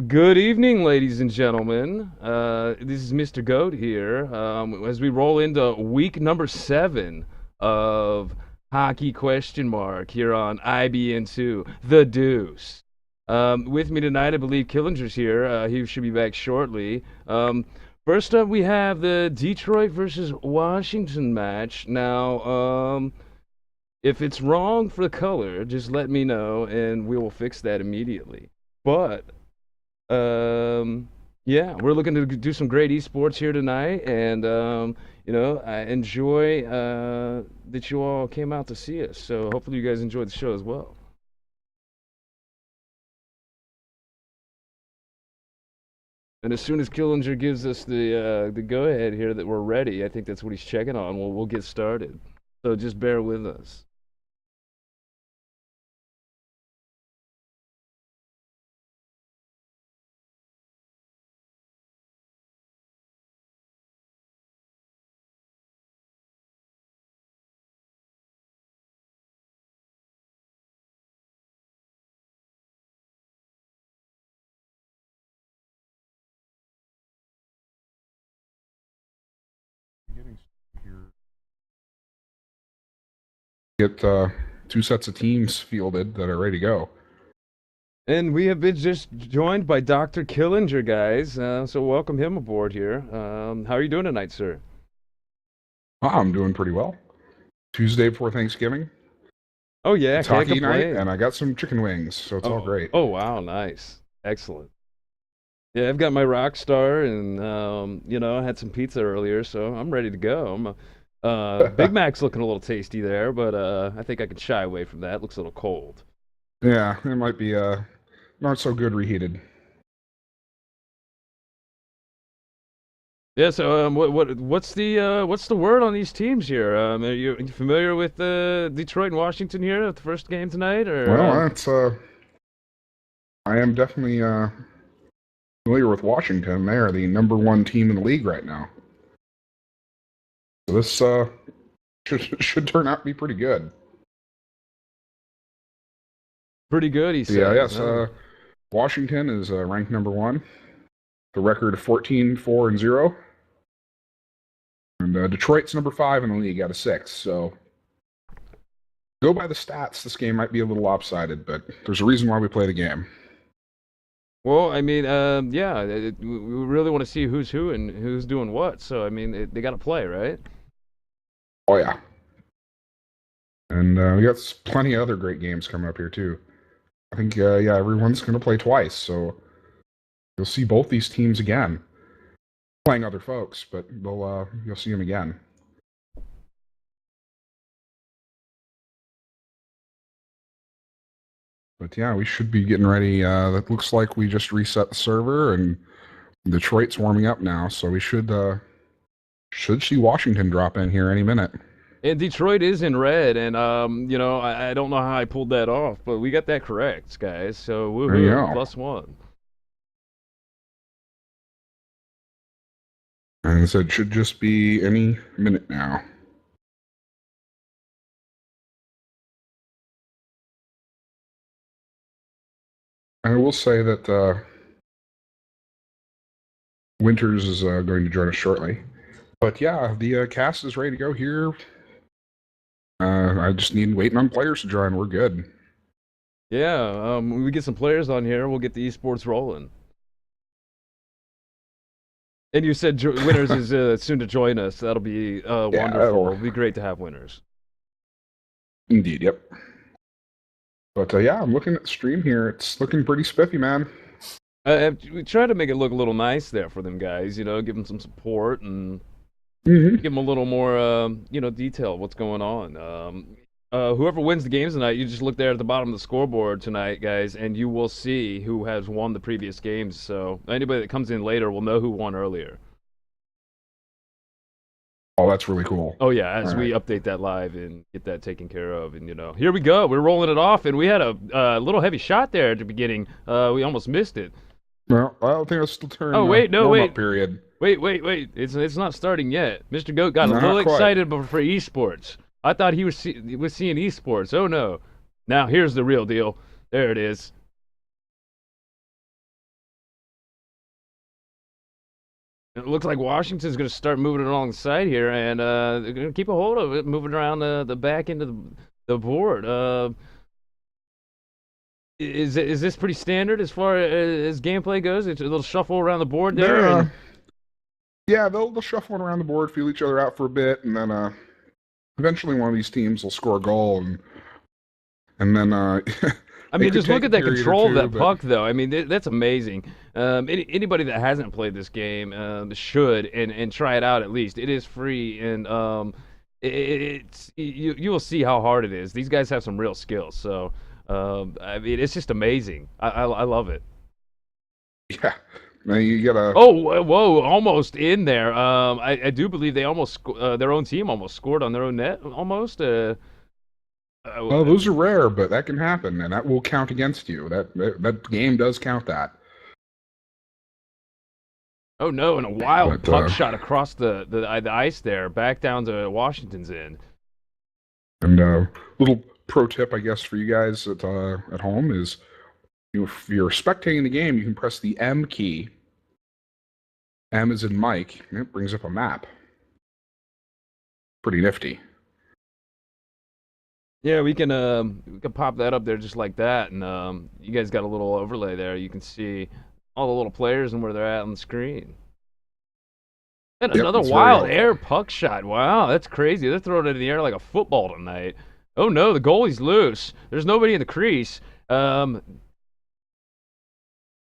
Good evening, ladies and gentlemen. This is Mr. Goat here. As we roll into week number 7 of Hockey Question Mark here on IBN2, The Deuce. With me tonight, I believe Killinger's here. He should be back shortly. First up, we have the Detroit versus Washington match. Now, if it's wrong for the color, just let me know and we will fix that immediately. But yeah, we're looking to do some great esports here tonight, and I enjoy that you all came out to see us. So hopefully you guys enjoyed the show as well. And as soon as Killinger gives us the go ahead here that we're ready, I think that's what he's checking on. We'll get started. So just bear with us. Get two sets of teams fielded that are ready to go. And we have been just joined by Dr. Killinger, guys. So welcome him aboard here. How are you doing tonight, sir? I'm doing pretty well. Tuesday before Thanksgiving. Oh yeah, It's can't hockey night, complain. and I got some chicken wings, so it's all great. Oh wow, nice, excellent. Yeah, I've got my rock star, and I had some pizza earlier, so I'm ready to go. Big Mac's looking a little tasty there, but I think I could shy away from that. Looks a little cold. Yeah, it might be not so good reheated. Yeah. So what's the word on these teams here? Are you familiar with Detroit and Washington here at the first game tonight, or? Well, that's I am definitely familiar with Washington. They are the #1 team in the league right now. So this should turn out to be pretty good. Pretty good, he says. Yeah, yes. Washington is ranked #1. The record of 14-4-0. And Detroit's #5 in the league out of 6. So go by the stats. This game might be a little lopsided, but there's a reason why we play the game. Well, I mean, yeah, we really want to see who's who and who's doing what. So, I mean, they got to play, right? Oh yeah. And we got plenty of other great games coming up here too. I think everyone's going to play twice, so you'll see both these teams again, playing other folks, but you'll see them again. But yeah, we should be getting ready. That looks like we just reset the server, and Detroit's warming up now, so we should see Washington drop in here any minute. And Detroit is in red, and I don't know how I pulled that off, but we got that correct, guys. So woohoo, +1. And so it should just be any minute now. I will say that Winters is going to join us shortly. But yeah, the cast is ready to go here. I just need waiting on players to join. We're good. Yeah, when we get some players on here, we'll get the esports rolling. And you said Winners is soon to join us. That'll be wonderful. It'll be great to have Winners. Indeed, yep. But yeah, I'm looking at the stream here. It's looking pretty spiffy, man. We try to make it look a little nice there for them guys, give them some support and Mm-hmm. give them a little more, detail of what's going on. Whoever wins the games tonight, you just look there at the bottom of the scoreboard tonight, guys, and you will see who has won the previous games. So anybody that comes in later will know who won earlier. Oh, that's really cool. Oh yeah, as we update that live and get that taken care of, and here we go. We're rolling it off, and we had a little heavy shot there at the beginning. We almost missed it. Well, I don't think it's still turn. Oh wait, no wait. Period. Wait. It's not starting yet. Mr. Goat got a little excited for esports. I thought he was seeing esports. Oh no. Now here's the real deal. There it is. It looks like Washington's going to start moving it along the side here, and they're going to keep a hold of it, moving around the back end of the board. Is this pretty standard as far as gameplay goes? It's a little shuffle around the board there, They're and yeah, they'll shuffle it around the board, feel each other out for a bit, and then eventually one of these teams will score a goal, and then I it mean, could just look take at a that period or control of two, that but puck, though. I mean, that's amazing. Anybody that hasn't played this game should and try it out at least. It is free, and it's you will see how hard it is. These guys have some real skills, so I mean, it's just amazing. I love it. yeah, now you gotta. Oh, whoa, almost in there. I do believe they almost their own team almost scored on their own net, almost. Well, those are rare, but that can happen, and that will count against you. That game does count that. Oh no! And a wild But puck shot across the ice there, back down to Washington's end. and little pro tip, I guess, for you guys at home is, if you're spectating the game, you can press the M key. M is in Mike, and it brings up a map. Pretty nifty. Yeah, we can pop that up there just like that, and you guys got a little overlay there. You can see all the little players and where they're at on the screen. And Yep, another it's very wild helpful. air puck shot. Wow, that's crazy. They're throwing it in the air like a football tonight. Oh no, the goalie's loose. There's nobody in the crease. And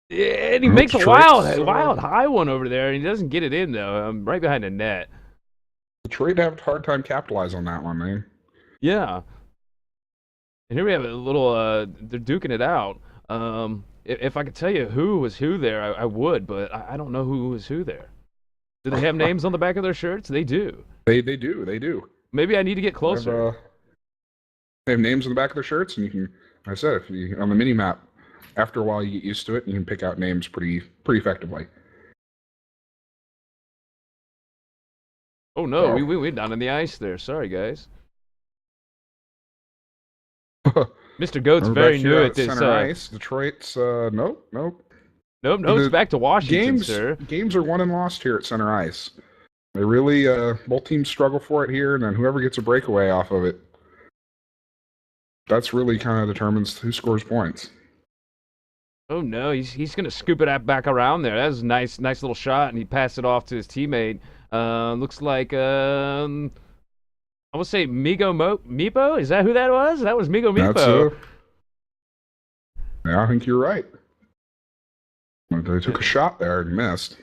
he makes a wild high one over there, and he doesn't get it in though. Right behind the net. Detroit have a hard time capitalize on that one, man. Yeah. And here we have a little. They're duking it out. If I could tell you who was who there, I would, but I don't know who was who there. Do they have names on the back of their shirts? They do. They do. Maybe I need to get They closer. they have names on the back of their shirts, and you can. Like I said, if you on the mini map, after a while you get used to it, and you can pick out names pretty effectively. Oh no, we went down on the ice there. Sorry guys. Mr. Goat's We're very back new here at this. center ice. Detroit's nope. Nope, it's The back to Washington, Games sir. games are won and lost here at center ice. They really both teams struggle for it here, and then whoever gets a breakaway off of it, that's really kind of determines who scores points. Oh no, he's gonna scoop it back around there. That was a nice little shot, and he passed it off to his teammate. Looks like I would say Meepo. Is that who that was? That was Migo Meepo. Yeah, I think you're right. They took a shot there and missed.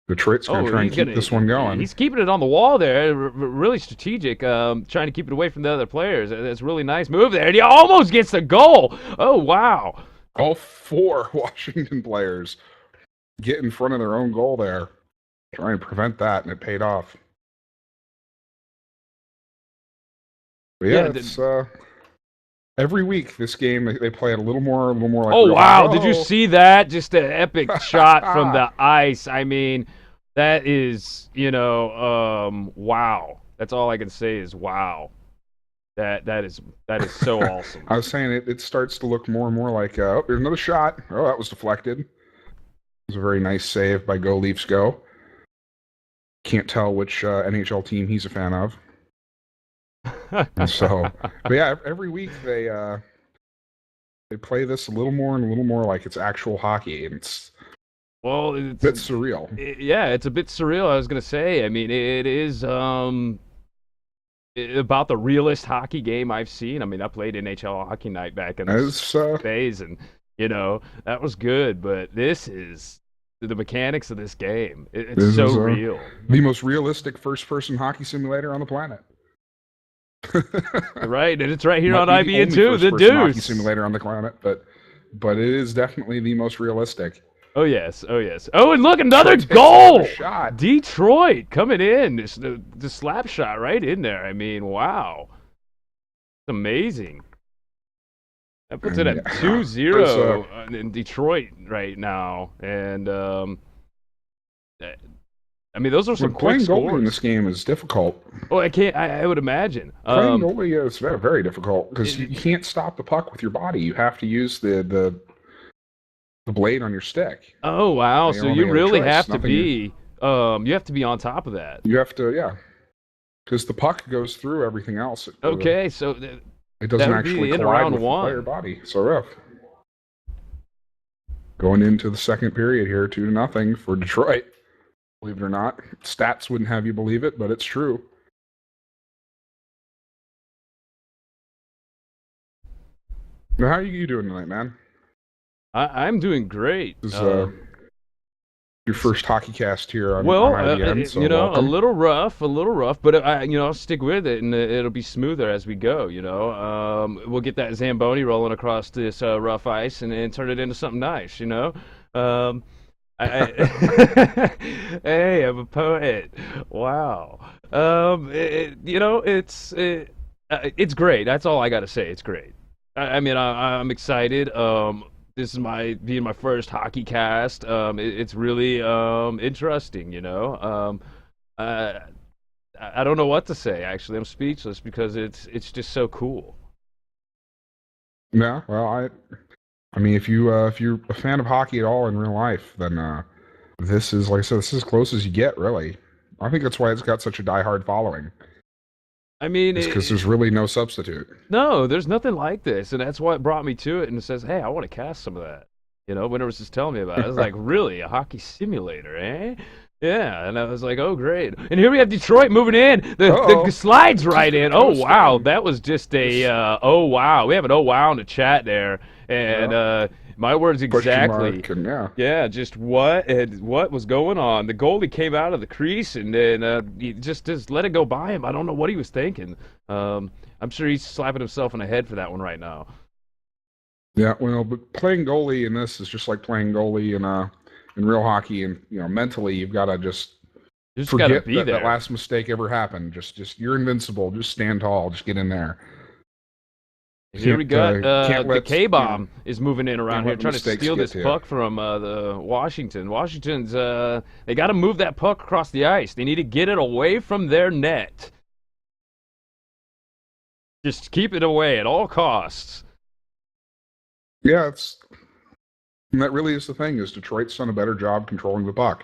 Detroit's going to try and keep this one going. He's keeping it on the wall there. Really strategic, trying to keep it away from the other players. That's a really nice move there. And he almost gets the goal. Oh, wow. All four Washington players get in front of their own goal there. Try and prevent that, and it paid off. But yeah, it's every week this game they play it a little more like. Oh wow! Did you see that? Just an epic shot from the ice. I mean, that is wow. That's all I can say is wow. That is so awesome. I was saying it starts to look more and more like oh, there's another shot. Oh, that was deflected. It was a very nice save by Go Leafs Go. Can't tell which NHL team he's a fan of. So, but yeah, every week they play this a little more like it's actual hockey, and it's a bit surreal. Yeah, it's a bit surreal. I was gonna say. I mean, it is about the realest hockey game I've seen. I mean, I played NHL Hockey Night back in the days, and that was good. But this is the mechanics of this game. It's so real. The most realistic first-person hockey simulator on the planet. Right, and it's right here on IBN too. The hockey simulator on the planet, but it is definitely the most realistic. Oh yes. Oh, and look, another goal! Shot. Detroit coming in. The slap shot right in there. I mean, wow, it's amazing. That puts it at 2-0 in Detroit right now, and I mean, those are some quick scores. Playing goalie in this game is difficult. Oh, I would imagine. Playing goalie is very, very difficult because you can't stop the puck with your body. You have to use the the blade on your stick. Oh wow! You So don't you have any other really choice. have to be you have to be on top of that. You have to, yeah, because the puck goes through everything else. Okay, so It that doesn't would be actually the end of collide round with the player one. body. So rough. Going into the second period here, 2-0 for Detroit. Believe it or not, stats wouldn't have you believe it, but it's true. Now, how are you doing tonight, man? I'm doing great. This is your first hockey cast here on Well, IBN, so you know, welcome. A little rough, but I'll stick with it, and it'll be smoother as we go. We'll get that Zamboni rolling across this rough ice, and turn it into something nice. Um, hey, I'm a poet. Wow. It's great. That's all I got to say. It's great. I'm excited. This is being my first hockey cast. It's really interesting. Uh, I don't know what to say. Actually, I'm speechless because it's just so cool. Yeah, well, I mean, if you're a fan of hockey at all in real life, then this is, like I said, this is as close as you get, really. I think that's why it's got such a diehard following. I mean, It's because there's really no substitute. no, there's nothing like this, and that's what brought me to it. And it says, "Hey, I want to cast some of that." Whenever it's just telling me about it, I was like, "Really, a hockey simulator, eh?" Yeah, and I was like, "Oh, great!" And here we have Detroit moving in. The slides right in. Oh wow, that was just a oh wow. We have an oh wow in the chat there, and my words exactly. And, yeah. Yeah, just what was going on? The goalie came out of the crease and then he just let it go by him. I don't know what he was thinking. I'm sure he's slapping himself in the head for that one right now. Yeah, well, but playing goalie in this is just like playing goalie in real hockey, and mentally you've got to just You just got to forget be that there. that last mistake ever happened. Just you're invincible. Just stand tall. Just get in there. Here we got Can't the let, K-bomb is moving in around can't here, let trying to mistakes steal get this to you. puck from the Washington. Washington's they got to move that puck across the ice. They need to get it away from their net. Just keep it away at all costs. Yeah, and that really is the thing. Is Detroit's done a better job controlling the puck?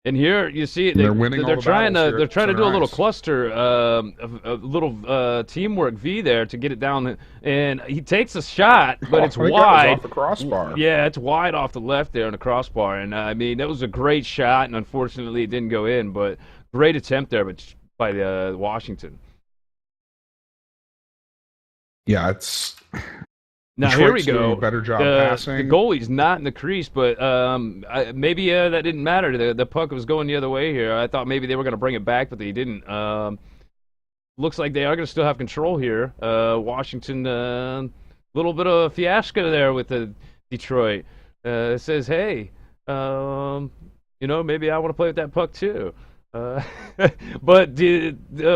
And here you see they're winning all they're the trying battles to here at do a center little ice. cluster, a little teamwork V there to get it down. And he takes a shot, but it's I think wide. that was off the crossbar. Yeah, it's wide off the left there on the crossbar. And I mean that was a great shot, and unfortunately it didn't go in. But great attempt there, by the Washington. Yeah, it's Now Detroit's here we doing go. a better job The passing. goalie's not in the crease, but maybe that didn't matter. The puck was going the other way here. I thought maybe they were going to bring it back, but they didn't. Looks like they are going to still have control here. Washington, little bit of a fiasco there with the Detroit. It says, hey, maybe I want to play with that puck too. But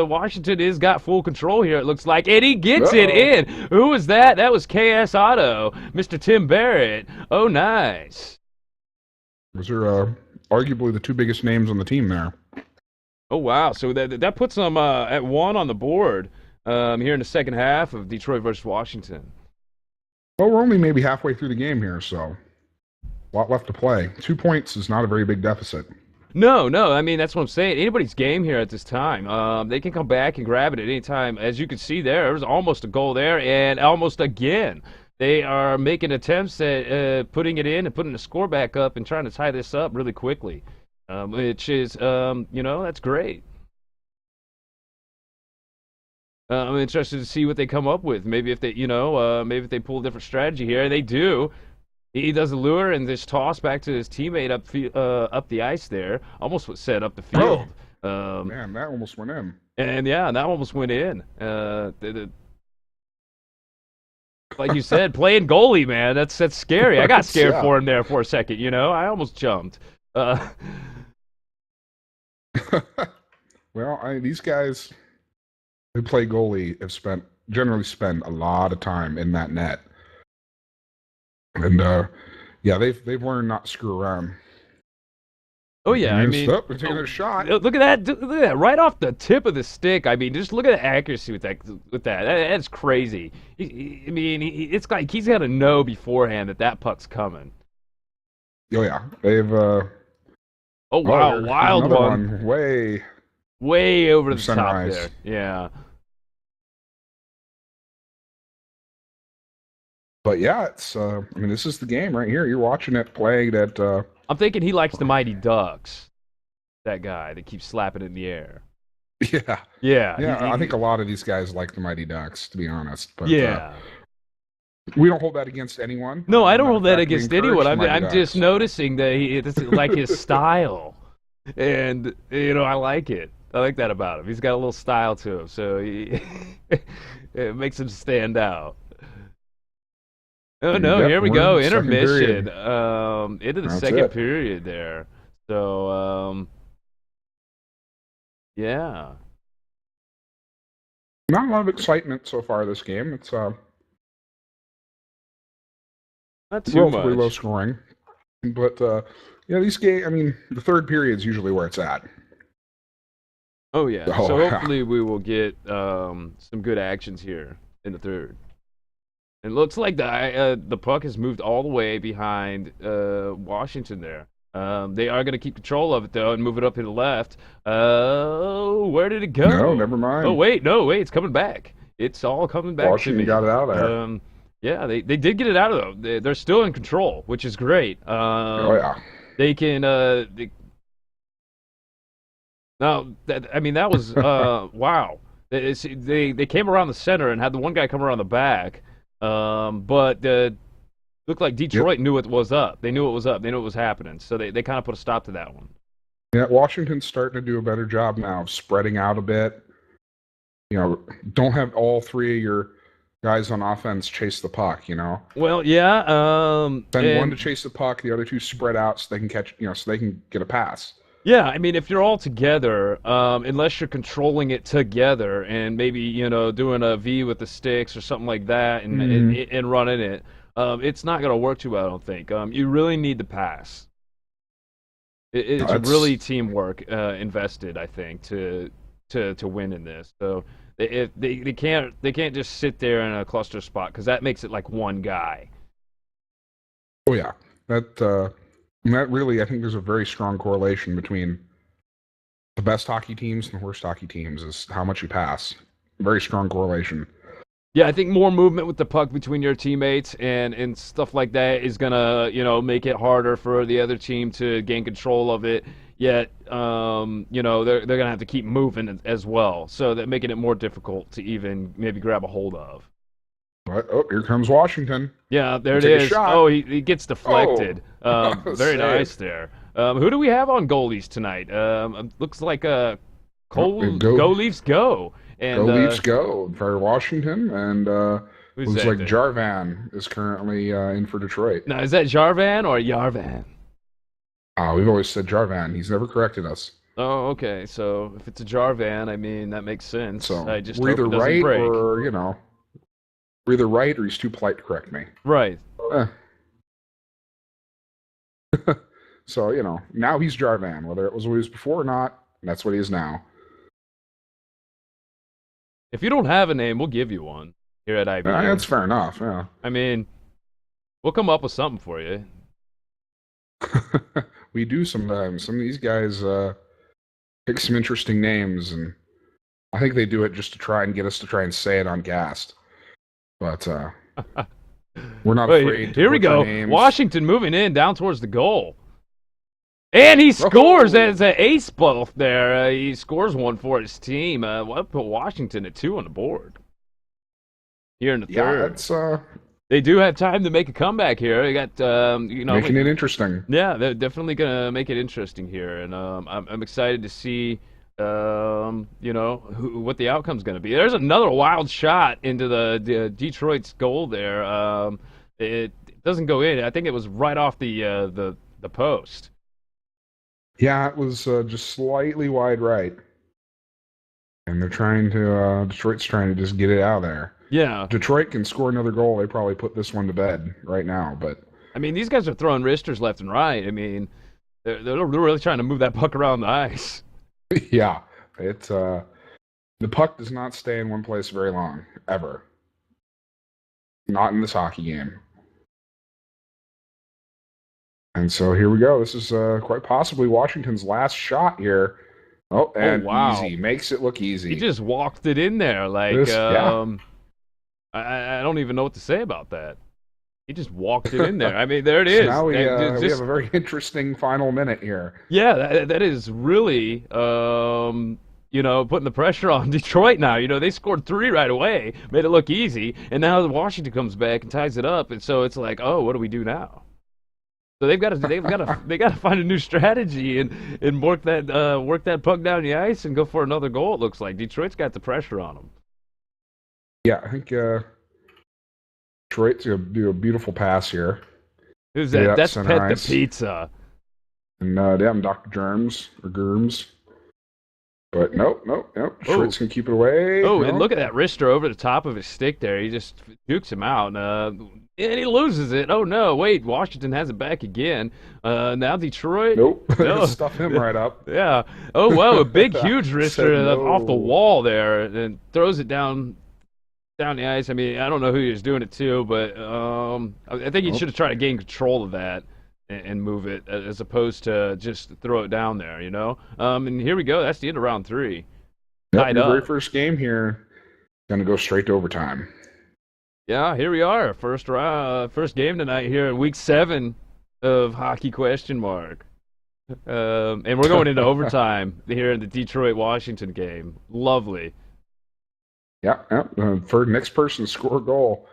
Washington has got full control here, it looks like, and he gets it in. Who was that? That was KS Auto, Mr. Tim Barrett. Oh, nice. Those are arguably the two biggest names on the team there. Oh, wow. So that puts them at 1 on the board here in the second half of Detroit versus Washington. Well, we're only maybe halfway through the game here, so a lot left to play. 2 points is not a very big deficit. No. I mean, that's what I'm saying. Anybody's game here at this time. They can come back and grab it at any time. As you can see there was almost a goal there, and almost again. They are making attempts at putting it in and putting the score back up and trying to tie this up really quickly, which is, that's great. I'm interested to see what they come up with. Maybe if they, maybe if they pull a different strategy here. They do. He does a lure and this toss back to his teammate up the ice there. Almost was set up the field. Man, that almost went in. And yeah, that almost went in. Like you said, playing goalie, man, that's scary. I got scared for him there for a second. I almost jumped. Well, these guys who play goalie have generally spent a lot of time in that net. And they've learned not to screw around. Oh yeah, I mean, they're taking a shot. Look at that, right off the tip of the stick. I mean, just look at the accuracy with that. That's crazy. It's like he's got to know beforehand that puck's coming. Oh yeah, they've. Oh Oh, wow, here's wild another one. one, way Way over from the center top ice. there. Yeah. But yeah, it's. I mean, this is the game right here. You're watching it playing at. I'm thinking he likes the Mighty Ducks. That guy that keeps slapping it in the air. Yeah, Yeah, yeah. I think a lot of these guys like the Mighty Ducks, to be honest. But yeah. we don't hold that against anyone. No, I don't Matter of hold that fact, we against anyone. encourage the Mighty I'm just Ducks. noticing that it's like his style, and I like it. I like that about him. He's got a little style to him, so it makes him stand out. Oh no, Yep, here we we're in go. the second Intermission. period. Into the That's second it. period there. So, yeah, Not a lot of excitement so far this game. It's not too relatively low much. scoring, but yeah, these game. I mean, the third period is usually where it's at. Oh yeah. Oh So yeah. hopefully we will get some good actions here in the third. It looks like the puck has moved all the way behind Washington there. They are going to keep control of it though and move it up to the left. Where did it No, go? never Oh mind. wait, no wait, it's coming back. It's all coming back to Washington me. got it out of there. Yeah, they did get it out of though. They're still in control, which is great. Oh yeah. They can now that I mean that was wow. They came around the center and had the one guy come around the back. But looked like Yep. Detroit knew it was up. They knew it was up. They knew it was happening. So they kind of put a stop to that one. Yeah, Washington's starting to do a better job now of spreading out a bit. You know, don't have all three of your guys on offense chase the puck. You know, Well, yeah. send one to And chase the puck, the other two spread out so they can catch. You know, so they can get a pass. yeah, I mean, if you're all together, unless you're controlling it together and maybe doing a V with the sticks or something like that and running it, it's not gonna work too well. I don't think. You really need to pass. It's That's really teamwork invested, I think, to win in this. So if they can't just sit there in a cluster spot because that makes it like one guy. oh yeah, that really I think there's a very strong correlation between the best hockey teams and the worst hockey teams is how much you pass. Very strong correlation. Yeah, I think more movement with the puck between your teammates and stuff like that is gonna make it harder for the other team to gain control of it. Yet, they're gonna have to keep moving as well, so that making it more difficult to even maybe grab a hold of. But oh, here comes Washington. Yeah, there We'll it take a is. shot. Oh, he gets Oh, deflected. Very nice save. there. Who do we have on goalies tonight? Looks like Oh, Cole go Go Leafs go. go And Leafs go for Washington, and who's looks that like there? Jarvan is currently in for Detroit. Now, is that Jarvan or Yarvan? We've always said Jarvan. He's never corrected us. Oh, okay. So if it's a Jarvan, I mean that makes sense. So I just we're hope either it doesn't right break. or we're either right or he's too polite to correct me. Right. Eh. So now he's Jarvan, whether it was what he was before or not. That's what he is now. If you don't have a name, we'll give you one here at That's IBU. fair enough. Yeah. I mean, we'll come up with something for you. We do sometimes. Some of these guys pick some interesting names, and I think they do it just to try and get us to try and say it on Cast. But we're not Wait, afraid to here we butcher go. names. Washington moving in down towards the goal. And he scores Oh! as an ace both there. He scores one for his team. We'll put Washington at 2 on the board here in the Yeah, third. that's They do have time to make a comeback here. They got, making it interesting. yeah, they're definitely gonna make it interesting here, and I'm excited to see, what the outcome's gonna be. There's another wild shot into the Detroit's goal there. It doesn't go in. I think it was right off the post. Yeah, it was just slightly wide right, and they're trying to. Detroit's trying to just get it out of there. Yeah, Detroit can score another goal. They probably put this one to bed right now, but I mean these guys are throwing wristers left and right. I mean they're really trying to move that puck around the ice. yeah, it's the puck does not stay in one place very long ever. Not in this hockey game. And so here we go. This is quite possibly Washington's last shot here. Oh, Oh, and wow. easy. Makes it look He easy. just walked it in there. Like, Yeah. I don't even know what to say about that. He just walked it in there. I mean, there it So is. now we have Just a very interesting final minute here. yeah, that is really putting the pressure on Detroit now. They scored three right away, made it look easy, and now Washington comes back and ties it up, and so it's like, oh, what do we do now? So they got to find a new strategy and work that puck down the ice and go for another goal. It looks like Detroit's got the pressure on them. Yeah, I think Detroit's going to do a beautiful pass here. Who's Get it that? out That's center Pet the ice. Pizza. And damn, Dr. Germs or Germs. But nope. Detroit's going to keep it away. Oh, No. and look at that wrister over the top of his stick there. He just dukes him out. And he loses it. Oh, no. Wait, Washington has it back again. Now Detroit. Nope. No. Stuff him right up. Yeah. Oh, wow. A big, huge wrister Said no. off the wall there and throws it down the ice. I mean, I don't know who he was doing it to, but I think he should have tried to gain control of that and move it as opposed to just throw it down there, And here we go. That's the end of round 3. Yep, Tied your up. very first game here. Going to go straight to overtime. Yeah, here we are. First game tonight here in week 7 of Hockey Question Mark. And we're going into overtime here in the Detroit-Washington game. Lovely. Yeah. For next person to score a goal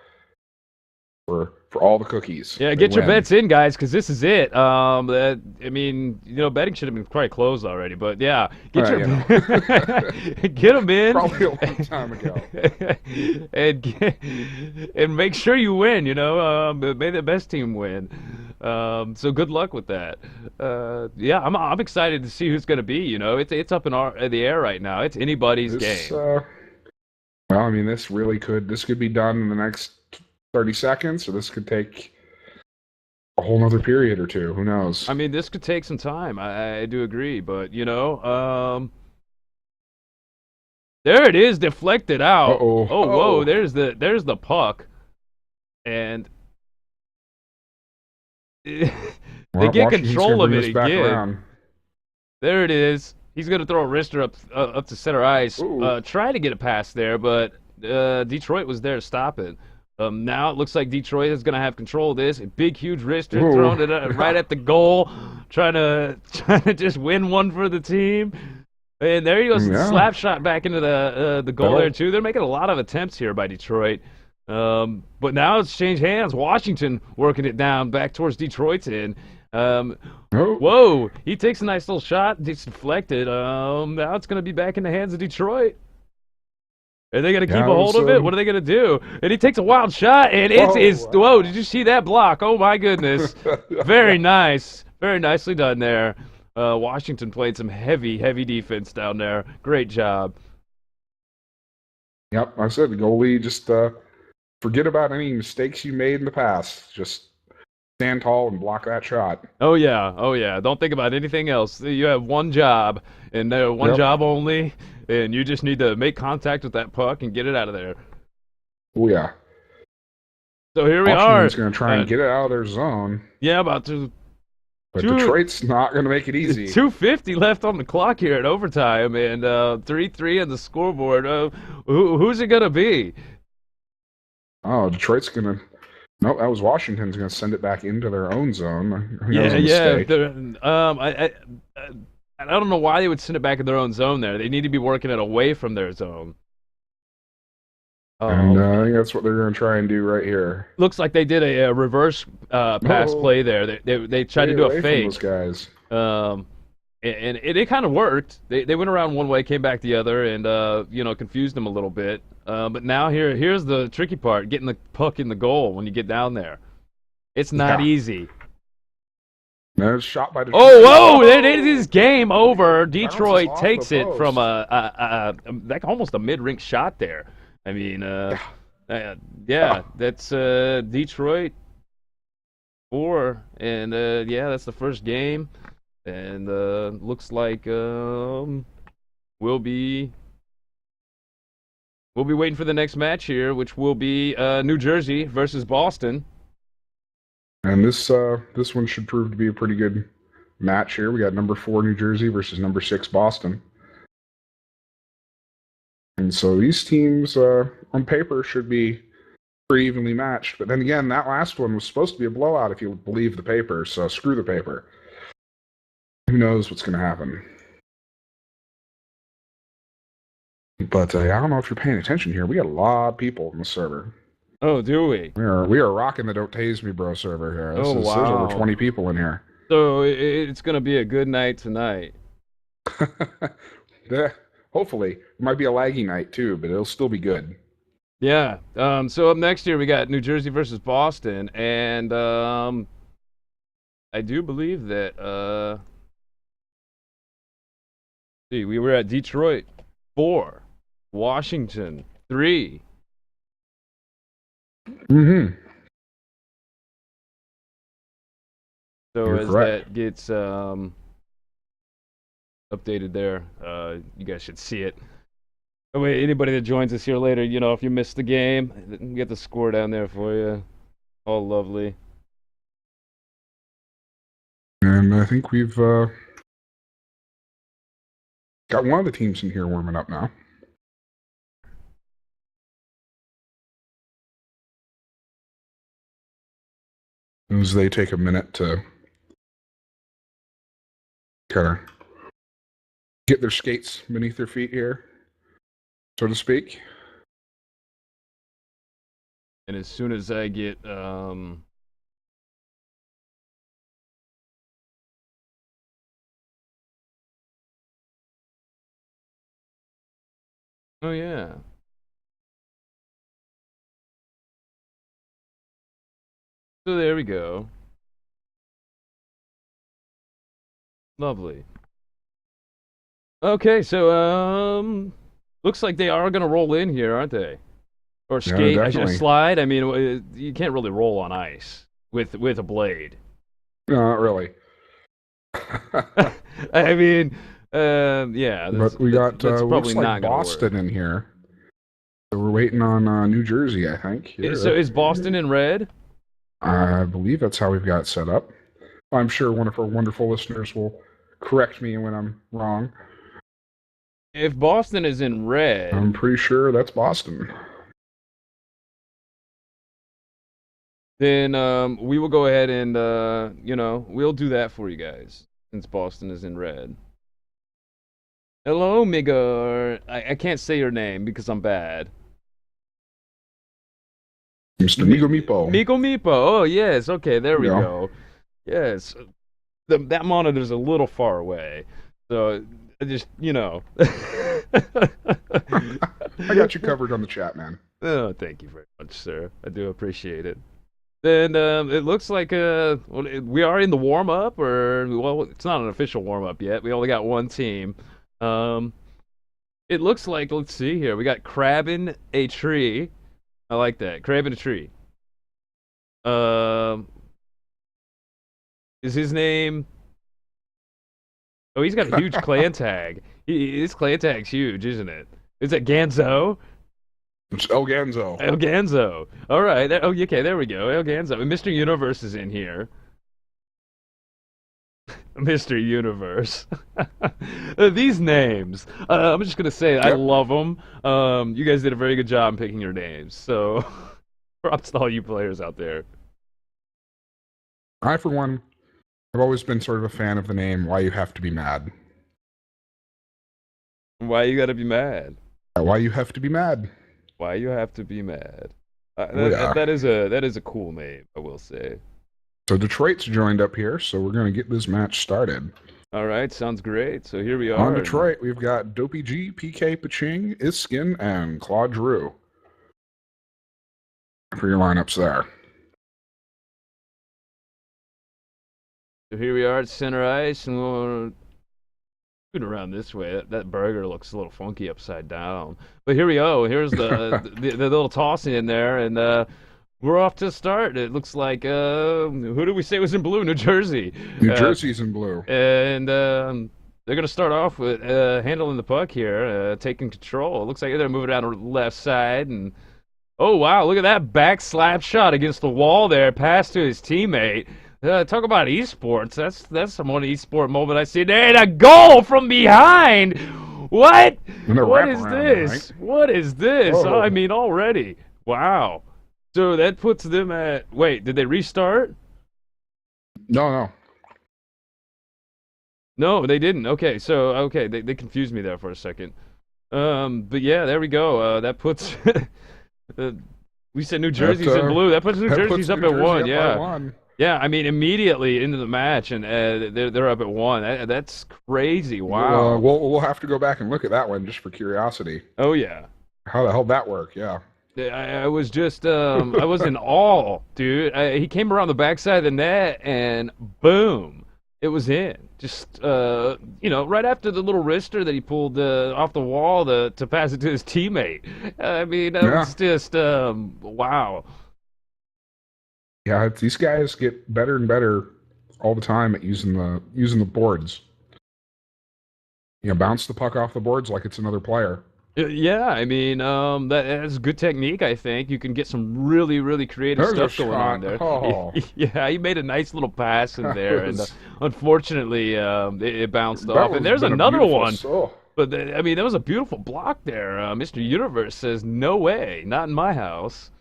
for all the cookies. Yeah, They get your win. bets in, guys, because this is it. I mean, betting should have been quite closed already, but yeah, get get them in. Probably a long time ago. and make sure you win. May the best team win. So good luck with that. Yeah, I'm excited to see who's going to be. It's up in the air right now. It's anybody's game. Well, I mean, this could be done in the next 30 seconds, or this could take a whole nother period or two. Who knows? I mean, this could take some time. I do agree, but there it is, deflected out. Uh-oh. Oh, whoa! There's the puck, and they get control of it again. There it is. He's gonna throw a wrister up to center ice, try to get it past there, but Detroit was there to stop it. Now it looks like Detroit is going to have control of this. A big, huge wrister throwing it right at the goal, trying to just win one for the team. And there he goes, slap shot back into the goal there too. They're making a lot of attempts here by Detroit. But now it's changed hands. Washington working it down back towards Detroit's end. Whoa! He takes a nice little shot. It's deflected. Now it's going to be back in the hands of Detroit. Are they going to keep a hold of it? What are they going to do? And he takes a wild shot, and whoa, did you see that block? Oh, my goodness. Very nice. Very nicely done there. Washington played some heavy, heavy defense down there. Great job. Yep, I said the goalie just forget about any mistakes you made in the past. Just stand tall and block that shot. Oh, yeah. Don't think about anything else. You have one job, and one job only. And you just need to make contact with that puck and get it out of there. Oh, yeah. So here we are. Washington's going to try and get it out of their zone. Yeah, about to. But Detroit's not going to make it easy. 2:50 left on the clock here at overtime, and 3-3 on the scoreboard. Who's it going to be? Oh, Detroit's going to. Nope, that was Washington's going to send it back into their own zone. Yeah. I don't know why they would send it back in their own zone there. They need to be working it away from their zone. And I think that's what they're going to try and do right here. Looks like they did a reverse pass play there. They tried to do a fake. Those guys. And it kind of worked. They went around one way, came back the other, and confused them a little bit. But now here's the tricky part: getting the puck in the goal when you get down there. It's not easy. No, shot by Detroit. Oh, whoa! It is game over. Detroit takes it from like almost a mid-rink shot there. I mean, that's Detroit 4, and that's the first game, and looks like we'll be waiting for the next match here, which will be New Jersey versus Boston. And this one should prove to be a pretty good match here. We got number 4 New Jersey versus number 6 Boston. And so these teams on paper should be pretty evenly matched. But then again, that last one was supposed to be a blowout if you believe the paper. So screw the paper. Who knows what's going to happen? But I don't know if you're paying attention here. We got a lot of people on the server. Oh, do we? We are rocking the Don't Tase Me Bro server here. There's over 20 people in here. So it's going to be a good night tonight. Hopefully. It might be a laggy night too, but it'll still be good. Yeah. So up next here we got New Jersey versus Boston, and I do believe that see, we were at Detroit 4, Washington 3. Mm-hmm. So You're as correct. that gets updated there, you guys should see it. Oh, wait, anybody that joins us here later, you know, if you missed the game, we get the score down there for you. All lovely. And I think we've got one of the teams in here warming up now. As they take a minute to kind of get their skates beneath their feet here, so to speak. And as soon as I get oh yeah. So there we go. Lovely. Okay, so looks like they are gonna roll in here, aren't they? Or skate, I should slide. I mean, you can't really roll on ice with a blade. No, not really. I mean, yeah. But we got that's probably looks like not Boston in here. So we're waiting on New Jersey, I think. Here. So is Boston in red? I believe that's how we've got it set up. I'm sure one of our wonderful listeners will correct me when I'm wrong. If Boston is in red, I'm pretty sure that's Boston. Then we will go ahead and you know, we'll do that for you guys since Boston is in red. Hello, Migo. I can't say your name because I'm bad. Mr. Migo Meepo. Migo Meepo. Oh yes. Okay, there we go. Yes. That monitor's a little far away, so I just, you know. I got you covered on the chat, man. Oh, thank you very much, sir. I do appreciate it. Then it looks like we are in the warm up, or well, it's not an official warm up yet. We only got one team. It looks like, let's see here. We got Crabbing a Tree. I like that. Crabbing a Tree. Is his name? Oh, he's got a huge clan tag. His clan tag's huge, isn't it? Is it Ganzo? It's El Ganzo. El Ganzo. All right. Oh, okay. There we go. El Ganzo. Mr. Universe is in here. Mr. Universe. These names. I'm just gonna say, I love them. You guys did a very good job in picking your names. So, props to all you players out there. I, for one, have always been sort of a fan of the name Why You Have to Be Mad. Why you gotta be mad? Why You Have to Be Mad. Why you have to be mad? That is a cool name, I will say. So Detroit's joined up here, so we're going to get this match started. All right, sounds great. So here we are. On Detroit, we've got Dopey G, PK Paching, Iskin, and Claude Drew for your lineups there. So here we are at center ice, and we'll scoot around this way. That burger looks a little funky upside down. But here we go. Here's the little toss in there, and we're off to start. It looks like who did we say was in blue? New Jersey. New Jersey's in blue. And they're gonna start off with handling the puck here, taking control. It looks like they're moving down the left side, and Oh wow, look at that back slap shot against the wall there, pass to his teammate. Talk about esports. That's some one esport moment I see. And a goal from behind. What? And the What is wraparound, right? this? What is this? Oh, I Oh, mean, already. Wow. So that puts them at. Wait, did they restart? no, no. No, they didn't. Okay, so okay, they confused me there for a second. But yeah, there we go. That puts. uh, we said New That Jersey's in blue. That puts New that Jersey's puts up New at Jersey one. up by Yeah. one. Yeah, I mean immediately into the match, and they're up at one. That's crazy. Wow. We'll have to go back and look at that one just for curiosity. Oh yeah. How the hell did that work? Yeah. I was just I was in awe, dude. He came around the backside of the net, and boom, it was in. Just right after the little wrister that he pulled off the wall to pass it to his teammate. I mean, that Yeah. was just wow. Yeah, these guys get better and better all the time at using the boards. Bounce the puck off the boards like it's another player. Yeah, I mean, that's good technique, I think. You can get some really, really creative There's a stuff going on shot. there. Oh, Yeah, he made a nice little pass in that there, and was unfortunately, it bounced that off. And was there's been a another beautiful. one, but I mean, that was a beautiful block there. Mr. Universe says, "No way, not in my house."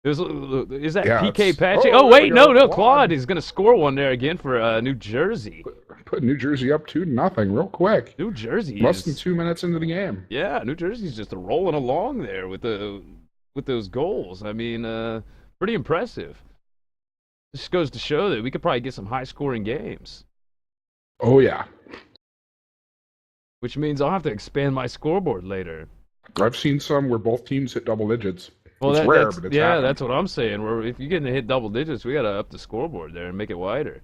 Is that Yeah, PK it's Patching? Oh there we wait, no, go. no, Claude Claude is going to score one there again for New Jersey. put New Jersey up 2-0 real quick. New Jersey Less than is 2 minutes into the game. Yeah, New Jersey's just rolling along there with those goals. I mean, pretty impressive. This goes to show that we could probably get some high-scoring games, Oh yeah, which means I'll have to expand my scoreboard later. I've seen some where both teams hit double digits. Well, It's rare, but it's happened. that's what I'm saying. Where if you're getting to hit double digits, we gotta up the scoreboard there and make it wider.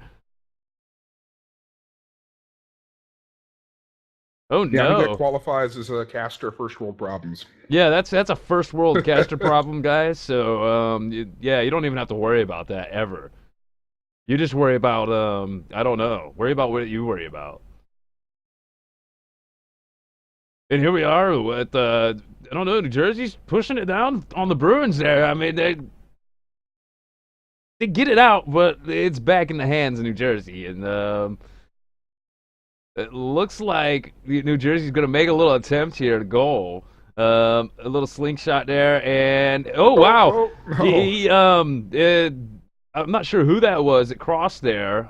Oh Yeah, I think that no. qualifies as a caster first world problems. Yeah, that's a first world caster problem, guys. So yeah, you don't even have to worry about that ever. You just worry about I don't know. Worry about what you worry about. And here we are at I don't know, New Jersey's pushing it down on the Bruins there. I mean they get it out, but it's back in the hands of New Jersey, and it looks like New Jersey's going to make a little attempt here to goal. A little slingshot there, and oh wow, I'm not sure who that was. It crossed there.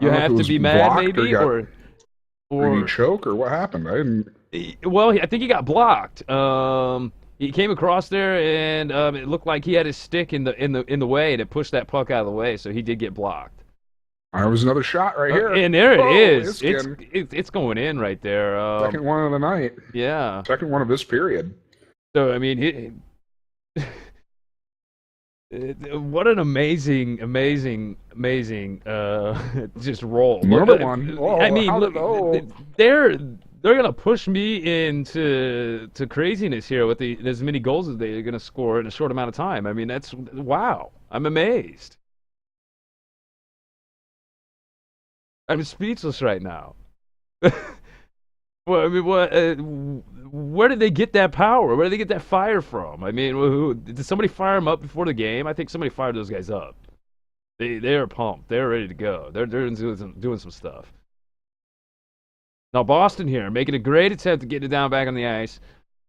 You have to be mad, maybe, or did he choke, or what happened? I didn't. Well, I think he got blocked. He came across there, and it looked like he had his stick in the way, and it pushed that puck out of the way, so he did get blocked. There was another shot right here, and there it is. It's going in right there. Second one of the night. Yeah. Second one of this period. So I mean, what an amazing just roll. Another one. Oh, I mean, look, they're gonna push me into craziness here with as many goals as they're gonna score in a short amount of time. I mean, that's wow. I'm amazed. I'm speechless right now. Well, I mean, where did they get that power? Where did they get that fire from? I mean, did somebody fire them up before the game? I think somebody fired those guys up. They are pumped. They're ready to go. They're doing some stuff. Now Boston here making a great attempt to get it down back on the ice.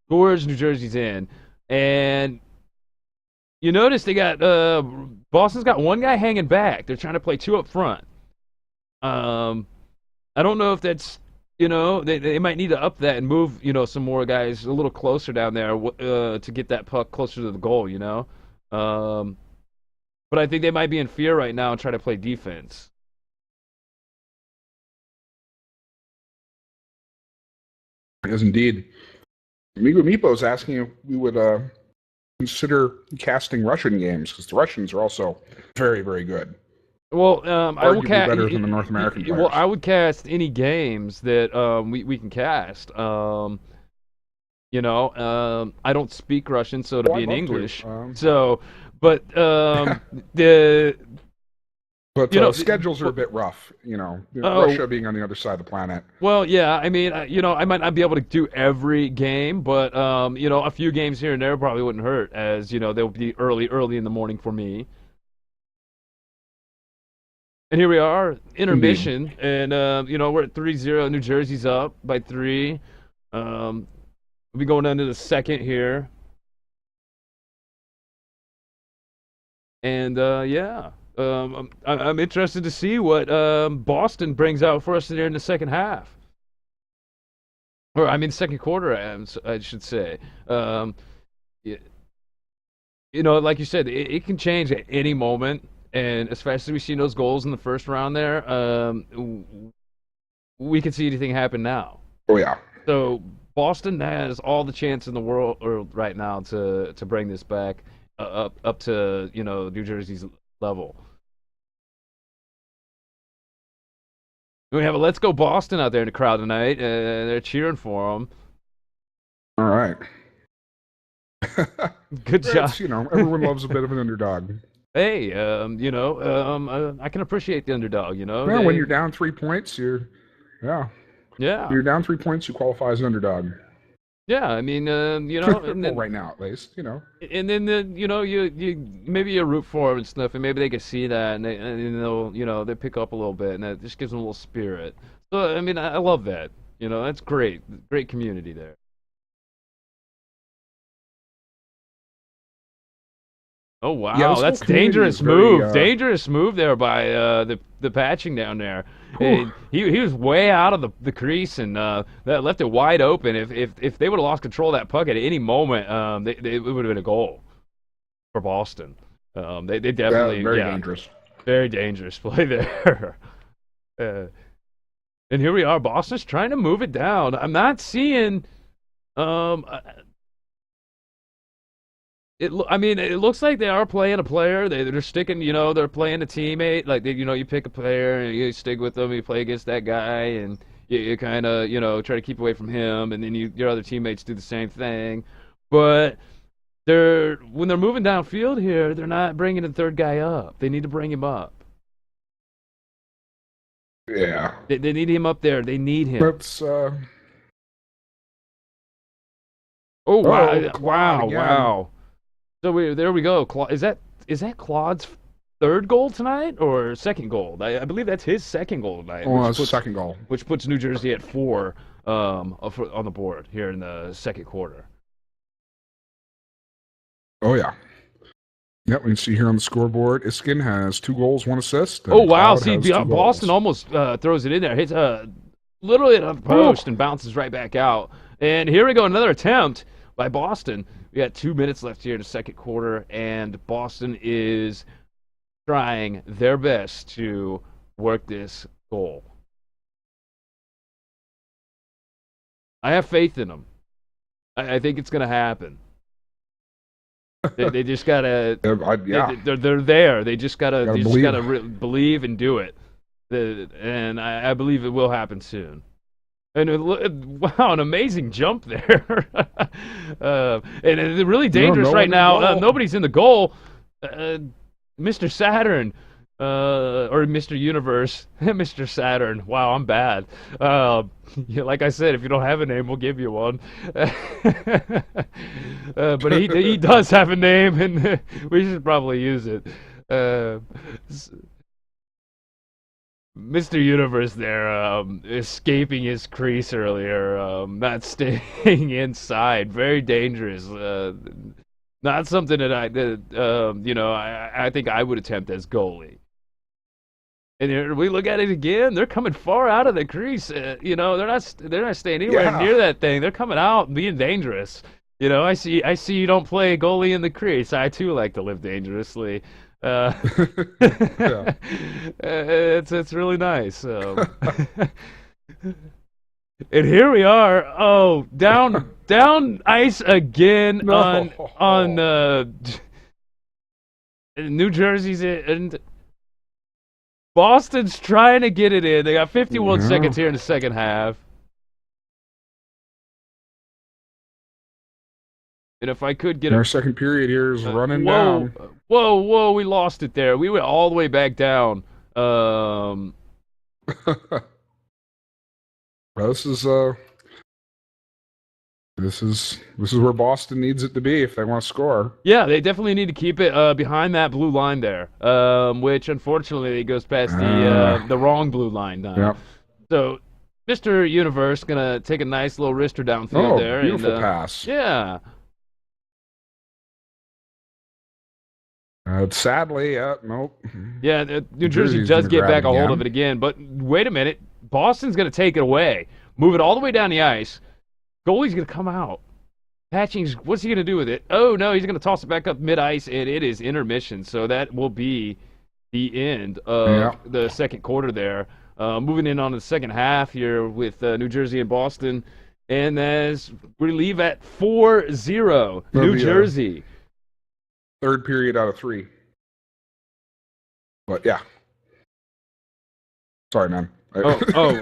Scores, New Jersey's in, and you notice they got Boston's got one guy hanging back. They're trying to play two up front. I don't know if that's they might need to up that and move some more guys a little closer down there to get that puck closer to the goal. But I think they might be in fear right now and try to play defense. Yes, indeed. Amigo Meepo is asking if we would consider casting Russian games, because the Russians are also very, very good. Well, I will cast better than the North American players. Well, I would cast any games that we can cast. I don't speak Russian, so it'll be in English. But the But You know, schedules are a bit rough, you know, oh, Russia being on the other side of the planet. well, yeah. I mean, you know, I might not be able to do every game, but you know, a few games here and there probably wouldn't hurt, as you know, they'll be early in the morning for me. And here we are, Indeed. intermission, and you know, we're at 3-0. New Jersey's up by 3. We'll be going into the second here, and yeah, I'm interested to see what Boston brings out for us there in the second half, or I mean, second quarter, I should say. Y- you know, like you said, it can change at any moment, and especially we seen those goals in the first round there. We can see anything happen now. Oh yeah. So Boston has all the chance in the world or right now to bring this back up to you know New Jersey's level. We have a Let's Go Boston out there in the crowd tonight. They're cheering for them. All right. Good job. It's, you know, everyone loves a bit of an underdog. Hey, you know, I can appreciate the underdog. You know, Well, when you're down 3 points, yeah, yeah, you're down 3 points, you qualify as an underdog. yeah. I mean, you know, and Well, then right now at least, you know. you know you maybe you root for them and stuff, and maybe they can see that, and they'll you know they pick up a little bit, and that just gives them a little spirit. So I mean, I love that. You know, that's great, great community there. Oh Yeah, wow, this whole that's community is dangerous very move. Dangerous move there by the patching down there. whew, He was way out of the crease and that left it wide open. If they would have lost control of that puck at any moment, it would have been a goal for Boston. They definitely very yeah, dangerous. very dangerous play there. uh, and here we are. Boston's trying to move it down. I'm not seeing um I mean, it looks like they are playing a player. They're sticking, you know, they're playing a teammate. Like, you know, you pick a player and you stick with them. You play against that guy, and you kind of, you know, try to keep away from him. And then your other teammates do the same thing. But when they're moving downfield here, they're not bringing the third guy up. They need to bring him up. Yeah. They need him up there. They need him. That's Oh oh, wow, Claude wow, again. wow. So there we go. Is that Claude's third goal tonight or second goal? I believe that's his second goal tonight, Oh, that's the second goal. which puts New Jersey at 4 on the board here in the second quarter. Oh yeah. Yep, we can see here on the scoreboard, Iskin has 2 goals, 1 assist. Oh And wow! Cloud See, has 2 Boston goals. almost throws it in there. Hits literally at the post and bounces right back out. And here we go, another attempt by Boston. We got 2 minutes left here in the second quarter, and Boston is trying their best to work this goal. I have faith in them. I think it's going to happen. They just gotta. Yeah, They're there. They just gotta. gotta They just believe. gotta believe and do it. And I believe it will happen soon. And wow, an amazing jump there. And it's really dangerous no right one in now. goal. Nobody's in the goal. Mr. Saturn, or Mr. Universe, Mr. Saturn. Wow, I'm bad. Yeah, like I said, if you don't have a name, we'll give you one. But he does have a name, and we should probably use it. Mr. Universe there, escaping his crease earlier, not staying inside, very dangerous. Not something you know, I think I would attempt as goalie. And here we look at it again. They're coming far out of the crease. You know, they're not staying anywhere Yeah. near that thing. They're coming out and being dangerous. You know, I see you don't play goalie in the crease. I too like to live dangerously. Yeah. It's really nice. And here we are. Oh, down ice again No. on New Jersey's and Boston's trying to get it in. They got 51 Yeah. seconds here in the second half. And if I could get Our second period here is running whoa, down. whoa, we lost it there. We went all the way back down. Um, Well, this is where Boston needs it to be if they want to score. yeah, they definitely need to keep it behind that blue line there, which unfortunately goes past the wrong blue line now. Yeah. So, Mr. Universe gonna take a nice little wrister downfield Oh, there, and beautiful pass. yeah, Sadly, nope. yeah, New Jersey Jersey's does gonna get grab back it a hold of again. it again, but wait a minute, Boston's gonna take it away, move it all the way down the ice. Goalie's gonna come out. Patching's, what's he gonna do with it? Oh no, he's gonna toss it back up mid ice, and it is intermission. So that will be the end of Yeah. the second quarter there. Moving in on the second half here with New Jersey and Boston, and as we leave at 4-0, That'll New be Jersey. third period out of 3. But yeah. Sorry, man. Oh,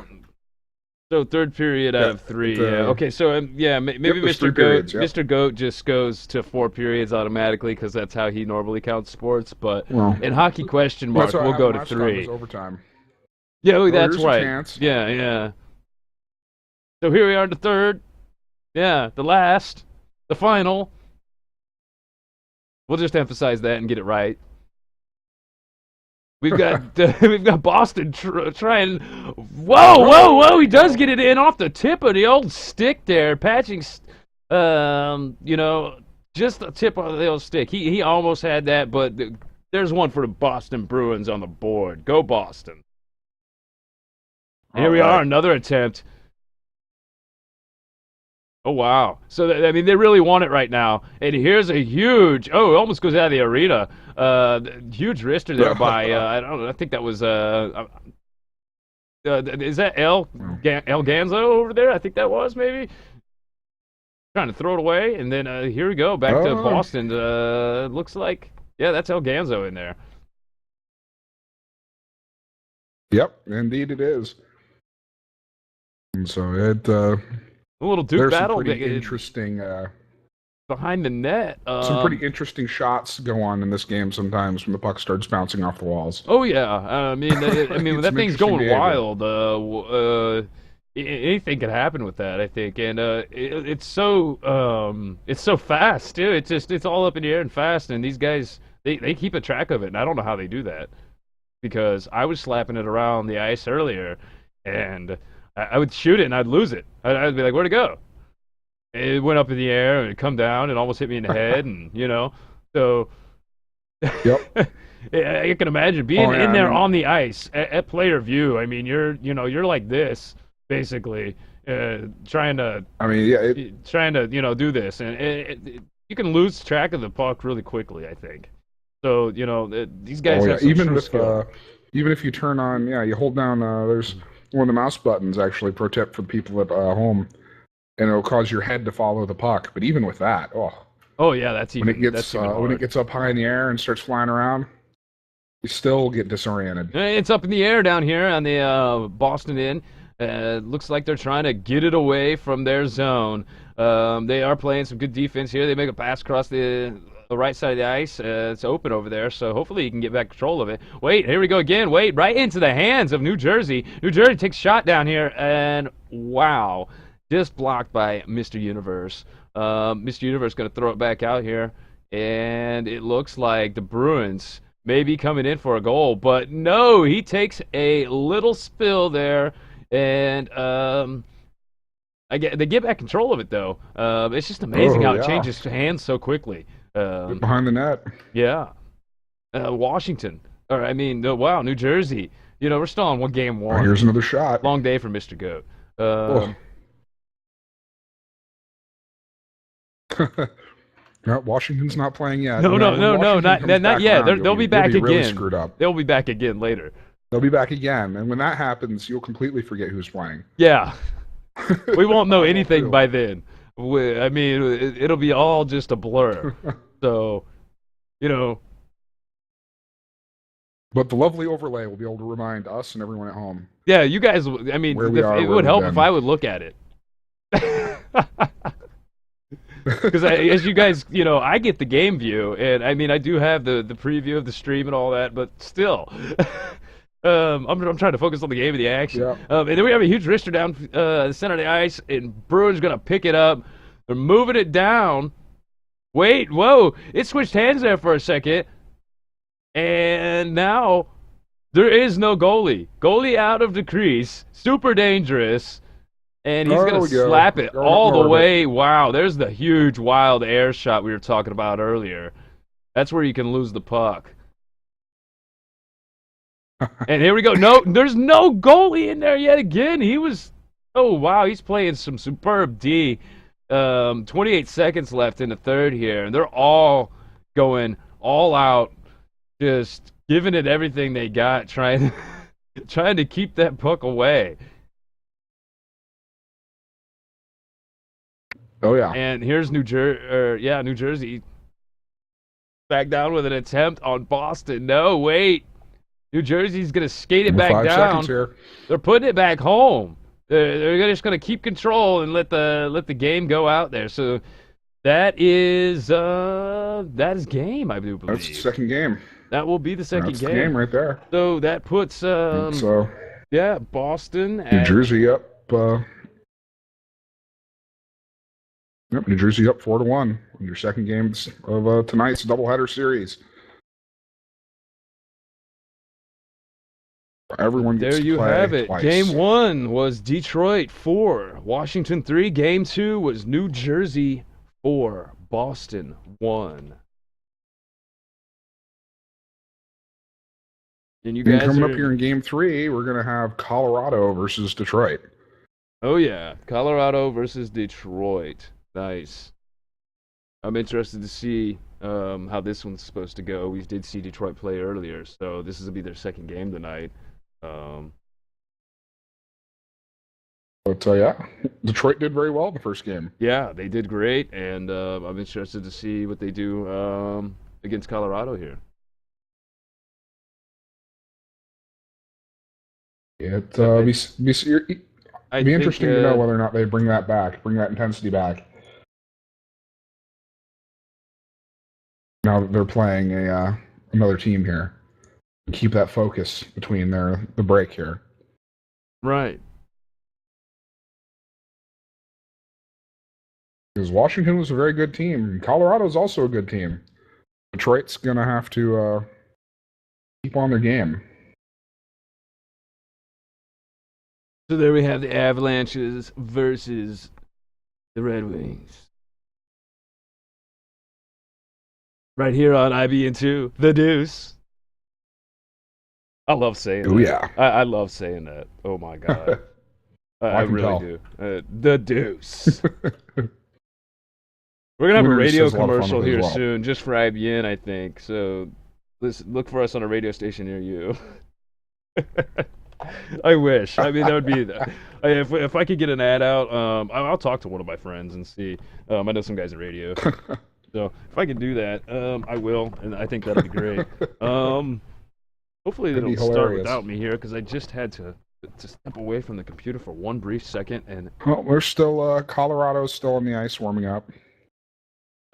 so third period out Yeah, of 3. the- Yeah. Okay. So yeah, maybe Yep, there's Mr. 3 Goat, periods, yep. Mr. Goat just goes to 4 periods automatically because that's how he normally counts sports. But Well, in hockey question mark, that's what we'll go happened to last time 3. was overtime. Yeah, that's here's a right. chance. Yeah, yeah. So here we are, the third. Yeah, the last, the final. We'll just emphasize that and get it right. We've got we've got Boston trying. Whoa! He does get it in off the tip of the old stick there. Patching, you know, just the tip of the old stick. He almost had that, but there's one for the Boston Bruins on the board. Go Boston! And here we are, another attempt. Oh wow! So I mean, they really want it right now. And here's a huge. Oh, it almost goes out of the arena. Huge wrister there by. I don't know. I think that was. Is that El Ganzo over there? I think that was maybe. Trying to throw it away, and then here we go back to Boston. Looks like that's El Ganzo in there. Yep, indeed it is. And so it. A little Duke There's battle. some pretty interesting. Behind the net. Some pretty interesting shots go on in this game sometimes when the puck starts bouncing off the walls. Oh yeah, I mean, when that thing's going wild, anything could happen with that, I think, and it's so fast too. It's all up in the air and fast, and these guys they keep a track of it, and I don't know how they do that because I was slapping it around the ice earlier, and I would shoot it and I'd lose it. I'd be like, where'd it go? It went up in the air and it come down and almost hit me in the head, and so. Yep. I can imagine being in there on the ice at player view. I mean, you're like this basically, trying to. I mean, yeah, trying to do this, and you can lose track of the puck really quickly, I think. So these guys have some even with skill. Even if you turn on, you hold down. There's one of the mouse buttons actually pro tip for people at home, and it'll cause your head to follow the puck. But even with that, oh yeah, that's even when it gets up high in the air and starts flying around, you still get disoriented. It's up in the air down here on the Boston end. Looks like they're trying to get it away from their zone. They are playing some good defense here. They make a pass across the right side of the ice. It's open over there, so hopefully you can get back control of it. Wait, here we go again. Wait, right into the hands of New Jersey. New Jersey takes a shot down here, and wow, just blocked by Mr. Universe. Mr. Universe going to throw it back out here, and it looks like the Bruins may be coming in for a goal, but no, he takes a little spill there, and they get back control of it though. It's just amazing how it changes hands so quickly. Behind the net. Yeah. Washington. Or I mean, wow, New Jersey. We're still on game one. Here's another shot. Long day for Mr. Goat. No, Washington's not playing yet. No, not yet. They'll be back again. Really screwed up. They'll be back again later. They'll be back again, and when that happens, you'll completely forget who's playing. Yeah. We won't know anything by then. I mean, it'll be all just a blur. So, But the lovely overlay will be able to remind us and everyone at home. Yeah, you guys. I mean, it would help if I would look at it. Because as you guys, I get the game view, and I mean, I do have the preview of the stream and all that, but still, I'm trying to focus on the game of the action. Yeah. And then we have a huge wrister down the center of the ice, and Bruins gonna pick it up. They're moving it down. Wait, whoa! It switched hands there for a second, and now there is no goalie. Goalie out of the crease, super dangerous, and he's There gonna we go. slap it Going up all the north. way. Wow, there's the huge wild air shot we were talking about earlier. That's where you can lose the puck. And here we go. No, there's no goalie in there yet again. He was, oh wow, he's playing some superb D. 28 seconds left in the third here, and they're all going all out, just giving it everything they got, trying to keep that puck away. Oh yeah. And here's New Jersey back down with an attempt on Boston. No, wait. New Jersey's going to skate it back 5 down. seconds here. They're putting it back home. They're just going to keep control and let the game go out there. So that is game, I do believe. That's the second game. That will be the second That's the game right there. So that puts So Boston New at Jersey up. Yep, New Jersey up 4-1 in your second game of tonight's doubleheader series. Everyone gets there to you play have it. twice. Game 1 was Detroit 4, Washington 3. Game 2 was New Jersey 4, Boston 1. And you guys coming up here in Game 3, we're going to have Colorado versus Detroit. Oh yeah, Colorado versus Detroit. Nice. I'm interested to see how this one's supposed to go. We did see Detroit play earlier, so this is going to be their second game tonight. But yeah, Detroit did very well the first game. Yeah, they did great, and I'm interested to see what they do against Colorado here. It'd be interesting to know whether or not they bring that intensity back. Now that they're playing another team here, keep that focus between the break here. Right. Because Washington was a very good team. Colorado's also a good team. Detroit's gonna have to keep on their game. So there we have the Avalanches versus the Red Wings. Right here on IBN2, the Deuce. I love saying that. Oh, yeah. I love saying that. Oh, my God. I really do. The Deuce. We're going to have a radio commercial here soon, just for IBN, I think. So look for us on a radio station near you. I wish. I mean, that would be if I could get an ad out. I'll talk to one of my friends and see. I know some guys in radio, so if I can do that, I will, and I think that'd be great. Hopefully they don't start without me here, because I just had to step away from the computer for one brief second. And we're still Colorado's still on the ice warming up.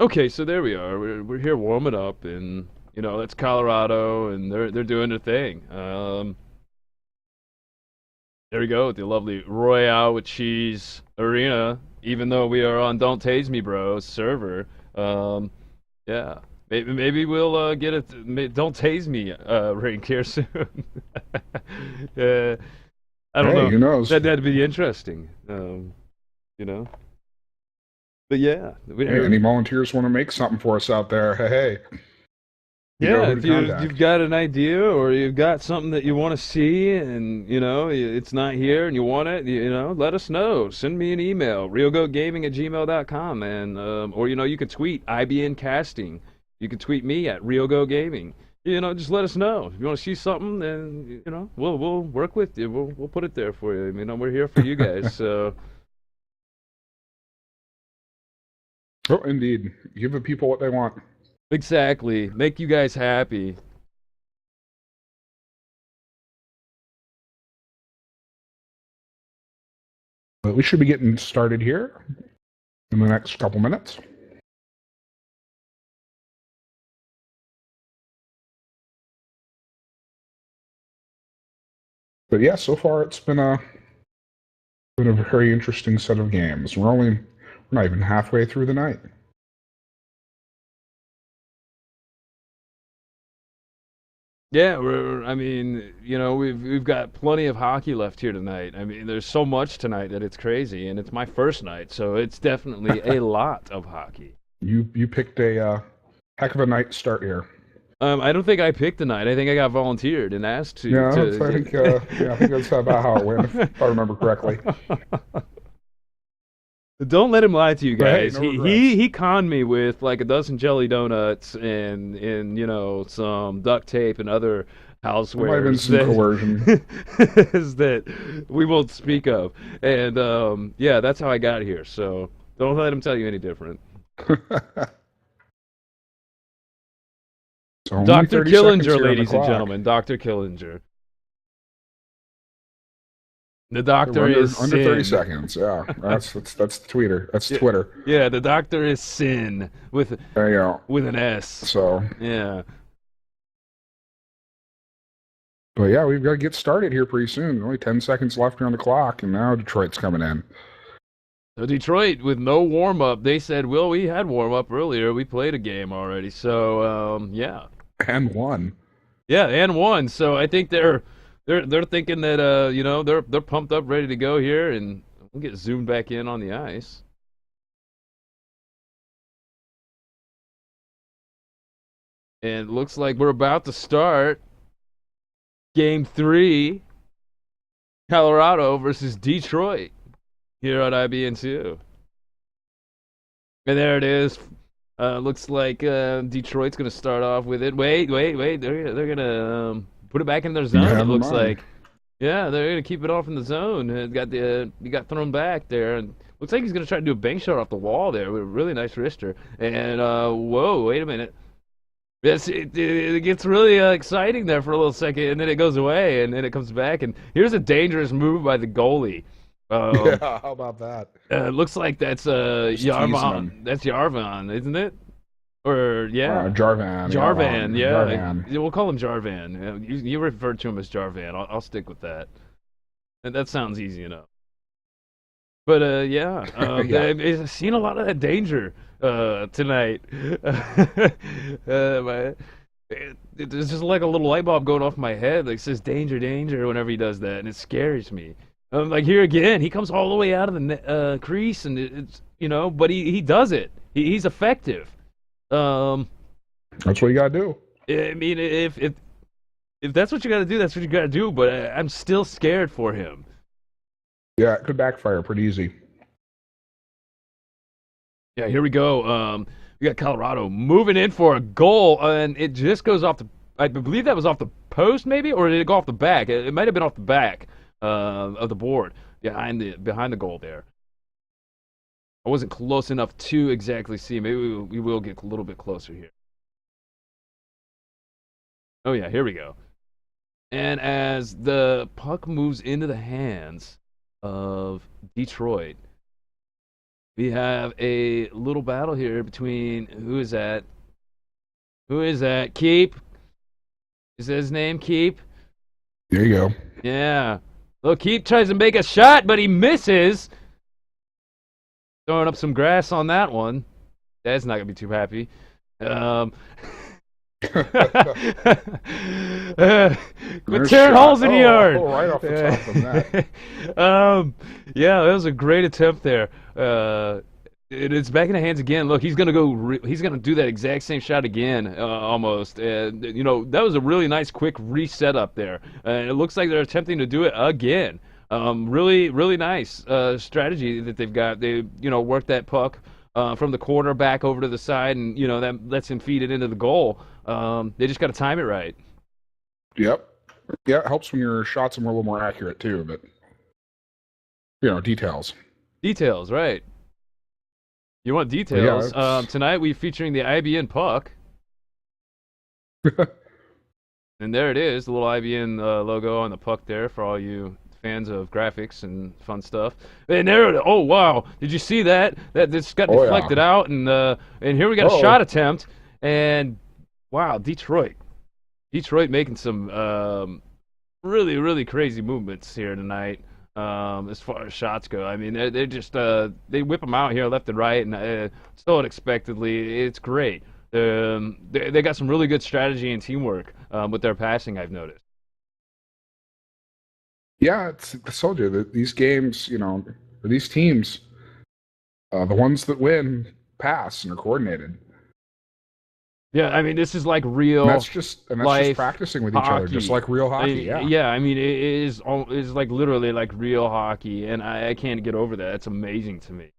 Okay, so there we are. We're here warming up, and that's Colorado, and they're doing their thing. There we go, the lovely Royale with Cheese Arena, even though we are on Don't Tase Me Bro server. Yeah, maybe we'll get a Don't Tase Me rink here soon. I don't know. Who knows? That'd be interesting, But yeah. Any volunteers want to make something for us out there? Hey. Yeah, if you've got an idea, or you've got something that you want to see, and it's not here and you want it, let us know. Send me an email, realgoatgaming@gmail.com, and or you can tweet IBN Casting. You can tweet me at realgoatgaming. Just let us know if you want to see something, then we'll work with you. We'll put it there for you. We're here for you guys. So. Oh, indeed, give the people what they want. Exactly. Make you guys happy. But we should be getting started here in the next couple minutes. But yeah, so far it's been a very interesting set of games. We're not even halfway through the night. Yeah, I mean, we've got plenty of hockey left here tonight. I mean, there's so much tonight that it's crazy, and it's my first night, so it's definitely a lot of hockey. You picked a heck of a night to start here. I don't think I picked the night. I think I got volunteered and asked to. Yeah, I think that's about how it went, if I remember correctly. Don't let him lie to you But hey, guys. no he, regrets. he conned me with like a dozen jelly donuts and some duct tape and other There might have been housewares some coercion. that we won't speak of. And yeah, that's how I got here. So don't let him tell you any different. It's only Dr. 30 seconds Killinger, here on the ladies and clock. gentlemen, Dr. Killinger. The doctor under, is under 30 sin. seconds. Yeah, that's Twitter. That's Twitter. Yeah, the doctor is sin with There you go. an S. So, Yeah. but yeah, we've got to get started here pretty soon. Only 10 seconds left on the clock, and now Detroit's coming in. So Detroit with no warm up. They said, "Well, we had warm up earlier. We played a game already." So yeah, And won. yeah, and won. So I think they're thinking that they're pumped up, ready to go here, and we'll get zoomed back in on the ice. And it looks like we're about to start Game 3, Colorado versus Detroit here on IBN2. And there it is. Looks like Detroit's going to start off with it. Wait. They're going to put it back in their zone, Never it looks mind. like. Yeah, they're going to keep it off in the zone. It got thrown back there. And looks like he's going to try to do a bank shot off the wall there with a really nice wrister. And, whoa, wait a minute. Yes, it gets really exciting there for a little second, and then it goes away, and then it comes back. And here's a dangerous move by the goalie. Yeah, how about that? Looks like that's Just teasing Yarvan. him. That's Yarvan, isn't it? Or yeah, Jarvan. Jarvan. Yeah, Jarvan. we'll call him Jarvan. You referred to him as Jarvan. I'll stick with that. And that sounds easy enough. But yeah, Yeah. I've seen a lot of that danger tonight. It's just like a little light bulb going off my head. Like it says danger, danger whenever he does that, and it scares me. Like here again, he comes all the way out of the crease, and it's but he does it. He's effective. That's what you got to do. I mean, if that's what you got to do, that's what you got to do. But I'm still scared for him. Yeah, it could backfire pretty easy. Yeah, here we go. We got Colorado moving in for a goal, and it just goes off the. I believe that was off the post, maybe, or did it go off the back? It might have been off the back of the board behind the goal there. I wasn't close enough to exactly see. Maybe we will get a little bit closer here. Oh yeah, here we go. And as the puck moves into the hands of Detroit, we have a little battle here between who is that? Who is that? Keep. Is that his name? Keep. There you go. Yeah. Look, Keep tries to make a shot, but he misses. Throwing up some grass on that one. Dad's not gonna be too happy. Quit tearing holes in the yard. Right off the top of that. Yeah, that was a great attempt there. It's back in the hands again. Look, he's gonna go. He's gonna do that exact same shot again, almost. And that was a really nice, quick reset up there. And it looks like they're attempting to do it again. Really, really nice strategy that they've got. They, work that puck from the corner back over to the side, and that lets him feed it into the goal. They just got to time it right. Yep. Yeah, it helps when your shots are a little more accurate too, but details. Details, right? You want details? Yeah, Tonight we're featuring the IBN puck, and there it is, the little IBN logo on the puck there for all you fans of graphics and fun stuff. And there, oh wow, did you see that? That just got deflected out, and here we got a shot attempt, and wow, Detroit making some really, really crazy movements here tonight. As far as shots go, I mean, they're just they whip them out here left and right, and so unexpectedly, it's great. They got some really good strategy and teamwork with their passing. I've noticed. Yeah, I told you that these games, or these teams, the ones that win pass and are coordinated. Yeah, I mean, this is like And real that's just life practicing with each other, just hockey. like real hockey. Yeah. Yeah, I mean, it is like literally like real hockey, and I can't get over that. It's amazing to me.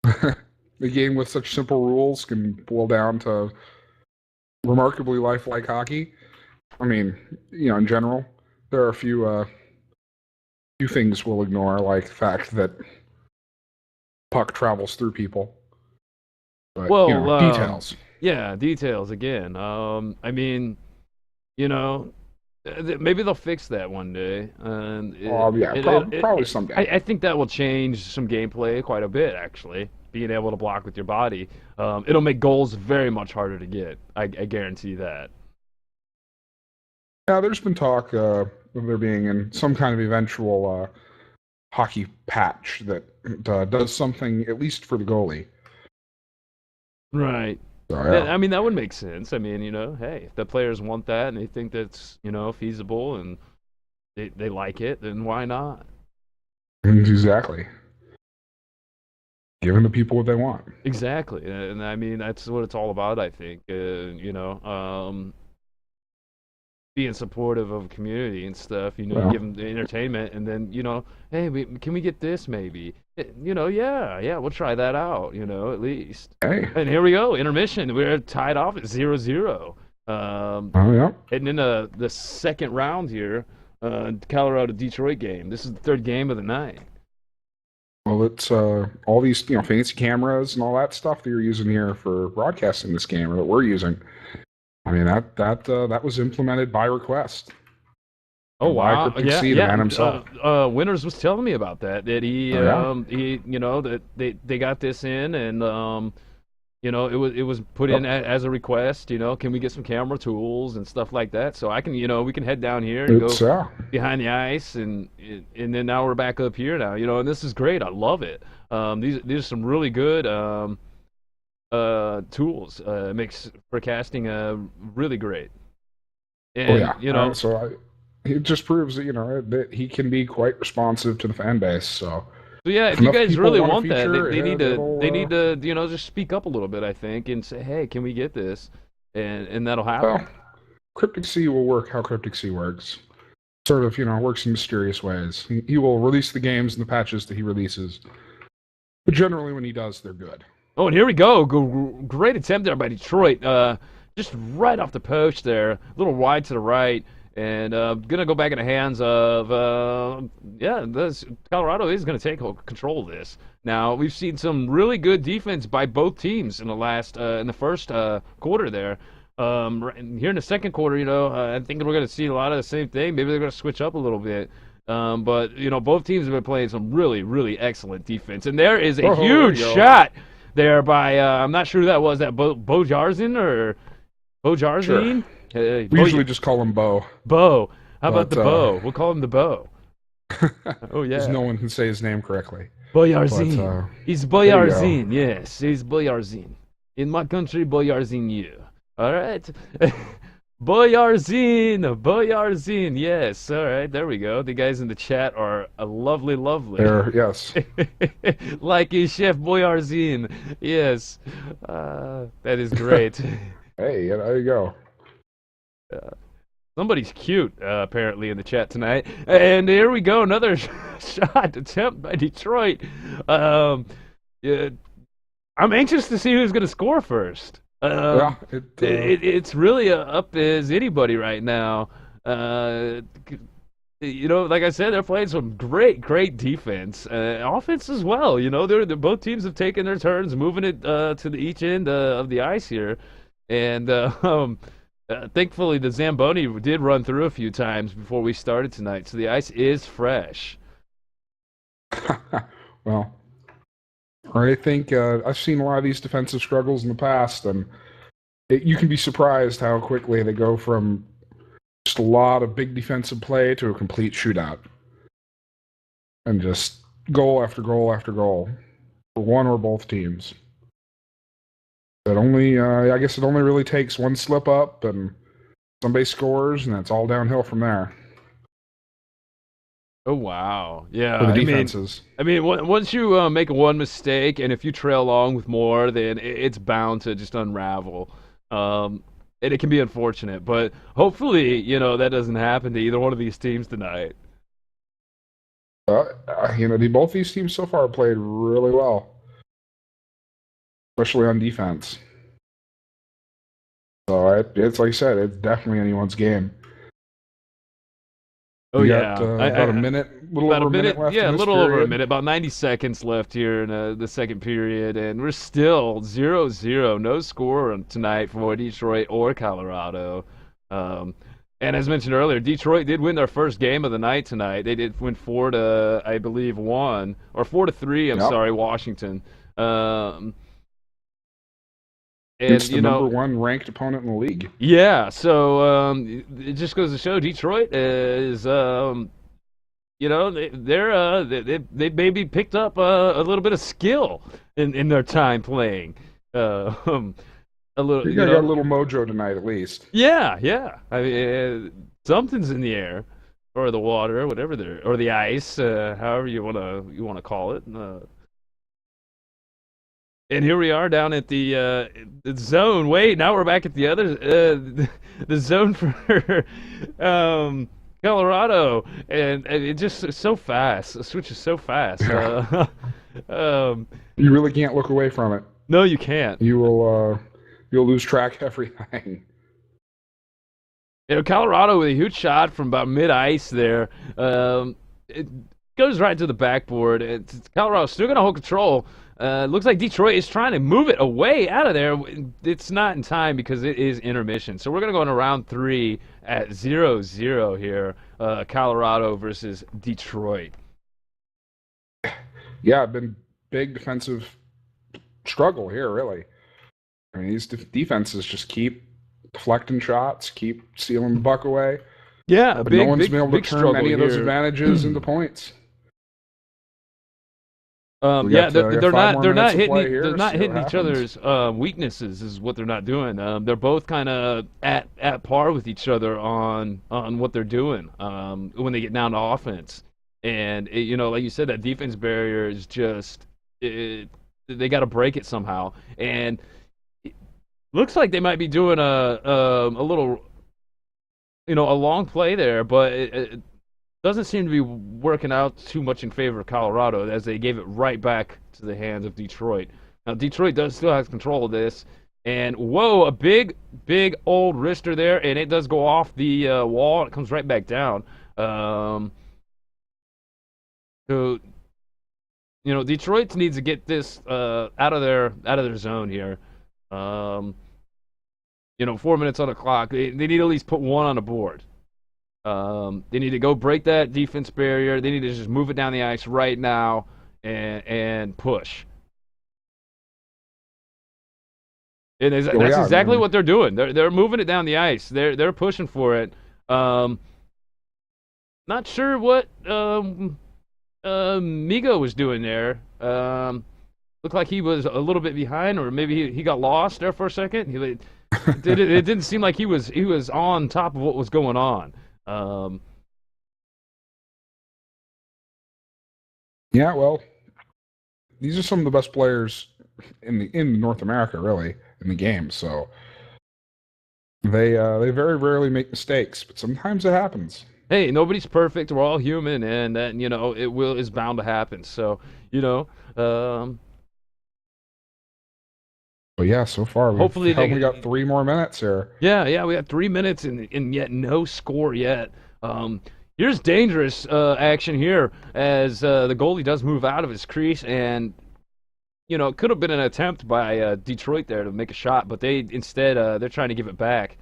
The game with such simple rules can boil down to remarkably lifelike hockey. I mean, in general, there are a few things we'll ignore, like the fact that puck travels through people. But Well, details. yeah, details again. I mean, you know, maybe they'll fix that one day, and Yeah, probably someday. I think that will change some gameplay quite a bit, actually. Being able to block with your body, it'll make goals very much harder to get. I guarantee that. Yeah, there's been talk of there being in some kind of eventual hockey patch that does something at least for the goalie. Right. So Yeah, yeah, I mean that would make sense. I mean, hey, if the players want that and they think that's feasible and they like it, then why not? exactly. Giving the people what they want. Exactly, and I mean that's what it's all about. I think, being supportive of community and stuff. Well, Give them the entertainment, and then hey, can we get this maybe? Yeah, we'll try that out. At least. hey, And here we go, intermission. We're tied off at 0-0. oh yeah. Heading into the second round here, Colorado Detroit game. This is the third game of the night. Well, it's all these fancy cameras and all that stuff that you're using here for broadcasting this game, or that we're using. I mean that was implemented by request. Oh By wow! Cryptic Yeah, C, the yeah. man himself. Winters was telling me about that. That Oh yeah. he, that they got this in, and it was put in Yep. as a request. Can we get some camera tools and stuff like that? So I can, we can head down here and It's go behind the ice, and then now we're back up here now. And this is great. I love it. These are some really good tools. It makes for casting really great. oh And yeah. It just proves that that he can be quite responsive to the fan base. So so yeah, if if you enough guys people really want a want that, feature, they need to it'll, just speak up a little bit, I think, and say, hey, can we get this? And that'll happen. well, Cryptic C will work how Cryptic C works. Sort of, works in mysterious ways. He will release the games and the patches that he releases. But generally, when he does, they're good. Oh, and here we go. Great attempt there by Detroit. Just right off the post there, a little wide to the right. And gonna go back in the hands of Colorado is gonna take control of this. Now we've seen some really good defense by both teams in the first quarter there. Here in the second quarter, I think we're gonna see a lot of the same thing. Maybe they're gonna switch up a little bit. But both teams have been playing some really, really excellent defense. And there is a huge shot there by I'm not sure who that was. That Bojarzin or Bojarzin? Sure. We usually just call him Bo. Bo. How about the Bo? We'll call him the Bo. Oh, yeah. Because no one can say his name correctly. Boyarzin. He's Boyarzin. Yes, he's Boyarzin. In my country, Boyarzin you. All right. Boyarzin. Yes. All right. There we go. The guys in the chat are lovely. Yes. Like a Chef Boyarzin. Yes. That is great. Hey, there you go. Somebody's cute, apparently, in the chat tonight. And here we go, another shot attempt by Detroit. Yeah, I'm anxious to see who's going to score first. It's really up as anybody right now. Like I said, they're playing some great defense, offense as well. Both teams have taken their turns moving it to each end of the ice here, and thankfully the Zamboni did run through a few times before we started tonight, so the ice is fresh. Well, I think I've seen a lot of these defensive struggles in the past, and you can be surprised how quickly they go from Just a lot of big defensive play to a complete shootout. And just goal after goal after goal for one or both teams. I guess it only really takes one slip up and somebody scores, and it's all downhill from there Oh wow, yeah. for the defenses. Once you make one mistake, and if you trail along with more, then it's bound to just unravel. And it can be unfortunate, but hopefully, that doesn't happen to either one of these teams tonight. Both these teams so far have played really well, especially on defense. So it's like I said, it's definitely anyone's game. Oh We yeah, got about a minute, little about over a minute, left yeah, in a this little over a period. minute, about 90 seconds left here in the second period, and we're still 0-0, no score tonight for Detroit or Colorado. Um, and as mentioned earlier, Detroit did win their first game of the night tonight. They did win 4 to, I believe, 1 or 4-3. I'm Yep, sorry, Washington. Um, and against the number one ranked opponent in the league. yeah, so it just goes to show Detroit is they maybe picked up a little bit of skill in their time playing. Um, a little, You got a little mojo tonight, at least. yeah, yeah. Something's in the air, or the water, whatever or the ice, however you wanna call it. And here we are down at the zone. Wait, now we're back at the other the zone for Colorado, and it just is so fast. The switch is so fast. Yeah. Um, You really can't look away from it. no, you can't. You'll lose track of everything. Colorado with a huge shot from about mid ice there. It goes right to the backboard. Colorado's still going to hold control. Looks like Detroit is trying to move it away out of there. It's not in time because it is intermission. So we're going to go into round 3 at 0-0 here. Colorado versus Detroit. Yeah, been big defensive struggle here, really. I mean, these defenses just keep deflecting shots, keep sealing the puck away, Yeah, a but no big, one's big, been able to big turn struggle any of those here. advantages into points. We Yeah, got, they're five not more they're not minutes of hitting play here. they're not See what hitting each happens. other's weaknesses is what they're not doing. They're both kind of at par with each other on what they're doing when they get down to offense. And like you said, that defense barrier is just they got to break it somehow. And it looks like they might be doing a little a long play there, but it doesn't seem to be working out too much in favor of Colorado as they gave it right back to the hands of Detroit. Now Detroit does still have control of this, and whoa, a big, big old wrister there, and it does go off the wall. It comes right back down. So Detroit needs to get this out of their zone here. 4 minutes on the clock. They need to at least put one on the board. They need to go break that defense barrier. They need to just move it down the ice right now and push. And that's exactly what they're doing. They're moving it down the ice. They're pushing for it. Not sure what Migo was doing there. Looked like he was a little bit behind, or maybe he got lost there for a second. It didn't seem like he was on top of what was going on. Yeah, well, these are some of the best players in North America, really, in the game. So they very rarely make mistakes, but sometimes it happens. Hey, nobody's perfect. We're all human, and it is bound to happen. So But yeah, so far hopefully we've only got 3 more minutes here. Yeah, we have 3 minutes and yet no score yet. Here's dangerous action here as the goalie does move out of his crease, and it could have been an attempt by Detroit there to make a shot, but they instead they're trying to give it back.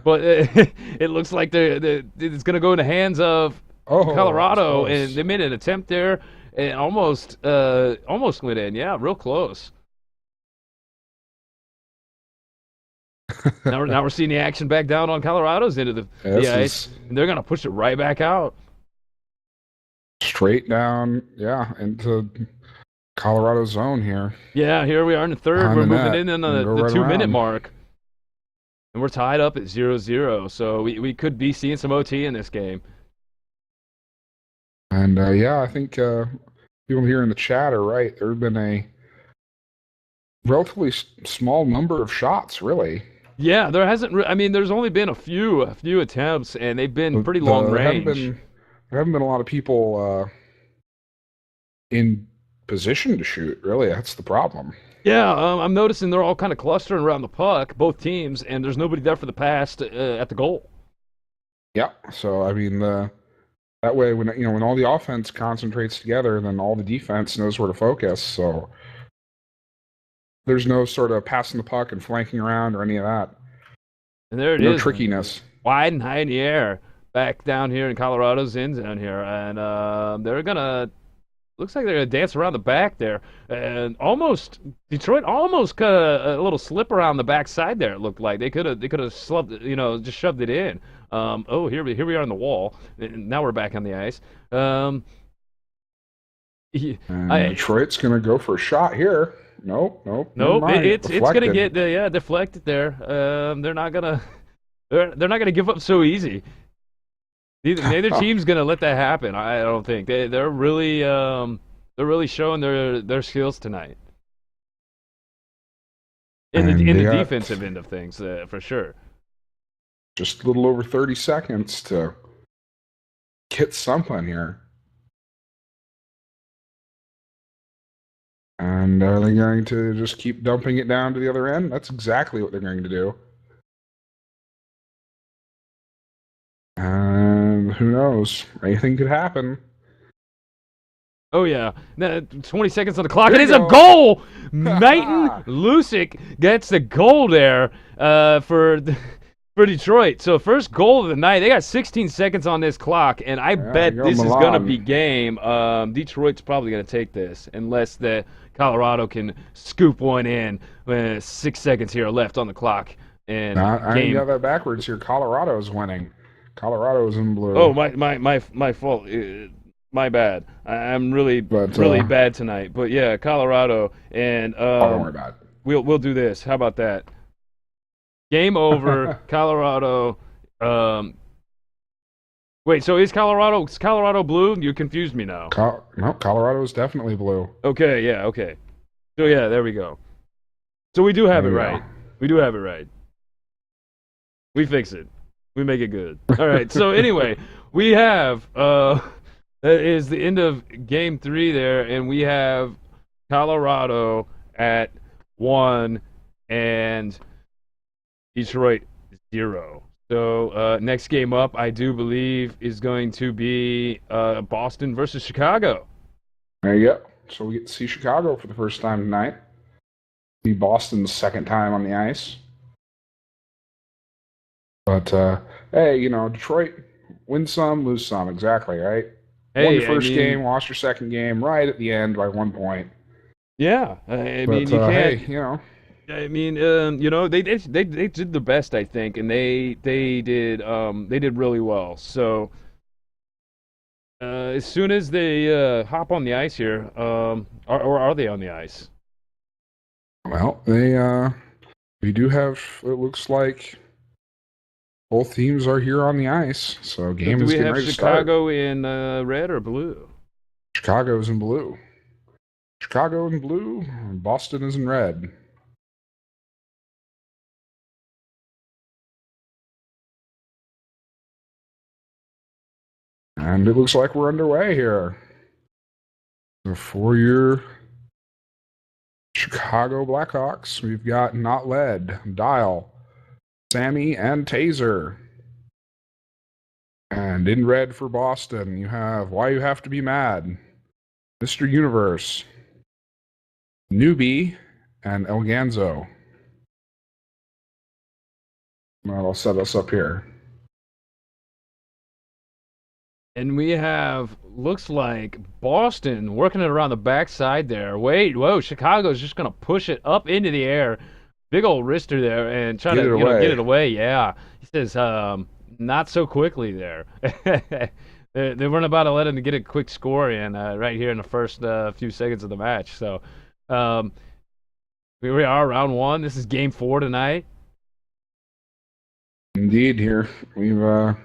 But it looks like it's going to go in the hands of Colorado, and they made an attempt there and almost went in. Yeah, real close. Now we're seeing the action back down on Colorado's end of the This ice, is and they're gonna push it right back out. straight down, yeah, into Colorado zone here. Yeah, here we are in the third. Behind We're the moving net in on and go the right 2 minute around. mark, and we're tied up at 0-0. So we could be seeing some OT in this game. And yeah, I think people here in the chat are right. There have been a relatively small number of shots, really. Yeah, there hasn't. I mean, there's only been a few attempts, and they've been pretty long There haven't range. been a lot of people in position to shoot. Really, that's the problem. Yeah, I'm noticing they're all kind of clustering around the puck, both teams, and there's nobody there for the pass at the goal. Yeah. So I mean, that way, when all the offense concentrates together, then all the defense knows where to focus. So there's no sort of passing the puck and flanking around or any of that. And there it No is, trickiness. wide and high in the air, back down here in Colorado's end zone here, and they're gonna. Looks like they're gonna dance around the back there, and Detroit almost got a little slip around the backside there. It looked like they could have just shoved it in. Oh, here we are on the wall. And now we're back on the ice. And Detroit's going to go for a shot here. Nope. Never mind. It's gonna Deflected. get deflected there. They're not gonna give up so easy. Neither team's gonna let that happen. I don't think they're really showing their skills tonight in the defensive end of things for sure. Just a little over 30 seconds to get something here. And are they going to just keep dumping it down to the other end? That's exactly what they're going to do. And who knows? Anything could happen. Oh yeah, 20 seconds on the clock. There It is you a go. goal. Maiten Lucic gets the goal there for Detroit. So first goal of the night. They got 16 seconds on this clock, and I bet go this is Milan. gonna be game. Detroit's probably gonna take this unless the Colorado can scoop one in. 6 seconds here left on the clock, and I got that backwards here. Colorado's winning. Colorado's in blue. Oh, my fault. My bad. I'm really bad tonight. But yeah, Colorado, and don't worry about it. We'll do this. How about that? Game over. Colorado. Wait. So is Colorado blue? You confused me now. No, Colorado is definitely blue. Okay. Yeah. Okay. So yeah, there we go. So we do have it right. We do have it right. We fix it. We make it good. All right. So anyway, we have that is the end of game 3 there, and we have Colorado at 1 and Detroit 0. So next game up, I do believe, is going to be Boston versus Chicago. There you go. So we get to see Chicago for the first time tonight. See Boston's second time on the ice. But hey, Detroit win some, lose some. Exactly, right? Won your first game, lost your second game, right at the end by 1 point. Yeah, I mean, you can't. Hey, I mean, they did the best, I think, and they did really well. So as soon as they hop on the ice here, or are they on the ice? Well, we do have. It looks like both teams are here on the ice. So game is getting ready to start. Do we have Chicago in red or blue? Chicago's in blue. Chicago in blue. Boston is in red. And it looks like we're underway here. So for your Chicago Blackhawks, we've got Not Led, Dial, Sammy, and Taser. And in red for Boston, you have Why You Have to Be Mad, Mr. Universe, Newbie, and El Ganzo. That'll set us up here. And we have, looks like, Boston working it around the backside there. Whoa, Chicago's just going to push it up into the air. Big old wrister there and try Get to it get away. it away. Yeah, he says not so quickly there. They weren't about to let him get a quick score in right here in the first few seconds of the match. So um, here we are, round one. This is game 4 tonight. Indeed, here And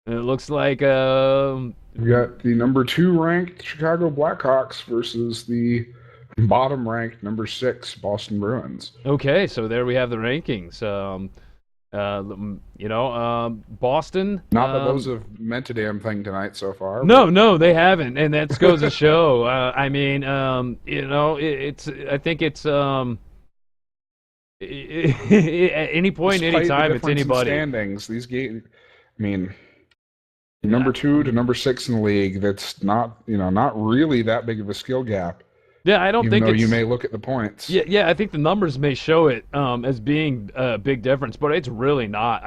it looks like we've got the number 2 ranked Chicago Blackhawks versus the bottom ranked number 6 Boston Bruins. okay. So there we have the rankings. Boston. Not that those have meant a damn thing tonight so far. No, But no, they haven't, and that goes to show. I mean, it's. I think it's. At any point, any despite the time, it's difference in anybody. standings, these games, I mean, number 2 to number 6 in the league, that's not really that big of a skill gap, Yeah, I don't even think though it's. you may look at the points. Yeah, I think the numbers may show it as being a big difference, but it's really not.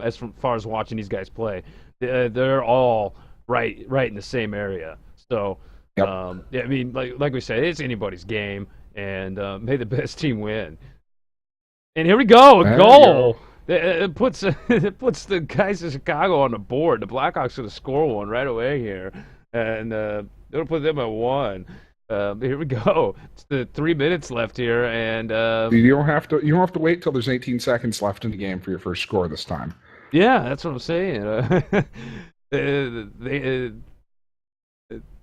As far as watching these guys play, they're all right in the same area. So, Yep. yeah, I mean, like we said, it's anybody's game, and may the best team win. And here we go, a There you goal. go. It puts it puts the guys in Chicago on the board. The Blackhawks going to score one right away here, and it'll put them at 1. Here we go. It's the 3 minutes left here, and You don't have to wait till there's 18 seconds left in the game for your first score this time. yeah, that's what I'm saying.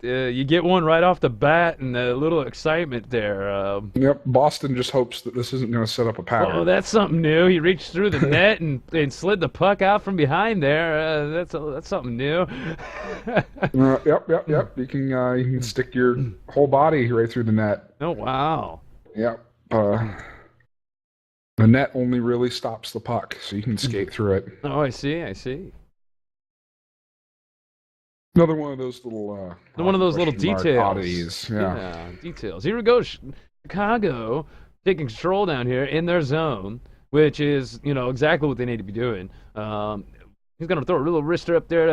You get one right off the bat, and a little excitement there. Yep, Boston just hopes that this isn't going to set up a Oh, pattern. that's something new. He reached through the net and slid the puck out from behind there. That's something new. Yep. You can stick your whole body right through the net. Oh wow. Yep. The net only really stops the puck, so you can skate through it. Oh, I see. Another one of those little One of those little question mark details. oddities. Yeah. Details. Here we go. Chicago taking control down here in their zone, which is exactly what they need to be doing. He's gonna throw a little wrister up there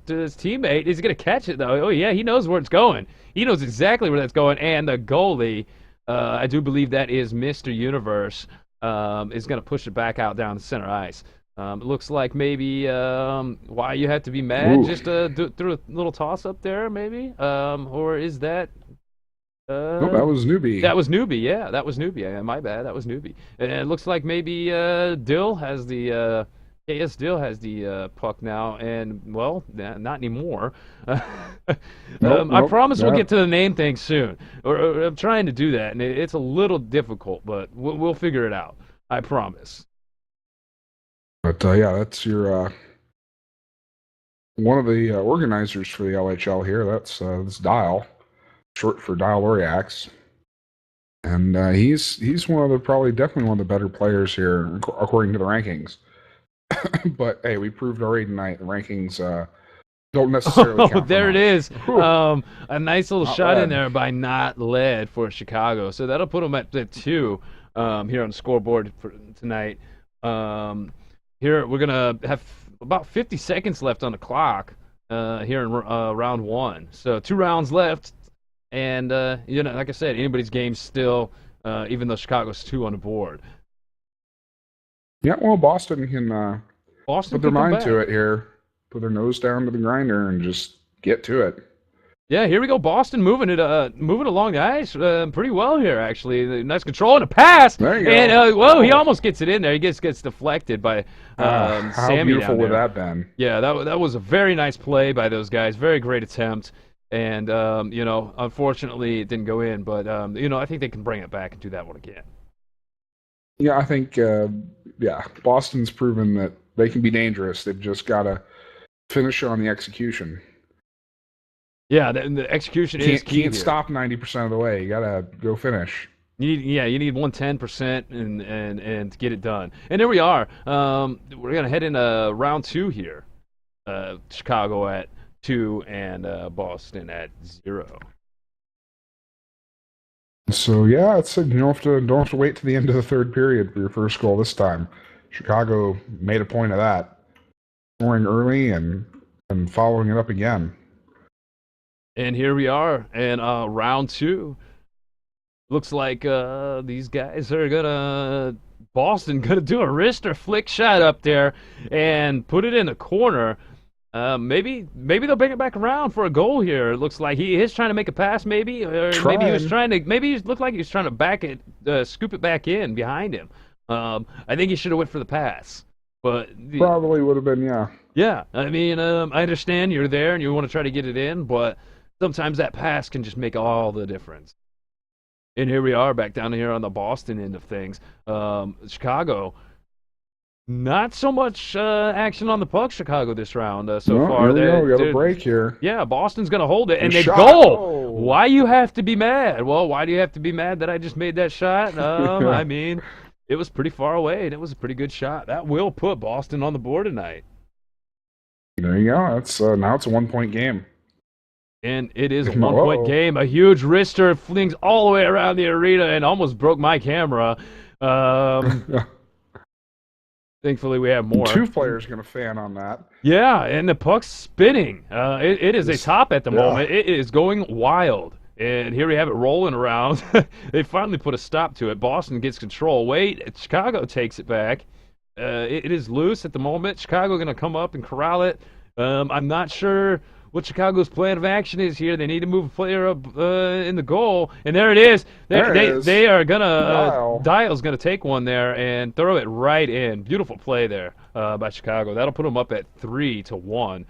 to his teammate. Is he gonna catch it though? Oh yeah, he knows where it's going. He knows exactly where that's going. And the goalie, I do believe that is Mr. Universe, is gonna push it back out down the center ice. It looks like maybe why you had to be mad. Ooh. Just threw a little toss up there, maybe. Or is that? Nope, that was newbie. That was newbie. Yeah, that was newbie. My bad. That was newbie. And it looks like maybe Dill has the. KS Dill has the puck now, and well, not anymore. I promise we'll get to the name thing soon. I'm trying to do that, and it's a little difficult, but we'll figure it out. I promise. But yeah, that's your one of the organizers for the LHL here. That's Dial, short for Dial Oriax, and he's definitely one of the better players here according to the rankings. But hey, we proved already tonight the rankings don't necessarily count. There it is. A nice little Not shot in led. there by Not Led for Chicago. So that'll put them at 2 here on the scoreboard for tonight. Here we're gonna have about 50 seconds left on the clock here in round 1. So 2 rounds left, and like I said, anybody's game still, even though Chicago's 2 on the board. Yeah, well, Boston can Boston put their can come mind to back. it here, put their nose down to the grinder, and just get to it. Yeah, here we go. Boston moving along the ice pretty well here, actually. Nice control and a pass. There you go. And he almost gets it in there. He gets deflected by How Sammy beautiful down would there. that been? Yeah, that was a very nice play by those guys. Very great attempt. And unfortunately it didn't go in, but I think they can bring it back and do that one again. Yeah, I think Boston's proven that they can be dangerous. They've just got to finish on the execution. Yeah, the execution is key. Can't stop 90% of the way. You got to go finish. You need 110% and to get it done. And there we are. We're gonna head into round 2 here. Chicago at 2 and Boston at 0. So yeah, you don't have to wait to the end of the third period for your first goal this time. Chicago made a point of that, scoring early and following it up again. And here we are in round 2. Looks like these guys are gonna Boston gonna do a wrist or flick shot up there and put it in the corner. Maybe they'll bring it back around for a goal here. It looks like he is trying to make a pass, maybe, or Trying. maybe he looked like he was trying to back it, scoop it back in behind him. I think he should have went for the pass, but Probably would have been, yeah. yeah, I mean, I understand you're there and you want to try to get it in, but sometimes that pass can just make all the difference. And here we are back down here on the Boston end of things. Chicago, not so much action on the puck, Chicago, this round so No, far. here we go. We got a break here. Yeah, Boston's going to hold it, and they Shot. goal. Oh. Why you have to be mad? Well, why do you have to be mad that I just made that shot? I mean, it was pretty far away, and it was a pretty good shot. That will put Boston on the board tonight. There you go. That's now it's a 1-point game. And it is a 1-point game. A huge wrister flings all the way around the arena and almost broke my camera. Thankfully, we have more. 2 players going to fan on that. Yeah, and the puck's spinning. It is a top at the moment. It is going wild. And here we have it rolling around. They finally put a stop to it. Boston gets control. Wait, Chicago takes it back. It is loose at the moment. Chicago going to come up and corral it. I'm not sure what Chicago's plan of action is here. They need to move a player up in the goal, and there it is. They are gonna Dial's gonna take one there and throw it right in. Beautiful play there by Chicago. That'll put them up at 3-1.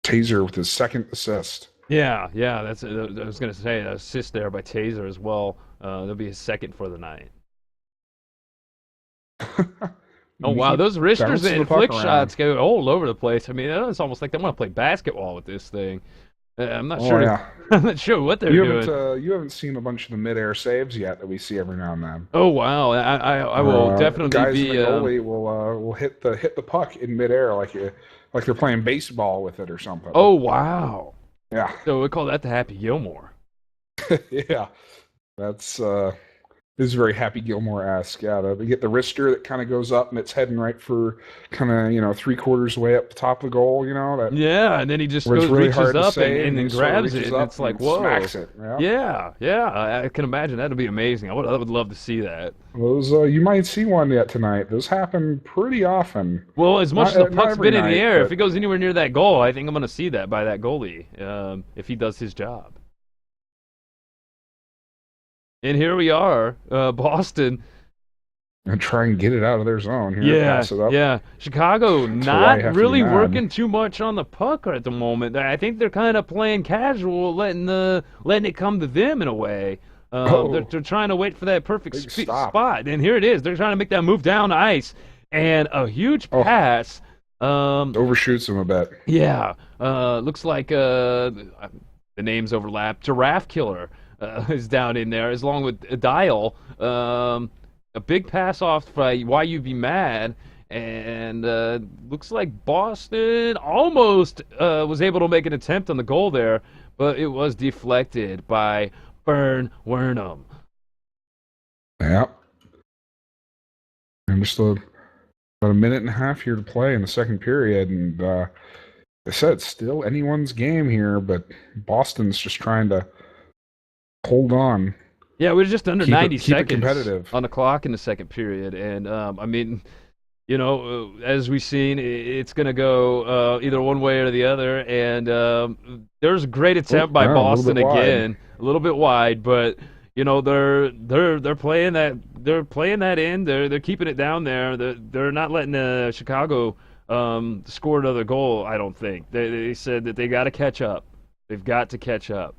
Taser with his second assist. Yeah. That's I was gonna say an assist there by Taser as well. That'll be his second for the night. Oh, wow, those wristers and flick shots go all over the place. I mean, it's almost like they want to play basketball with this thing. I'm not sure. Yeah. I'm not sure what they're doing. You haven't seen a bunch of the midair saves yet that we see every now and then. Oh, wow, I will definitely guys be. In the goalie will hit the puck in midair like they're playing baseball with it or something. Oh, wow. Yeah. So we call that the Happy Gilmore. Yeah, that's. This is very Happy Gilmore-esque. Yeah, they get the wrister that kind of goes up and it's heading right for kind of 3/4 way up the top of the goal. Yeah, and then he just reaches up and then grabs it, and it's like, whoa! Smacks it. Yeah. I can imagine that'd be amazing. I would love to see that. Those you might see one yet tonight. Those happen pretty often. Well, as much as the puck's been in the air, if it goes anywhere near that goal, I think I'm going to see that by that goalie if he does his job. And here we are, Boston. And try and get it out of their zone. Here, pass it up. Yeah. Chicago not really working too much on the puck at the moment. I think they're kind of playing casual, letting it come to them in a way. They're trying to wait for that perfect spot. And here it is. They're trying to make that move down ice. And a huge pass. Overshoots them a bit. Yeah. Looks like the names overlap. Giraffe Killer. Is down in there, as long with Dial. A big pass off by Why You Be Mad, and looks like Boston almost was able to make an attempt on the goal there, but it was deflected by Bern Wernham. Yeah. And just about a minute and a half here to play in the second period, and I said it's still anyone's game here, but Boston's just trying to hold on. Yeah, we're just under 90 seconds on the clock in the second period. And, I mean, as we've seen, it's going to go either one way or the other. And there's a great attempt by Boston again. A little bit wide, but, they're playing that in. They're keeping it down there. They're not letting Chicago score another goal, I don't think. They said that they got to catch up. They've got to catch up.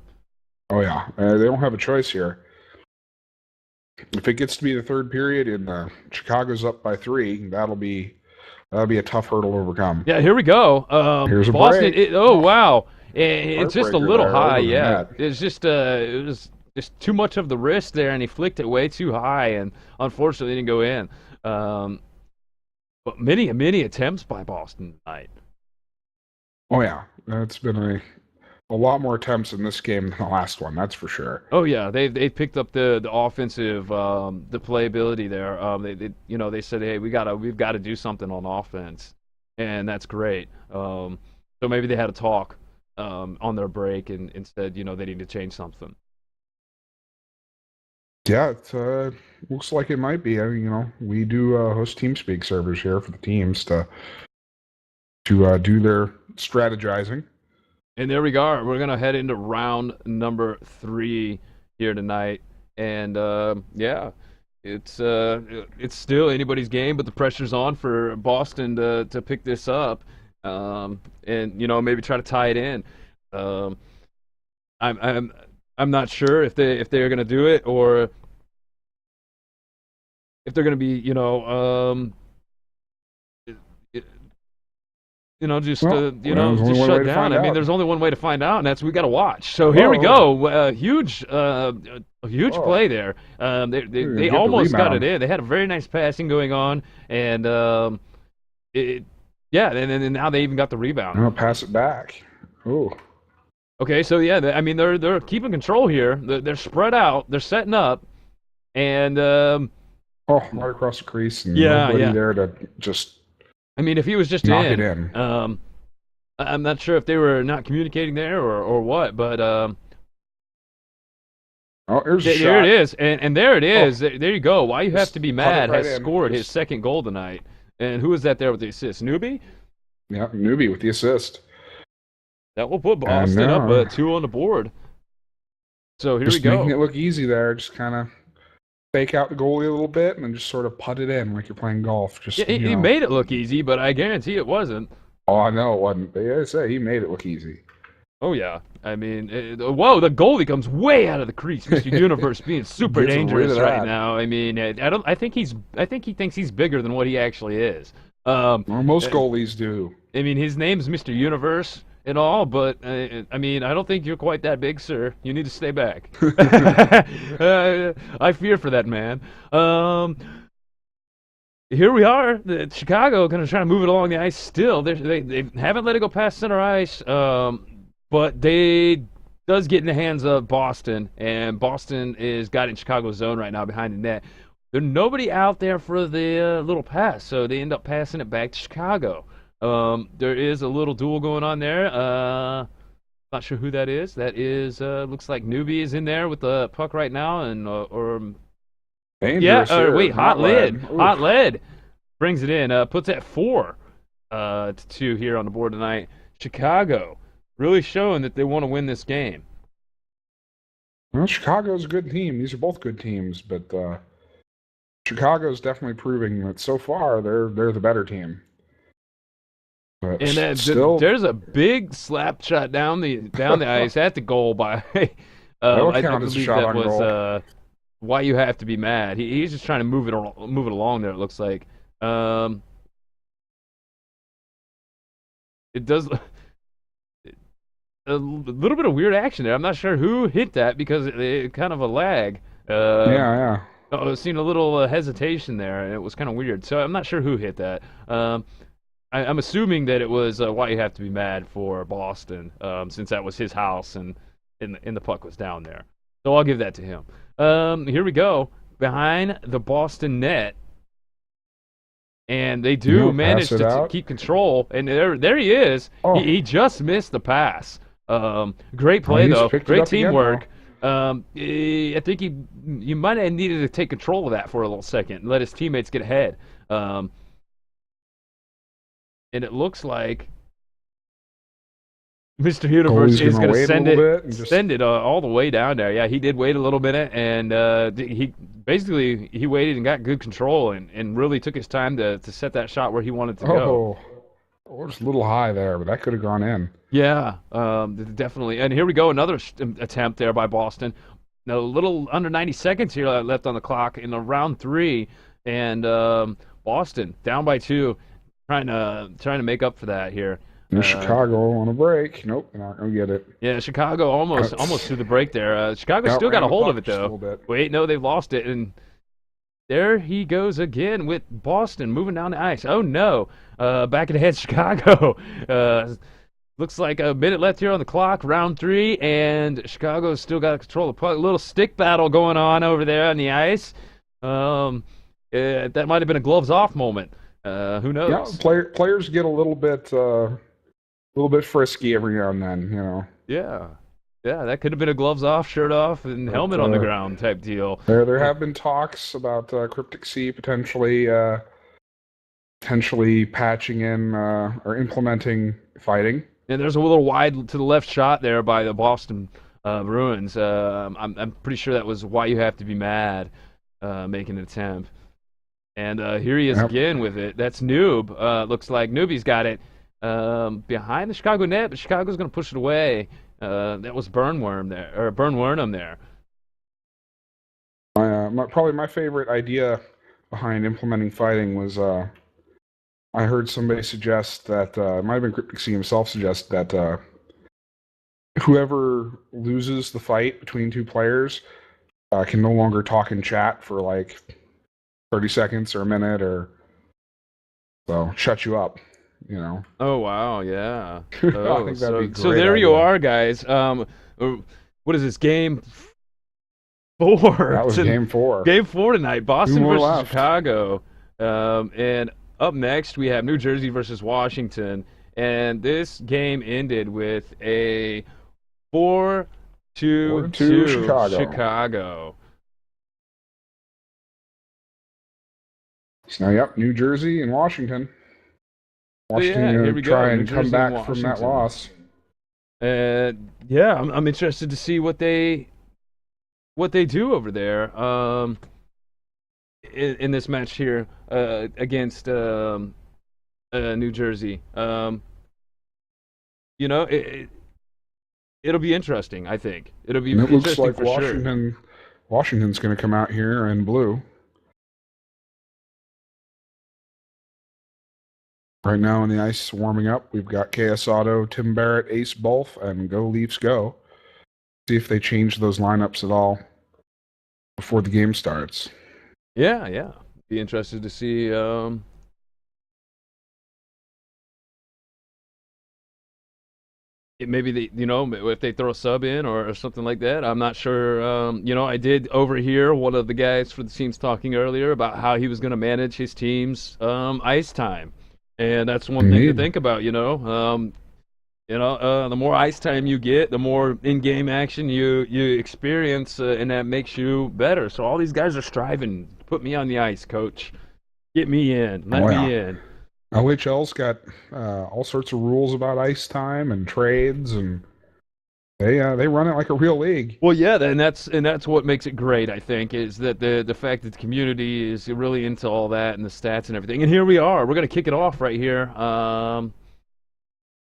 Oh, yeah. They don't have a choice here. If it gets to be the third period and Chicago's up by 3, that'll be a tough hurdle to overcome. Yeah, here we go. Here's a Boston. break. Wow. It's just a little high, yeah. That. It's just it was just too much of the wrist there, and he flicked it way too high, and unfortunately it didn't go in. But many attempts by Boston tonight. Oh, yeah. It's been a lot more attempts in this game than the last one, that's for sure. Oh yeah, they've picked up the offensive the playability there. They said, hey, we've got to do something on offense, and that's great. So maybe they had a talk on their break and said they need to change something. Yeah, it looks like it might be. I mean, we do host TeamSpeak servers here for the teams to do their strategizing. And there we go. We're gonna head into round number 3 here tonight, and yeah, it's still anybody's game, but the pressure's on for Boston to pick this up, and maybe try to tie it in. Um, I'm not sure if they're gonna do it, or if they're gonna be just Well, there's only just one way shut to down. find I mean, out. there's only one way to find out, and that's we got to watch. So here we go. A huge Oh, play there. They get the almost got it rebound. in. They had a very nice passing going on, and yeah, and now they even got the rebound. I'll pass it back. Oh, Okay, so yeah, I mean they're keeping control here. They're spread out. They're setting up, and right across the crease, and yeah, nobody yeah. there to just I mean, if he was just knock it in. I'm not sure if they were not communicating there or what, but Oh, there's a there shot. it is, and there it is. There you go. Why you have Just to be put it mad right has in. scored his Just- second goal tonight. And who was that there with the assist? Newbie? Yeah, newbie with the assist. That will put And Boston up now- 2 on the board. So here Just we making go. it look easy there. Just kind of fake out the goalie a little bit, and then just sort of putt it in like you're playing golf. Just Yeah, he made it look easy, but I guarantee it wasn't. Oh, I know it wasn't. But yeah, I say he made it look easy. Oh yeah, I mean, whoa! The goalie comes way out of the crease. Mr. Universe being super Gets rid dangerous of right that. now. I mean, I think he thinks he's bigger than what he actually is. Well, most goalies do. I mean, his name's Mr. Universe and all, but I mean, I don't think you're quite that big, sir. You need to stay back. I fear for that man. Here we are. Chicago going to try to move it along the ice still. They haven't let it go past center ice, but they does get in the hands of Boston, and Boston is got in Chicago's zone right now behind the net. There's nobody out there for the little pass, so they end up passing it back to Chicago. There is a little duel going on there. Not sure who that is. That is looks like Newbie is in there with the puck right now, and or Dangerous yeah. here. Wait, hot lead. Oof. Hot lead brings it in. Puts it at 4 to 2 here on the board tonight. Chicago really showing that they want to win this game. Well, Chicago's a good team. These are both good teams, but Chicago's definitely proving that so far they're the better team. But And then still, there's a big slap shot down the ice at the goal by. That'll I count as a believe shot that on was goal. why you have to be mad. He's just trying to move it along there. It looks like. It does a little bit of weird action there. I'm not sure who hit that because it kind of a lag. yeah. I've seen a little hesitation there, and it was kind of weird. So I'm not sure who hit that. I'm assuming that it was why you have to be mad for Boston, since that was his house and the puck was down there. So I'll give that to him. Here we go behind the Boston net. And they do manage pass it to out. keep control, and there he is. Oh. He just missed the pass. Great play he's though, picked it great up again teamwork. I think you might have needed to take control of that for a little second and let his teammates get ahead. And it looks like Mr. Universe is going to send it all the way down there. Yeah, he did wait a little bit, and he waited and got good control and really took his time to set that shot where he wanted to go. Oh, just a little high there, but that could have gone in. Yeah, definitely. And here we go, another attempt there by Boston. A little under 90 seconds here left on the clock in the round 3, and Boston down by 2, trying to make up for that here. Chicago on a break. Nope, they're not gonna get it. Yeah, Chicago almost through the break there. Chicago still got a hold of it though. Wait, no, they've lost it, and there he goes again with Boston moving down the ice. Oh no, back ahead Chicago. Looks like a minute left here on the clock, round 3, and Chicago's still got control of the puck. A little stick battle going on over there on the ice. That might have been a gloves off moment. Who knows? Yeah, players get a little bit frisky every now and then, Yeah. Yeah, that could have been a gloves off, shirt off, and But helmet on the ground type deal. there have been talks about Cryptic Sea potentially patching in or implementing fighting. And there's a little wide to the left shot there by the Boston Bruins. I'm pretty sure that was why you have to be mad, making an attempt. And here he is Yep. again with it. That's Noob. Looks like Noobie's got it behind the Chicago net, but Chicago's going to push it away. That was Burnworm there, or Burnworm there. Probably my favorite idea behind implementing fighting was I heard somebody suggest that it might have been Cryptic Sea himself suggest that whoever loses the fight between two players can no longer talk in chat for like 30 seconds or a minute, or so shut you up. You know. Oh wow, yeah. I Oh, think that'd be a so great there you idea. are, guys. What is this game four? That was game 4. Game four tonight. Two Boston more versus left. Chicago. And up next we have New Jersey versus Washington. And this game ended with a 4-2 Chicago. Chicago. So, yep, New Jersey and Washington. So, yeah, Washington here going we to go. try New and Jersey come and back from that Washington. loss. Yeah, I'm interested to see what they do over there. In this match here against New Jersey. You know, it'll be interesting. I think it'll be And it looks interesting like for sure. Washington's going to come out here in blue. Right now on the ice warming up, we've got KS Auto, Tim Barrett, Ace Bulf, and Go Leafs Go. See if they change those lineups at all before the game starts. Yeah, yeah. Be interested to see. Maybe they, if they throw a sub in or something like that. I'm not sure. I did overhear one of the guys for the teams talking earlier about how he was going to manage his team's ice time, and that's one thing to Indeed. think about. The more ice time you get, the more in-game action you experience, and that makes you better. So all these guys are striving. Put me on the ice, coach. Get me in. Let Oh, me yeah. in. LHL's got all sorts of rules about ice time and trades, and they run it like a real league. Well, yeah, and that's what makes it great. I think is that the fact that the community is really into all that and the stats and everything. And here we are. We're gonna kick it off right here.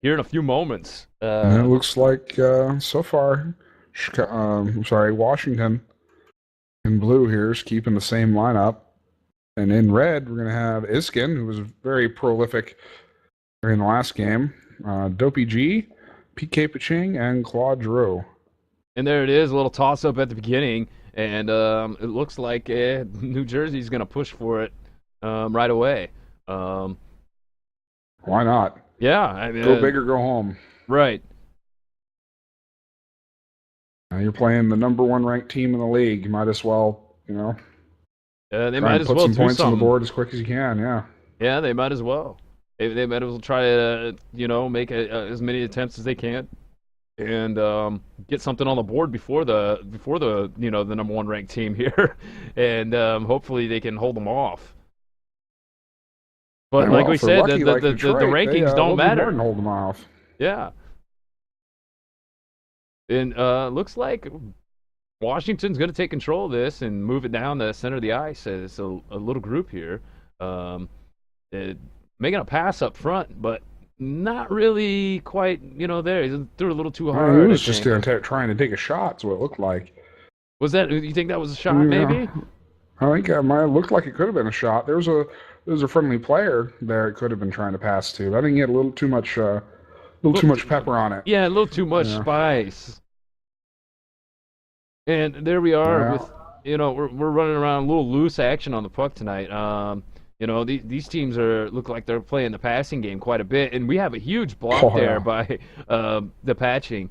Here in a few moments. And it looks like so far, Washington in blue here is keeping the same lineup. And in red, we're going to have Iskin, who was very prolific during the last game. Dopey G, PK Paching, and Claude Drew. And there it is, a little toss up at the beginning, and it looks like New Jersey's going to push for it right away. Why not? Yeah, I mean, Go big or go home. Right. Now you're playing the number 1 ranked team in the league. You might as well, They try might and as put well some do points on the something. board as quick as you can. Yeah. Yeah, they might as well. They might as well try to, make as many attempts as they can, and get something on the board before the the number 1 ranked team here, and hopefully they can hold them off. But And, like well, we if they're said, lucky, like the Detroit, rankings they'll don't do more matter. than hold them off. Yeah. And looks like Washington's going to take control of this and move it down the center of the ice as a little group here. Making a pass up front, but not really quite, there. He threw it a little too hard. He was I just think. trying to take a shot. Is what it looked like. Was that? You think that was a shot? Yeah. Maybe. I think it might have looked like it could have been a shot. There was a friendly player there. It could have been trying to pass to. I think he had a little too much pepper on it. Yeah, a little too much spice. And there we are with, we're running around a little loose action on the puck tonight. These teams look like they're playing the passing game quite a bit, and we have a huge block there by the patching.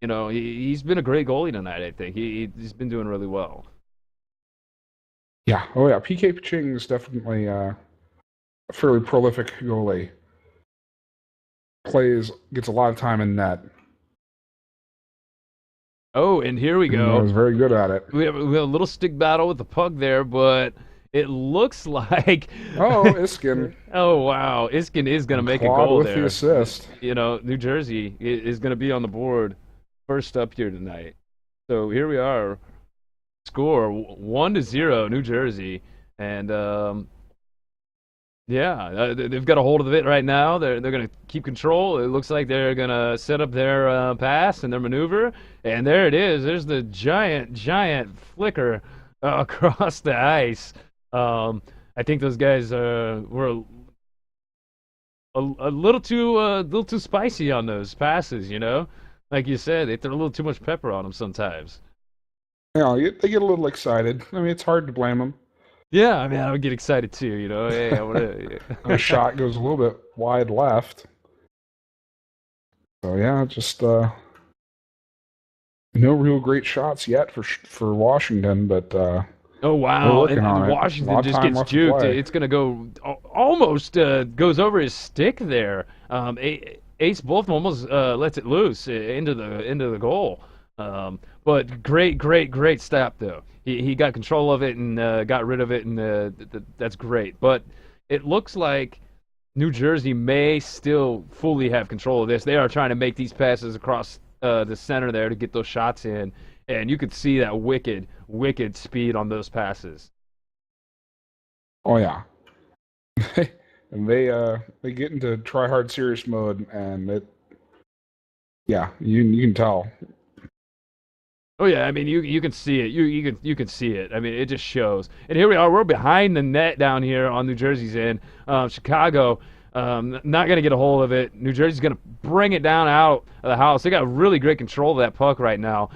He's been a great goalie tonight. I think he's been doing really well. Yeah. Oh yeah. PK Paching is definitely a fairly prolific goalie. Gets a lot of time in net. Oh, and here we And I go. was very good at it. We have a little stick battle with the puck there, but it looks like. Oh, Iskin. Oh wow, Iskin is gonna And make a Claude goal with the there. assist. You know, New Jersey is gonna be on the board first up here tonight. So here we are. Score 1-0, New Jersey, and yeah, they've got a hold of it right now. They're gonna keep control. It looks like they're gonna set up their pass and their maneuver, and there it is. There's the giant flicker across the ice. I think those guys were a little too spicy on those passes. You know, like you said, they throw a little too much pepper on them sometimes. They get a little excited. I mean, it's hard to blame them. Yeah, I mean, I would get excited too. You know, hey, I want The to. shot goes a little bit wide left. So yeah, just no real great shots yet for Washington, but Oh they're wow! working And on it. A Washington lot of just time gets left to juked. play. It's gonna go almost goes over his stick there. Ace Bolton almost lets it loose into the goal. But great stop though. He got control of it and got rid of it, and that's great. But it looks like New Jersey may still fully have control of this. They are trying to make these passes across the center there to get those shots in, and you could see that wicked speed on those passes. Oh yeah, and they get into try hard serious mode, and yeah, you can tell. Oh yeah, I mean you can see it. You can see it. I mean it just shows. And here we are. We're behind the net down here on New Jersey's end. Chicago not gonna get a hold of it. New Jersey's gonna bring it down out of the house. They got really great control of that puck right now.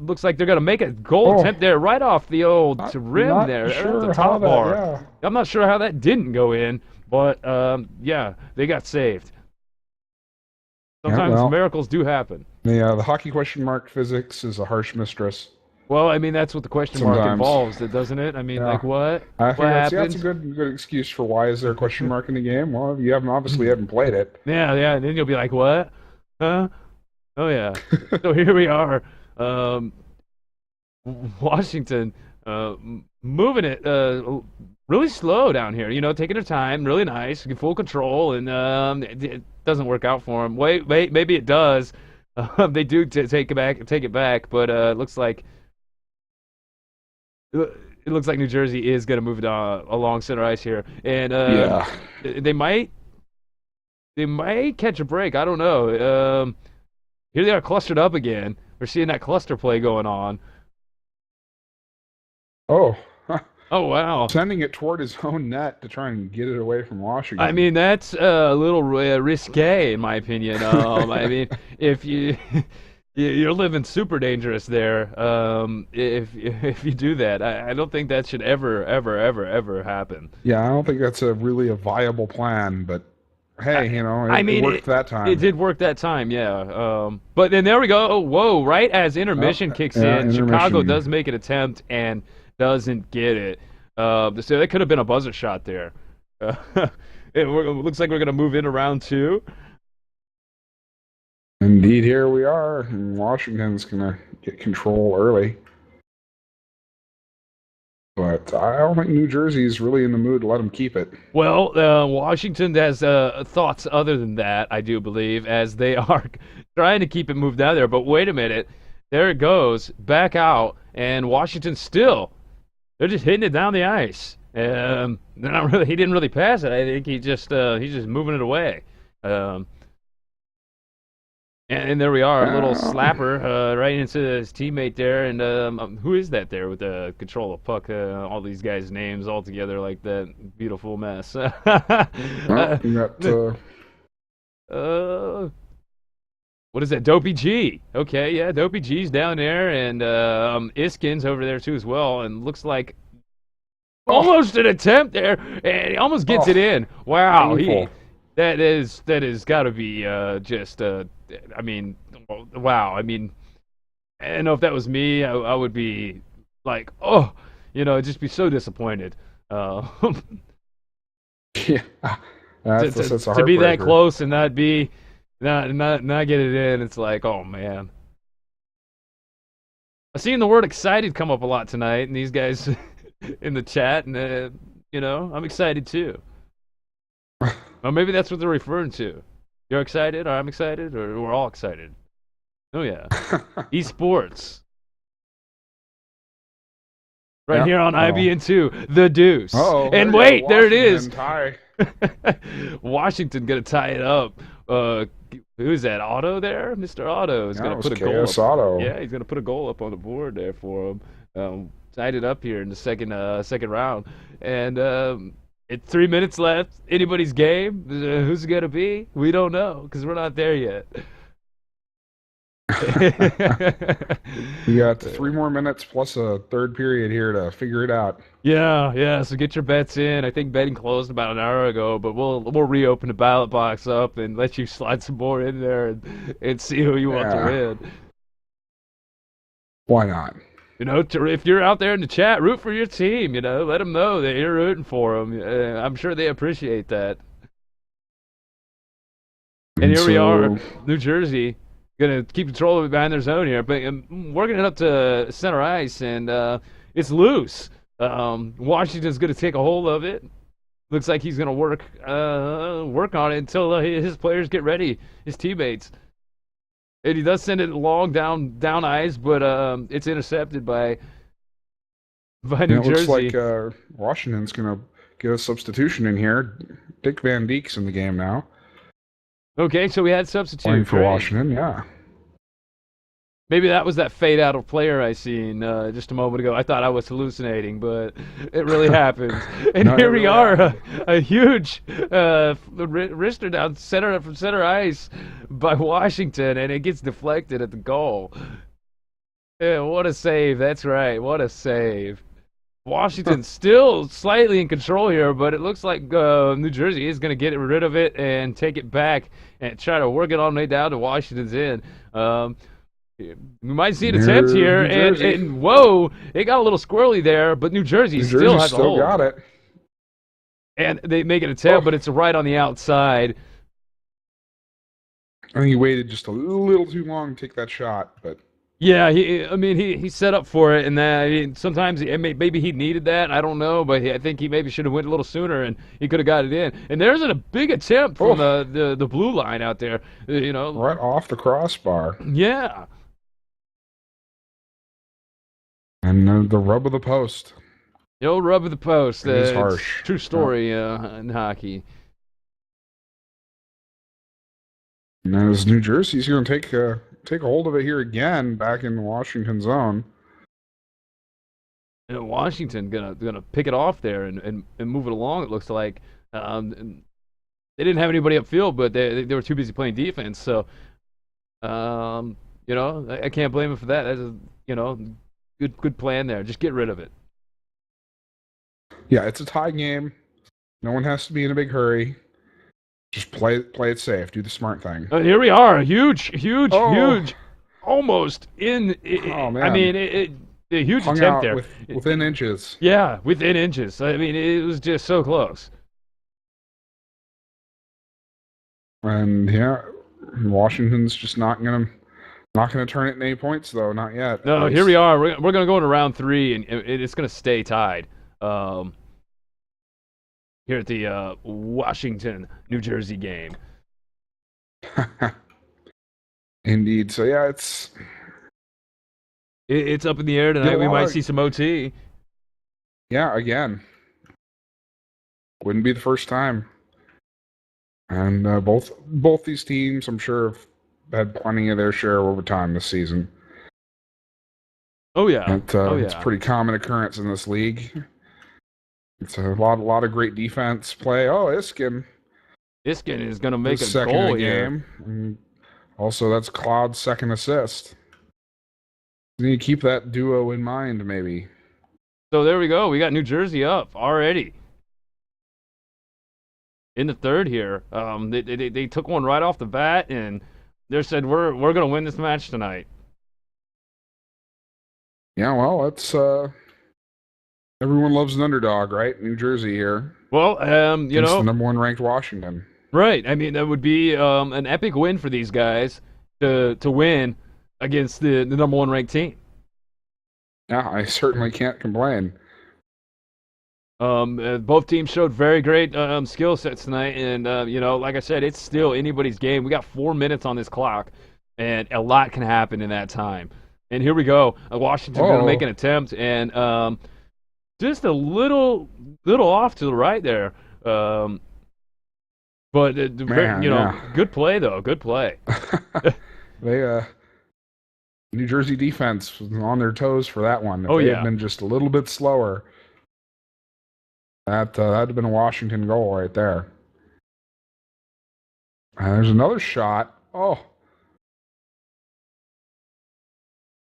Looks like they're gonna make a goal attempt there right off the old rim Not there at sure the how top bar. yeah. I'm not sure how that didn't go in, but yeah, they got saved. Yeah, Sometimes well, miracles do happen. the hockey question mark physics is a harsh mistress. Well, I mean that's what the question mark Sometimes. involves, doesn't it? I mean, Yeah. like what? I think What that's a happens? good excuse for why is there a question mark in the game. Well, you haven't played it. Yeah, and then you'll be like, what? Huh? Oh yeah. So here we are, um, Washington, moving it really slow down here. You know, taking their time, really nice, full control, and it doesn't work out for them. Wait, maybe it does. They do take it back, but it looks like New Jersey is going to move it along center ice here, and Yeah. they might catch a break. I don't know. Here they are clustered up again. We're seeing that cluster play going on. Oh, Oh wow! sending it toward his own net to try and get it away from Washington. I mean that's a little risque in my opinion. I mean if you're living super dangerous there. If you do that, I don't think that should ever happen. Yeah, I don't think that's a viable plan, but hey, it worked that time. It did work that time, yeah. But then there we go. Oh, whoa! Right as intermission kicks yeah, in, Chicago intermission. does make an attempt and doesn't get it. So that could have been a buzzer shot there. It looks like we're gonna move into round two. Indeed, here we are. And Washington's gonna get control early, but I don't think New Jersey's really in the mood to let them keep it. Well, Washington has thoughts other than that, I do believe, as they are trying to keep it moved down there. But wait a minute, there it goes back out, and Washington still. They're just hitting it down the ice. They're not really. He didn't really pass it. I think he's just moving it away. And there we are, a little slapper right into his teammate there. And who is that there with the control of puck? All these guys' names all together like that beautiful mess. Well, you got What is that? Dopey G. Okay, yeah, Dopey G's down there, and Iskin's over there too as well. And looks like almost an attempt there, and he almost gets it in. Wow, painful. that is got to be just. I mean, wow. I mean, I don't know if that was me, I would be like, oh, just be so disappointed. yeah, that's a To be that heartbreaker. close and not get it in. It's like, oh man. I've seen the word excited come up a lot tonight, and these guys in the chat, and I'm excited too. Or maybe that's what they're referring to. You're excited, or I'm excited, or we're all excited. Oh yeah, esports. Right here on IBN2, the Deuce. And wait, there it is. Tie. Washington gonna tie it up. Who's that? Otto there? Mr. Otto is gonna put a goal up. Otto. Yeah, he's gonna put a goal up on the board there for him. Tied it up here in the second round. And it's 3 minutes left. Anybody's game. Who's it gonna be? We don't know because we're not there yet. You got 3 more minutes plus a third period here to figure it out. Yeah. So get your bets in. I think betting closed about an hour ago, but we'll reopen the ballot box up and let you slide some more in there and see who you want to win. Why not? If you're out there in the chat, root for your team. Let them know that you're rooting for them. I'm sure they appreciate that. And here we are, New Jersey. Gonna keep control of it behind their zone here, but working it up to center ice, and it's loose. Washington's gonna take a hold of it. Looks like he's gonna work on it until his players get ready, his teammates. And he does send it long down ice, but it's intercepted by New Jersey. Looks like Washington's gonna get a substitution in here. Dick Van Deek's in the game now. Okay, so we had substitute. Playing for Washington, yeah. Maybe that was that fade out of player I seen just a moment ago. I thought I was hallucinating, but it really happened. And here we are, a huge wrister down from center ice by Washington, and it gets deflected at the goal. Yeah, what a save. That's right. What a save. Washington still slightly in control here, but it looks like New Jersey is going to get rid of it and take it back and try to work it all the way down to Washington's end. We might see an attempt here, and whoa, it got a little squirrely there, but New Jersey still has a hold. Got it. And they make an attempt, but it's right on the outside. I think he waited just a little too long to take that shot, but... Yeah, he set up for it, and sometimes maybe he needed that. I don't know, but I think he maybe should have went a little sooner, and he could have got it in. And there's a big attempt from the blue line out there. Right off the crossbar. Yeah. And the rub of the post. The old rub of the post. It's harsh. True story in hockey. Now, as New Jersey's going to take a hold of it here again, back in the Washington zone. Washington gonna pick it off there and move it along. It looks like they didn't have anybody upfield, but they were too busy playing defense. So I can't blame them for that. That's good plan there. Just get rid of it. Yeah, it's a tie game. No one has to be in a big hurry. Just play it safe. Do the smart thing. Here we are. Huge, almost in. Oh man! I mean, a huge Hung attempt out there. Within inches. Yeah, within inches. I mean, it was just so close. And yeah, Washington's just not gonna turn it in any points though. Not yet. No, here we are. We're gonna go into round 3, and it's gonna stay tied. Here at the Washington, New Jersey game. Indeed. So yeah, it's up in the air tonight. We might see some OT. Yeah, again. Wouldn't be the first time. And both these teams, I'm sure, have had plenty of their share of overtime this season. Oh yeah. It's a pretty common occurrence in this league. It's a lot of great defense play. Oh, Iskin is going to make a second goal game. And also, that's Cloud's second assist. You need to keep that duo in mind, maybe. So there we go. We got New Jersey up already. In the third here, they took one right off the bat, and they said we're going to win this match tonight. Yeah, well, it's everyone loves an underdog, right? New Jersey here. Well, the number 1 ranked Washington. Right. I mean, that would be an epic win for these guys to win against the number 1 ranked team. Yeah, I certainly can't complain. Both teams showed very great skill sets tonight, and like I said, it's still anybody's game. We got 4 minutes on this clock, and a lot can happen in that time. And here we go. Washington's going to make Oh, an attempt, and just a little off to the right there. Um, but man, yeah. good play though. Good play. They New Jersey defense was on their toes for that one. If Oh they had yeah. been just a little bit slower, that'd have been a Washington goal right there. And there's another shot. Oh,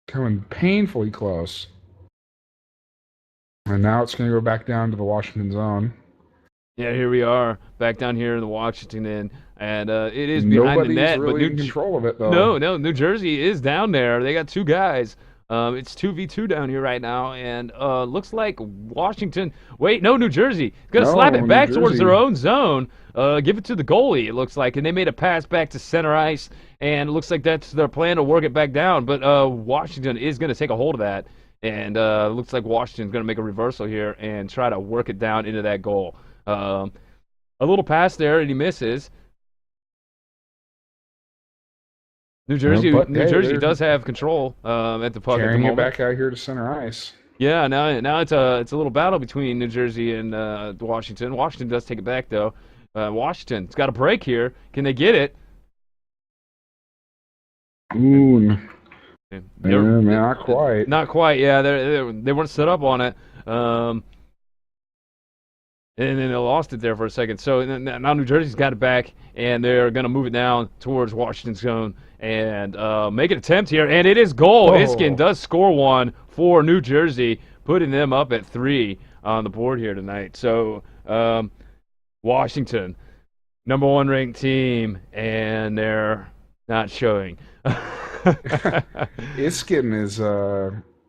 coming painfully close. And now it's going to go back down to the Washington zone. Yeah, here we are back down here in the Washington end, and it is behind the Nobody's net. But really in control of it, though. No, New Jersey is down there. They got two guys. It's 2v2 down here right now, and looks like Washington. Wait, no, New Jersey gonna slap No, it New back towards their Jersey. own zone. Give it to the goalie. It looks like, and they made a pass back to center ice, and it looks like that's their plan to work it back down. But Washington is gonna take a hold of that, and looks like Washington's gonna make a reversal here and try to work it down into that goal. A little pass there, and he misses. But New hey, Jersey they're does have control at the puck at the carrying it moment. back out here to center ice. Yeah, now it's a little battle between New Jersey and Washington. Washington does take it back though. Washington's got a break here. Can they get it? Ooh, They're- not quite. Not quite. Yeah, they weren't set up on it. And then they lost it there for a second. So now New Jersey's got it back, and they're going to move it down towards Washington's zone and make an attempt here. And it is goal. Oh. Iskin does score one for New Jersey, putting them up at 3 on the board here tonight. So Washington, number 1 ranked team, and they're not showing. Iskin is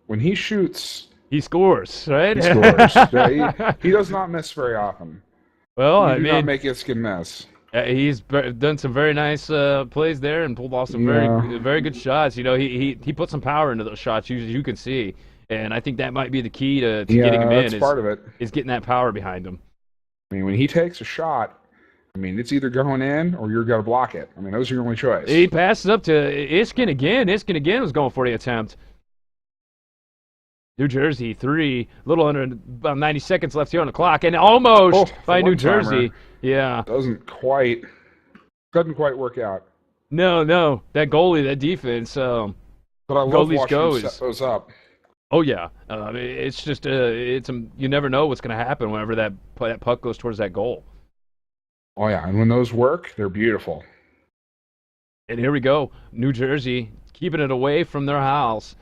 when he shoots, He scores, right? he scores. Yeah, he does not miss very often. Well, You I do mean, not make Iskin miss. he's done some very nice plays there and pulled off some very good shots. You know, he put some power into those shots, you can see, and I think that might be the key to getting him in. That's part of it. Is getting that power behind him. I mean, when he takes a shot, I mean, it's either going in or you're going to block it. I mean, those are your only choice. He passes up to Iskin again. Iskin again was going for the attempt. New Jersey 3, a little under about 90 seconds left here on the clock, and almost by New Jersey. Yeah. Doesn't quite work out. No, that goalie, that defense. But I love Goalies watching him goes. set those up. Oh yeah, it's just you never know what's going to happen whenever that puck goes towards that goal. Oh yeah, and when those work, they're beautiful. And here we go, New Jersey keeping it away from their house.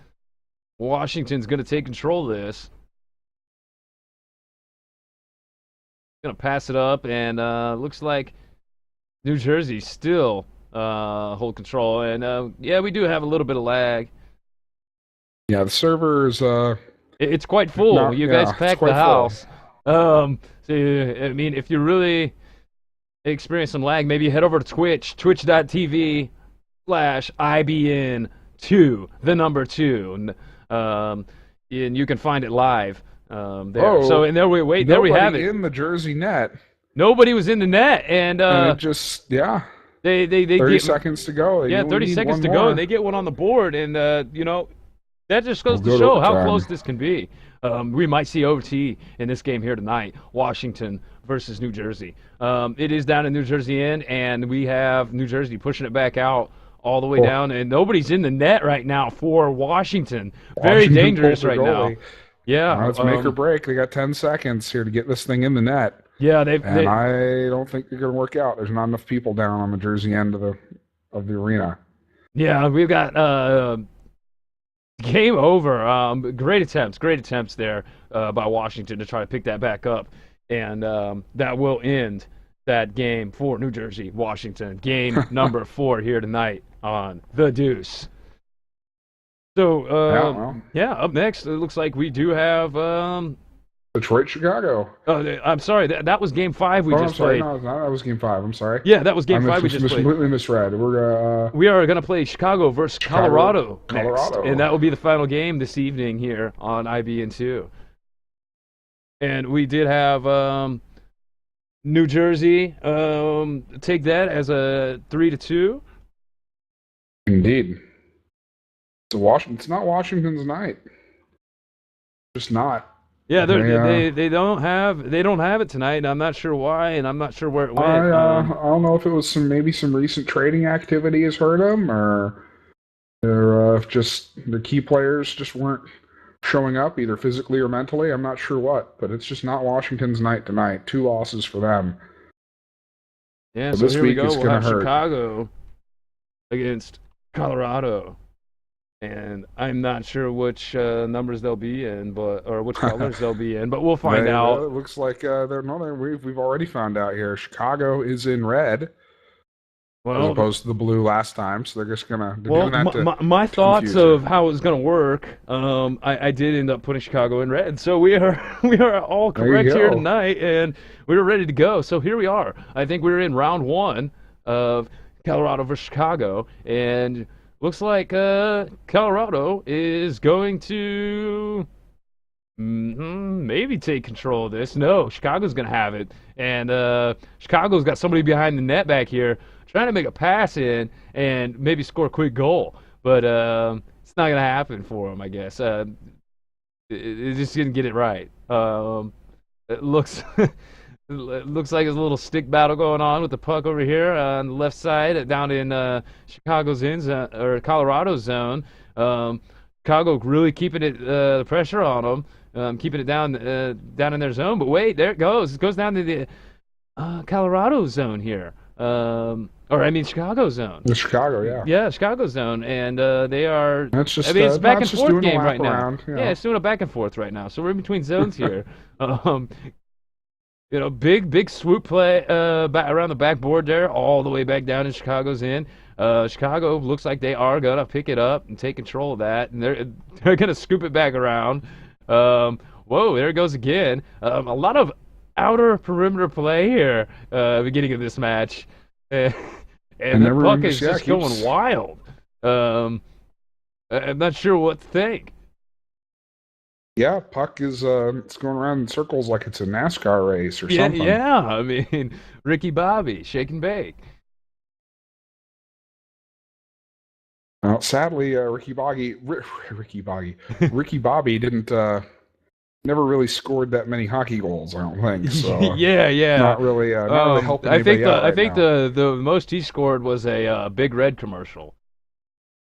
Washington's going to take control of this. Going to pass it up, and looks like New Jersey still hold control. And yeah, we do have a little bit of lag. Yeah, the servers. It's quite full. You guys packed the house. So I mean, if you really experience some lag, maybe head over to Twitch, twitch.tv/IBN2, the number 2. And you can find it live there. Oh, so, and there we have it. In the Jersey net. Nobody was in the net, and it just they 30 seconds to go. Yeah, 30 seconds to go, and they get one on the board, and that just goes to We'll show go to how overtime. close this can be. We might see OT in this game here tonight, Washington versus New Jersey. It is down in New Jersey end, and we have New Jersey pushing it back out all the way down, and nobody's in the net right now for Washington. Very Washington dangerous pulled the right now. goalie. Yeah. Now it's make or break. They got 10 seconds here to get this thing in the net. Yeah, And I don't think they're going to work out. There's not enough people down on the Jersey end of the arena. Yeah, we've got game over. Great attempts there by Washington to try to pick that back up, and that will end that game for New Jersey, Washington. Game number 4 here tonight on The Deuce. So, Yeah, well. up next, it looks like we do have Detroit, Chicago. Oh, I'm sorry. That was Game 5 we Oh, just I'm sorry. played. No, that was Game 5. I'm sorry. Yeah, that was Game 5 we just played. Completely misread. We are going to play Chicago versus Colorado next, Colorado. and that will be the final game this evening here on IBN2. And we did have New Jersey take that as a 3-2. Indeed. It's not Washington's night. Just not. Yeah, they don't have it tonight, and I'm not sure why, and I'm not sure where it went. I don't know if it was maybe some recent trading activity has hurt them, or if just the key players just weren't showing up either physically or mentally. I'm not sure what, but it's just not Washington's night tonight. 2 losses for them. Yeah, so this here week we go. It's we'll gonna have hurt. Chicago against Colorado. And I'm not sure which numbers they'll be in, or which colors they'll be in, but we'll find out. It looks like we've already found out here. Chicago is in red, as opposed to the blue last time. So they're just gonna. My thoughts of how it was gonna work. I did end up putting Chicago in red, so we are all correct here tonight, and we were ready to go. So here we are. I think we're in round 1 of Colorado versus Chicago, and looks like Colorado is going to maybe take control of this. No, Chicago's going to have it. And Chicago's got somebody behind the net back here trying to make a pass in and maybe score a quick goal. But it's not going to happen for them, I guess. It just didn't get it right. It looks... It looks like there's a little stick battle going on with the puck over here on the left side, down in Chicago's or Colorado's zone. Chicago really keeping the pressure on them, keeping it down in their zone. But wait, there it goes. It goes down to the Colorado zone here, Chicago zone. The Chicago, yeah. Yeah, Chicago zone, and they are. That's just. It's a back and forth game right now. Yeah, it's doing a back and forth right now. So we're in between zones here. Big swoop play around the backboard there, all the way back down in Chicago's end. Chicago looks like they are gonna pick it up and take control of that, and they're gonna scoop it back around. Whoa, there it goes again. A lot of outer perimeter play here, beginning of this match, and the puck is just going wild. I'm not sure what to think. Yeah, puck is it's going around in circles like it's a NASCAR race or something. Yeah, I mean, Ricky Bobby, shake and bake. Well, sadly, Ricky Bobby didn't never really scored that many hockey goals. I don't think. So yeah. Not really helping anybody out I think the most he scored was a Big Red commercial.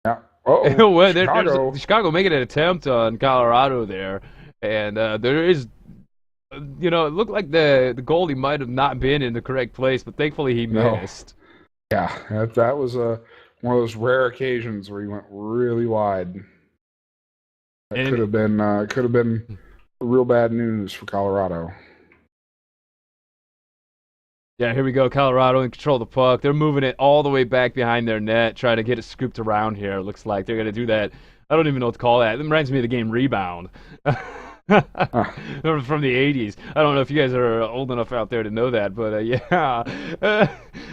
Yeah. Chicago making an attempt on Colorado there, and there is, it looked like the goalie might have not been in the correct place, but thankfully he missed. Yeah, that was one of those rare occasions where he went really wide. That could have been real bad news for Colorado. Yeah, here we go. Colorado in control of the puck. They're moving it all the way back behind their net, trying to get it scooped around here. It looks like they're going to do that. I don't even know what to call that. It reminds me of the game Rebound from the 80s. I don't know if you guys are old enough out there to know that, but yeah.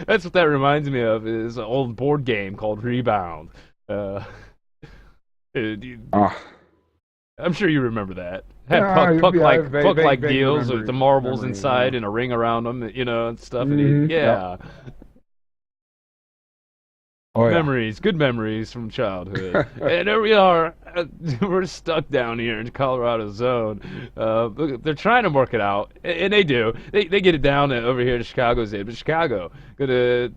That's what that reminds me of, is an old board game called Rebound. I'm sure you remember that. Had puck-like deals with the marbles inside and a ring around them, and stuff. Yeah. Oh, yeah. Memories, good memories from childhood. And there we are. We're stuck down here in Colorado zone. They're trying to work it out, and they do. They get it down over here to Chicago's end, but Chicago they're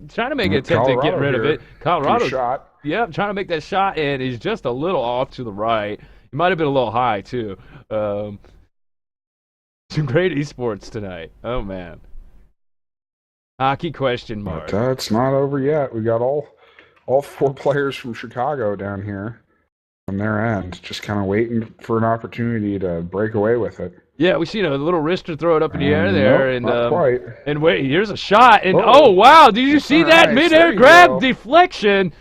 trying to make an attempt to get rid of it. Colorado shot. Yeah, trying to make that shot, and he's just a little off to the right. He might have been a little high, too. Some great esports tonight. Oh, man. Hockey question mark. But it's not over yet. We got all 4 players from Chicago down here on their end, just kind of waiting for an opportunity to break away with it. Yeah, we seen a little wrister throw it up in the air there. Nope, not quite. And wait, here's a shot. And oh wow, did you see that midair grab deflection?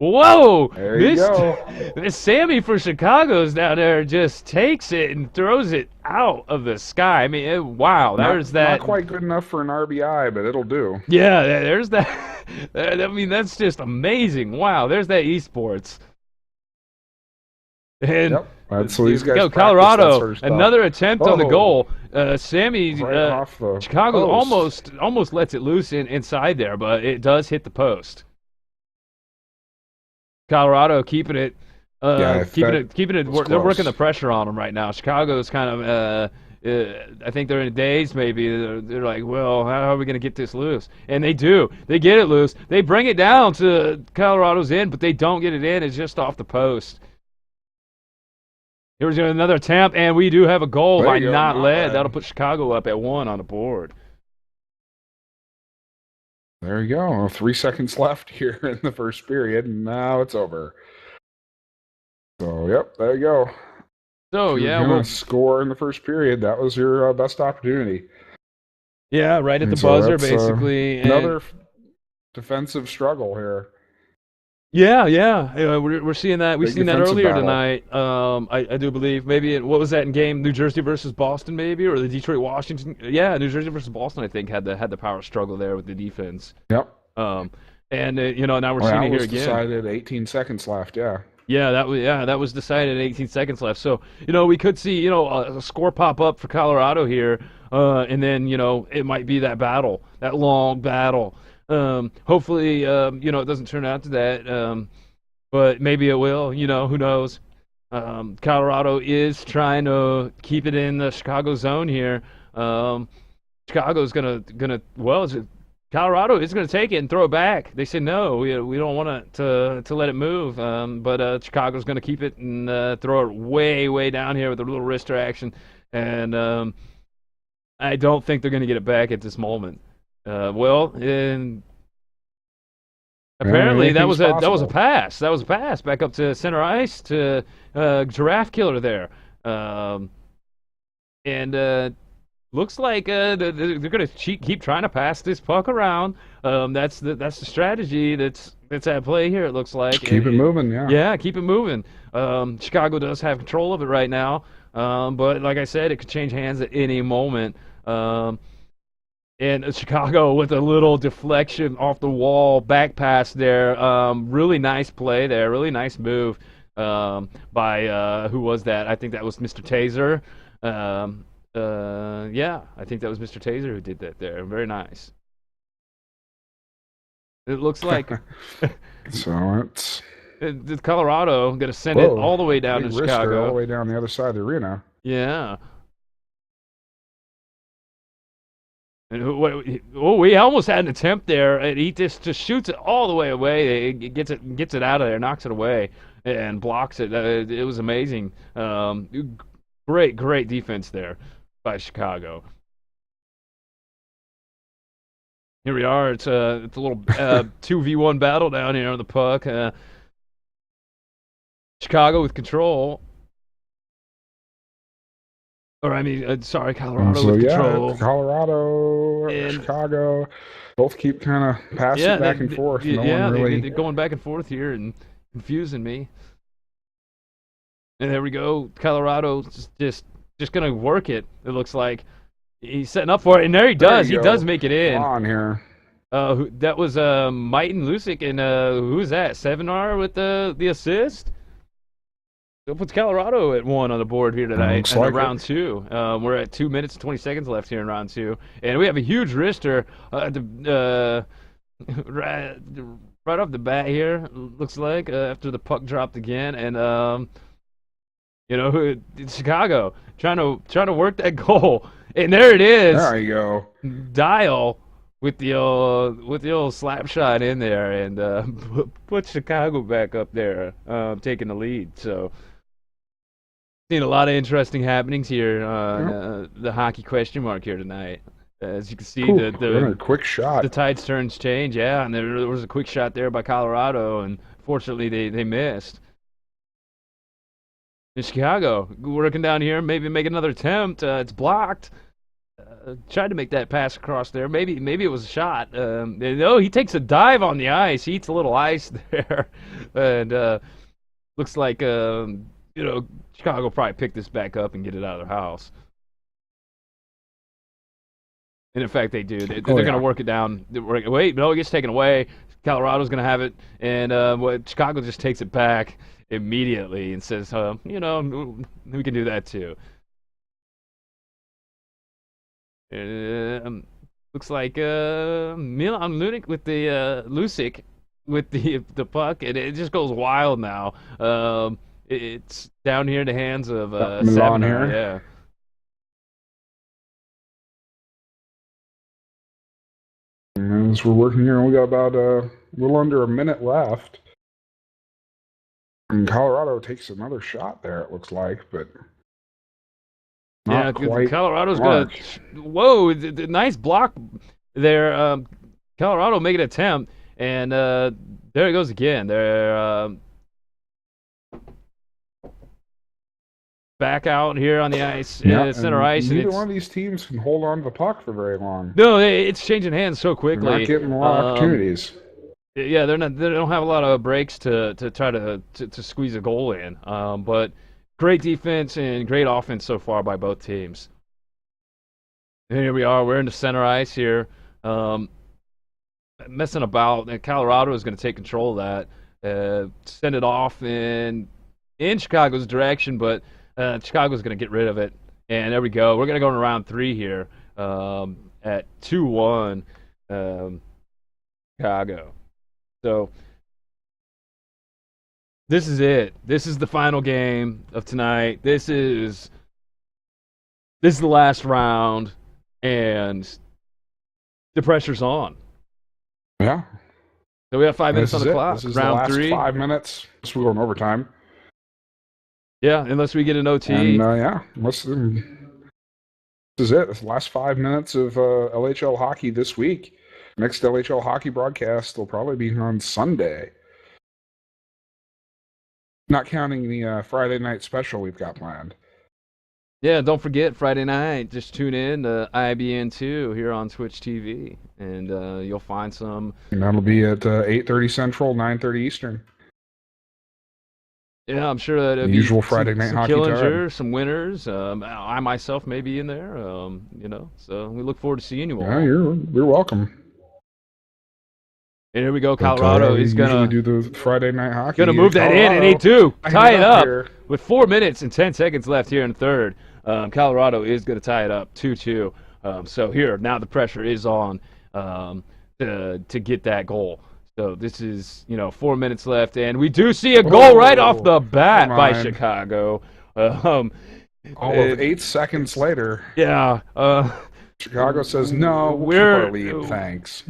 Whoa! There you go. This Sammy for Chicago's down there just takes it and throws it out of the sky. I mean, wow, there's that. Not quite good enough for an RBI, but it'll do. Yeah, there's that. I mean, that's just amazing. Wow, there's that esports. And Yep, that's what these guys go practice, Colorado. that sort of stuff. Another attempt on the Oh. goal. Sammy, Right off the Chicago post. almost lets it loose inside there, but it does hit the post. Colorado keeping it, keeping it. They're working the pressure on them right now. Chicago's kind of, I think they're in a daze. Maybe they're like, well, how are we going to get this loose? And they do. They get it loose. They bring it down to Colorado's end, but they don't get it in. It's just off the post. Here's another attempt, and we do have a goal by not led. That'll put Chicago up at 1 on the board. There you go. 3 seconds left here in the first period, and now it's over. So, yep, there you go. So, yeah, we'll score in the first period. That was your best opportunity. Yeah, right at the buzzer, basically. Another defensive struggle here. Yeah. We're seeing that. We've seen that earlier battle tonight. I do believe maybe what was that in game New Jersey versus Boston, maybe, or the Detroit Washington? Yeah, New Jersey versus Boston. I think had the power struggle there with the defense. Yep. And now we're seeing it here again. Decided 18 seconds left. Yeah. Yeah, that was decided 18 seconds left. So we could see a score pop up for Colorado here, and then it might be that battle, that long battle. Hopefully, it doesn't turn out to that, but maybe it will. Who knows? Colorado is trying to keep it in the Chicago zone here. Chicago's Colorado is gonna take it and throw it back. They said no, we don't want to let it move. But Chicago's gonna keep it and throw it way down here with a little wrister action, and I don't think they're gonna get it back at this moment. And apparently that was a pass. That was a pass back up to center ice to Giraffe Killer there, and looks like they're going to keep trying to pass this puck around. That's the strategy that's at play here. It looks like keep it moving. Yeah, keep it moving. Chicago does have control of it right now, but like I said, it could change hands at any moment. And Chicago with a little deflection off the wall, back pass there. Really nice play there. Really nice move by who was that? I think that was Mr. Taser. Yeah, I think that was Mr. Taser who did that there. Very nice. It looks like so it's Colorado going to send it all the way down to Chicago. All the way down the other side of the arena. Yeah. And we almost had an attempt there, and he just shoots it all the way away. It gets it out of there, knocks it away, and blocks it. It was amazing. Great defense there by Chicago. Here we are. It's a little 2v1 battle down here on the puck. Chicago with control. Or Colorado with control. Colorado and Chicago both keep kind of passing back and forth. They're going back and forth here and confusing me. And there we go. Colorado's just going to work it. It looks like he's setting up for it, and there he does. He does make it in. Come on here. That was Mighton Lusick, and who's that? 7R with the assist. That puts Colorado at 1 on the board here tonight in round 2. We're at 2 minutes and 20 seconds left here in round 2. And we have a huge wrister right off the bat here, looks like, after the puck dropped again. And, Chicago trying to work that goal. And there it is. There you go. Dial with the old slap shot in there and put Chicago back up there, taking the lead. So, seen a lot of interesting happenings here. The hockey question mark here tonight. As you can see, the quick shot. The tides turns change, yeah, and there was a quick shot there by Colorado, and fortunately they missed. In Chicago, working down here, maybe make another attempt. It's blocked. tried to make that pass across there. Maybe it was a shot. No, he takes a dive on the ice. He eats a little ice there, and looks like Chicago probably pick this back up and get it out of their house. And in fact, they do. They're going to work it down. Wait, no, it gets taken away. Colorado's going to have it, and Chicago just takes it back immediately and says, we can do that too. Looks like Milan Lucic with the Lucic with the puck, and it just goes wild now. It's down here in the hands of Milan here. Yeah. As we're working here, we got about a little under a minute left. And Colorado takes another shot there, it looks like, but not quite. Colorado's going to... Whoa, the nice block there. Colorado make an attempt, and there it goes again. They're back out here on the ice, center ice. Neither one of these teams can hold on to the puck for very long. No, it's changing hands so quickly. They're not getting a lot of opportunities. Yeah, they don't have a lot of breaks to try to squeeze a goal in. But great defense and great offense so far by both teams. And here we are. We're in the center ice here, messing about. And Colorado is going to take control of that, send it off in Chicago's direction, but Chicago's going to get rid of it. And there we go. We're going to go in round 3 here at 2-1 Chicago. So this is it. This is the final game of tonight. This is the last round, and the pressure's on. Yeah. So we have 5 minutes on the clock. This is round the last 3. 5 minutes. This will go in overtime. Yeah, unless we get an OT. And, this is it. This is the last 5 minutes of LHL hockey this week. Next LHL hockey broadcast will probably be on Sunday. Not counting the Friday night special we've got planned. Yeah, don't forget Friday night. Just tune in to IBN2 here on Twitch TV, and you'll find some. And that'll be at 8:30 Central, 9:30 Eastern. Yeah, I'm sure that it'll be usual Friday night hockey Killinger, some winners. I myself may be in there. So we look forward to seeing you all. Yeah, you're welcome. And here we go. Colorado is gonna do the Friday night hockey. Gonna move that in and 8-2, tie it up with 4 minutes and 10 seconds left here in third. Colorado is gonna tie it up 2-2. So here now the pressure is on to get that goal. So this is 4 minutes left, and we do see a goal right off the bat by Chicago. All of 8 seconds later. Yeah. Chicago says, no, we're lead, thanks.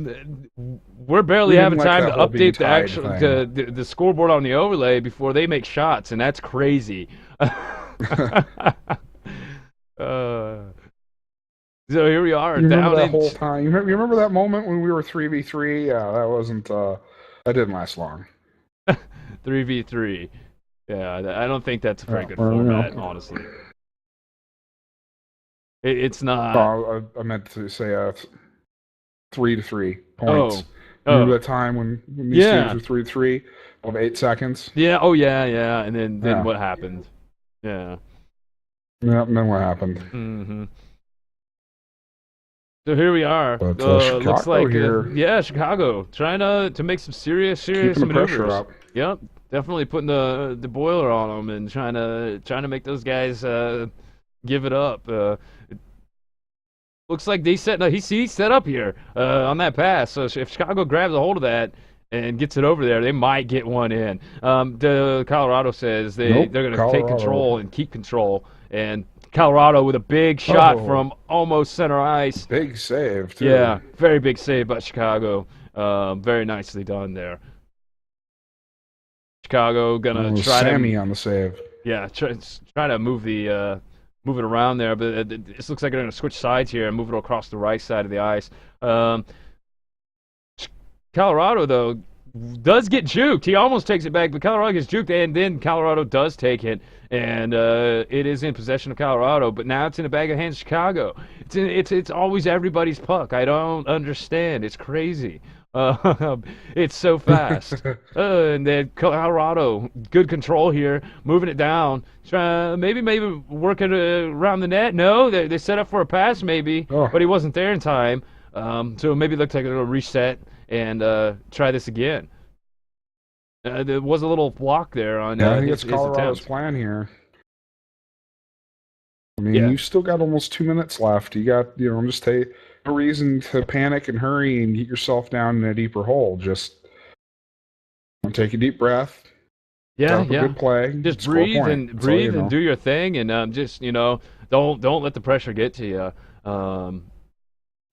We're barely having time to update the scoreboard on the overlay before they make shots, and that's crazy. So here we are. You remember that whole time? You remember that moment when we were 3v3? Yeah, that wasn't. That didn't last long. 3v3. Yeah, I don't think that's a very good format, honestly. It's not. I meant to say 3-3 points. Remember that time when these teams were 3-3 of 8 seconds? Yeah. Oh yeah. And then what happened? Yeah. Yeah. And then what happened? Mm-hmm. So here we are. But, looks like here, Chicago trying to make some serious keeping the maneuvers. pressure up. Yep, definitely putting the boiler on them and trying to make those guys give it up. Looks like he's set up here on that pass. So if Chicago grabs a hold of that and gets it over there, they might get one in. The Colorado says they're going to take control and keep control. And Colorado with a big shot from almost center ice. Big save, too. Yeah, very big save by Chicago. Very nicely done there. Chicago gonna try Sammy on the save. Yeah, try to move move it around there, but this looks like they're gonna switch sides here and move it across the right side of the ice. Colorado though does get juked. He almost takes it back, but Colorado gets juked, and then Colorado does take it, and it is in possession of Colorado. But now it's in the bag of hands of Chicago. It's always everybody's puck. I don't understand. It's crazy. It's so fast. And then Colorado, good control here, moving it down. Maybe working around the net. No, they set up for a pass maybe, but he wasn't there in time. So maybe it looked like a little reset and try this again. There was a little block there on I think his it's Colorado's attempt. plan here. I mean, Yeah. you still got almost 2 minutes left. You got, just take no reason to panic and hurry and get yourself down in a deeper hole. Just take a deep breath. Yeah, Set up a good play. Just Score a breathe point. and That's all you know. do your thing, and just don't let the pressure get to you.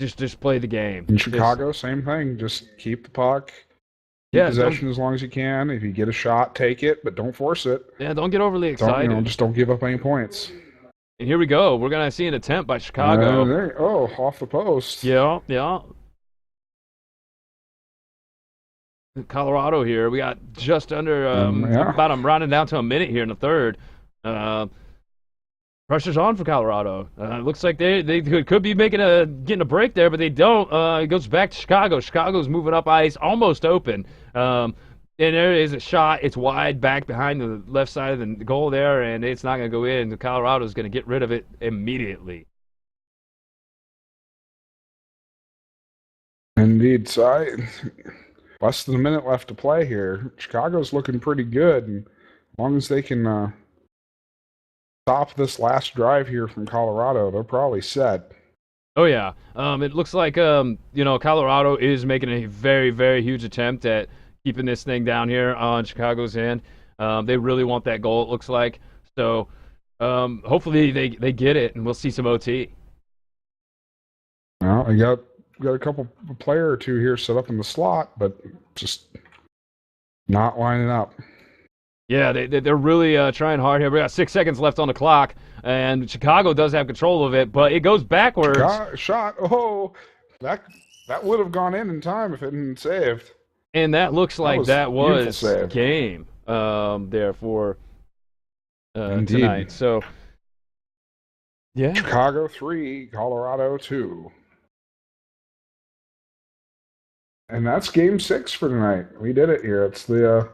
Just play the game. In Chicago, same thing. Just keep the puck. Keep possession as long as you can. If you get a shot, take it, but don't force it. Yeah, don't get overly excited. Just don't give up any points. And here we go. We're gonna see an attempt by Chicago. Off the post. Yeah. Colorado here. We got just under about I'm rounding down to a minute here in the third. Pressure's on for Colorado. Looks like they could be getting a break there, but they don't. It goes back to Chicago. Chicago's moving up ice, almost open. And there is a shot. It's wide back behind the left side of the goal there, and it's not going to go in. Colorado's going to get rid of it immediately. Indeed. So less than a minute left to play here. Chicago's looking pretty good, and as long as they can stop this last drive here from Colorado, they're probably set. Oh yeah. It looks like Colorado is making a very, very huge attempt at keeping this thing down here on Chicago's end. They really want that goal, it looks like. So hopefully they get it, and we'll see some OT. Well, I got a a player or two here set up in the slot, but just not lining up. Yeah, they're really trying hard here. We got 6 seconds left on the clock, and Chicago does have control of it, but it goes backwards. Shot. Oh, that would have gone in time if it hadn't saved. And that looks like that was game there for tonight. So, yeah. Chicago 3, Colorado 2. And that's game 6 for tonight. We did it here. It's the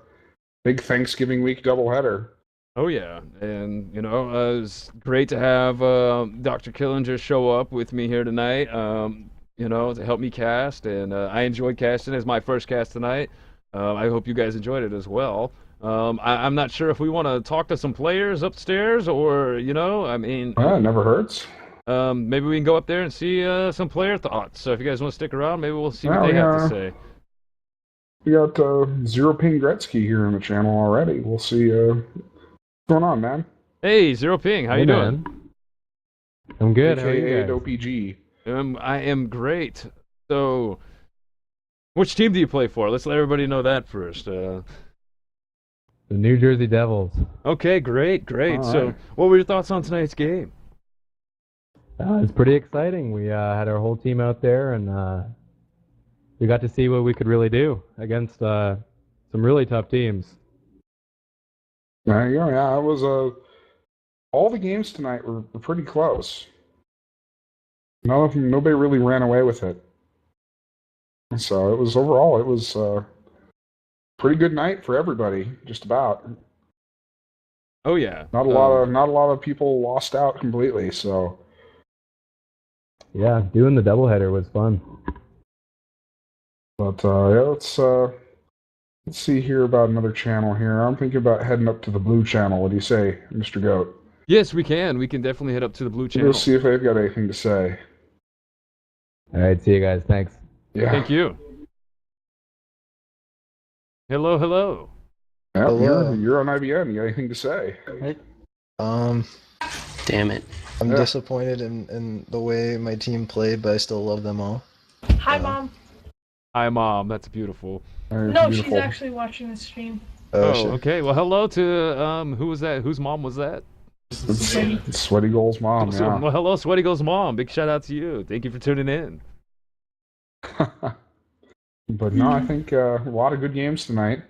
big Thanksgiving week doubleheader. Oh, yeah. And, it was great to have Dr. Killinger show up with me here tonight, to help me cast. And I enjoyed casting as my first cast tonight. I hope you guys enjoyed it as well. I'm not sure if we want to talk to some players upstairs or, it never hurts. Maybe we can go up there and see some player thoughts. So if you guys want to stick around, maybe we'll see what they have to say. We got Zero Ping Gretzky here on the channel already. We'll see what's going on, man. Hey, Zero Ping, how you doing? I'm good. How are AKA you guys? OPG. I am great. So, which team do you play for? Let's let everybody know that first. The New Jersey Devils. Okay, great. All So, right. what were your thoughts on tonight's game? It's pretty exciting. We had our whole team out there, and we got to see what we could really do against some really tough teams. There you go. Yeah, it was all the games tonight were pretty close. Nobody really ran away with it. So it was a pretty good night for everybody, just about. Oh yeah. Not a lot of people lost out completely. So Yeah, doing the doubleheader was fun. But let's see here about another channel here. I'm thinking about heading up to the blue channel. What do you say, Mr. Goat? Yes, we can. We can definitely head up to the blue channel. We'll see if they've got anything to say. All right, see you guys. Thanks. Yeah. Thank you. Hello. Yeah, Hello. you're on IBM. You got anything to say? Damn it. I'm disappointed in the way my team played, but I still love them all. Hi, Mom. Hi, Mom. That's beautiful. No, she's actually watching the stream. Shit. Okay. Well, hello to who was that? Whose mom was that? It's Sweaty Goal's mom. Yeah. Well, hello, Sweaty Goal's mom. Big shout out to you. Thank you for tuning in. But no, I think a lot of good games tonight.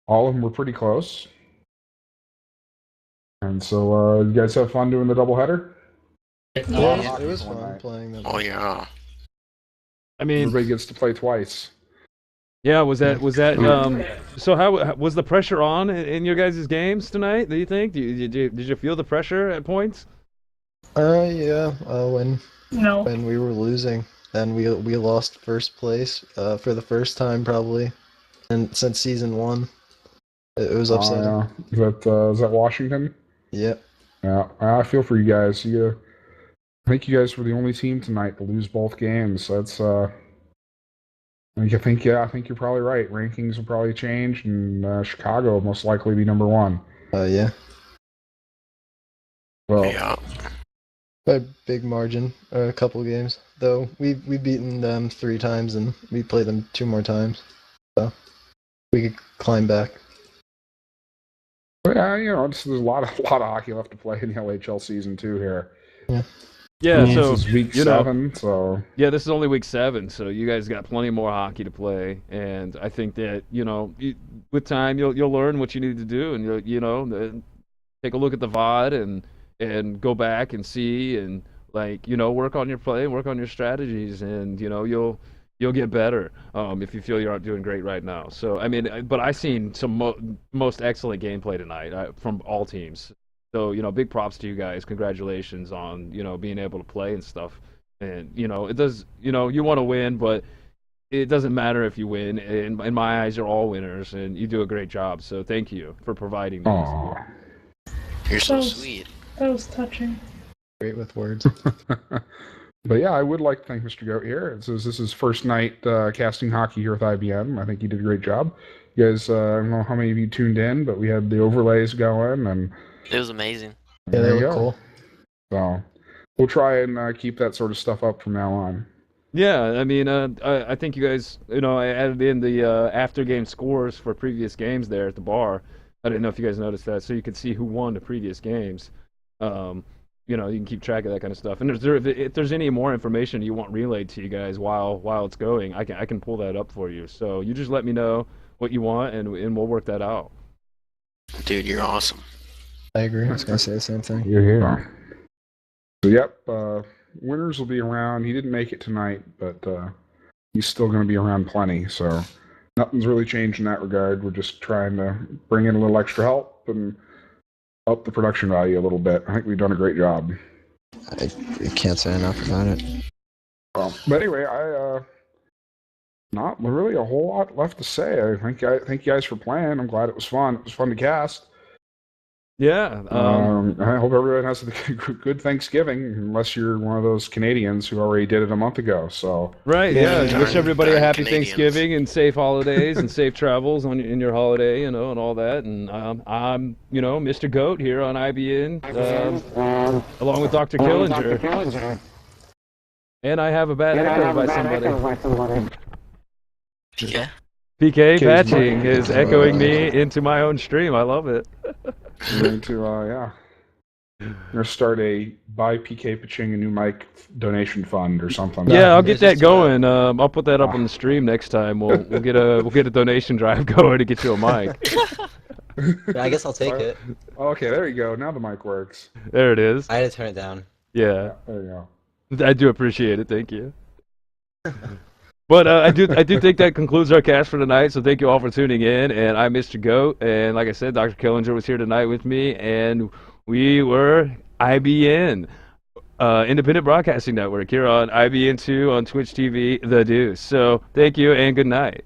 All of them were pretty close. And so, you guys have fun doing the doubleheader? Yeah, it was fun playing them. Oh yeah. I mean, Everybody gets to play twice. yeah, was that so how was the pressure on in your guys' games tonight, do you think? Did you feel the pressure at points? Yeah. No. When we were losing, and we lost first place for the first time probably, and since season 1, it was upsetting. Yeah. Is that Washington? Yep. Yeah, I feel for you guys. I think you guys were the only team tonight to lose both games. That's I think you're probably right. Rankings will probably change, and Chicago will most likely be number 1. Yeah. Well, Yeah. By a big margin, a couple games. Though we've beaten them 3 times, and we play them 2 more times, so we could climb back. yeah, there's a lot of hockey left to play in the LHL season 2 here. Yeah, This so is week 7, so yeah, this is only week 7, so you guys got plenty more hockey to play, and I think that with time you'll learn what you need to do, and you'll take a look at the VOD and go back and see and work on your play, work on your strategies, and you'll get better if you feel you aren't doing great right now. So I mean, but I seen some most excellent gameplay tonight from all teams. So big props to you guys. Congratulations on being able to play and stuff. And it does. You want to win, but it doesn't matter if you win. In my eyes, you're all winners, and you do a great job. So thank you for providing these. Aw. You're so That was- sweet. That was touching. Great with words. But yeah, I would like to thank Mr. Goat here. This is his first night casting hockey here with IBM. I think he did a great job. You guys, I don't know how many of you tuned in, but we had the overlays going, and It was amazing. Yeah, there they you look go. cool. So we'll try and keep that sort of stuff up from now on. Yeah, I mean, I think you guys, I added in the after game scores for previous games there at the bar. I didn't know if you guys noticed that, so you could see who won the previous games. You can keep track of that kind of stuff. And if there's any more information you want relayed to you guys while it's going, I can pull that up for you. So you just let me know what you want, and we'll work that out. Dude, you're awesome. I agree. I was gonna say the same thing. You're here. So yep, winners will be around. He didn't make it tonight, but he's still going to be around plenty. So nothing's really changed in that regard. We're just trying to bring in a little extra help and up the production value a little bit. I think we've done a great job. I can't say enough about it. But anyway, not really a whole lot left to say. I thank you guys for playing. I'm glad it was fun. It was fun to cast. Yeah. I hope everyone has a good Thanksgiving, unless you're one of those Canadians who already did it a month ago. So Right. Yeah. Yeah. Wish everybody a Darn happy Canadians. Thanksgiving and safe holidays and safe travels in your holiday, and all that. And I'm Mr. Goat here on IBN, along with DrKillinger. And I have a bad echo by somebody. Yeah. PK PK's patching mic. is echoing me into my own stream. I love it. I'm going to We're gonna start a buy PK Paching a new mic donation fund or something. Yeah, I'll get it's that just, going. I'll put that up on the stream next time. We'll get a donation drive going to get you a mic. I guess I'll take it. Okay, there you go. Now the mic works. There it is. I had to turn it down. Yeah, There you go. I do appreciate it. Thank you. But I do think that concludes our cast for tonight. So thank you all for tuning in. And I'm Mr. Goat, and like I said, DrKillinger was here tonight with me, and we were IBN, Independent Broadcasting Network, here on IBN2 on Twitch TV, The Deuce. So thank you and good night.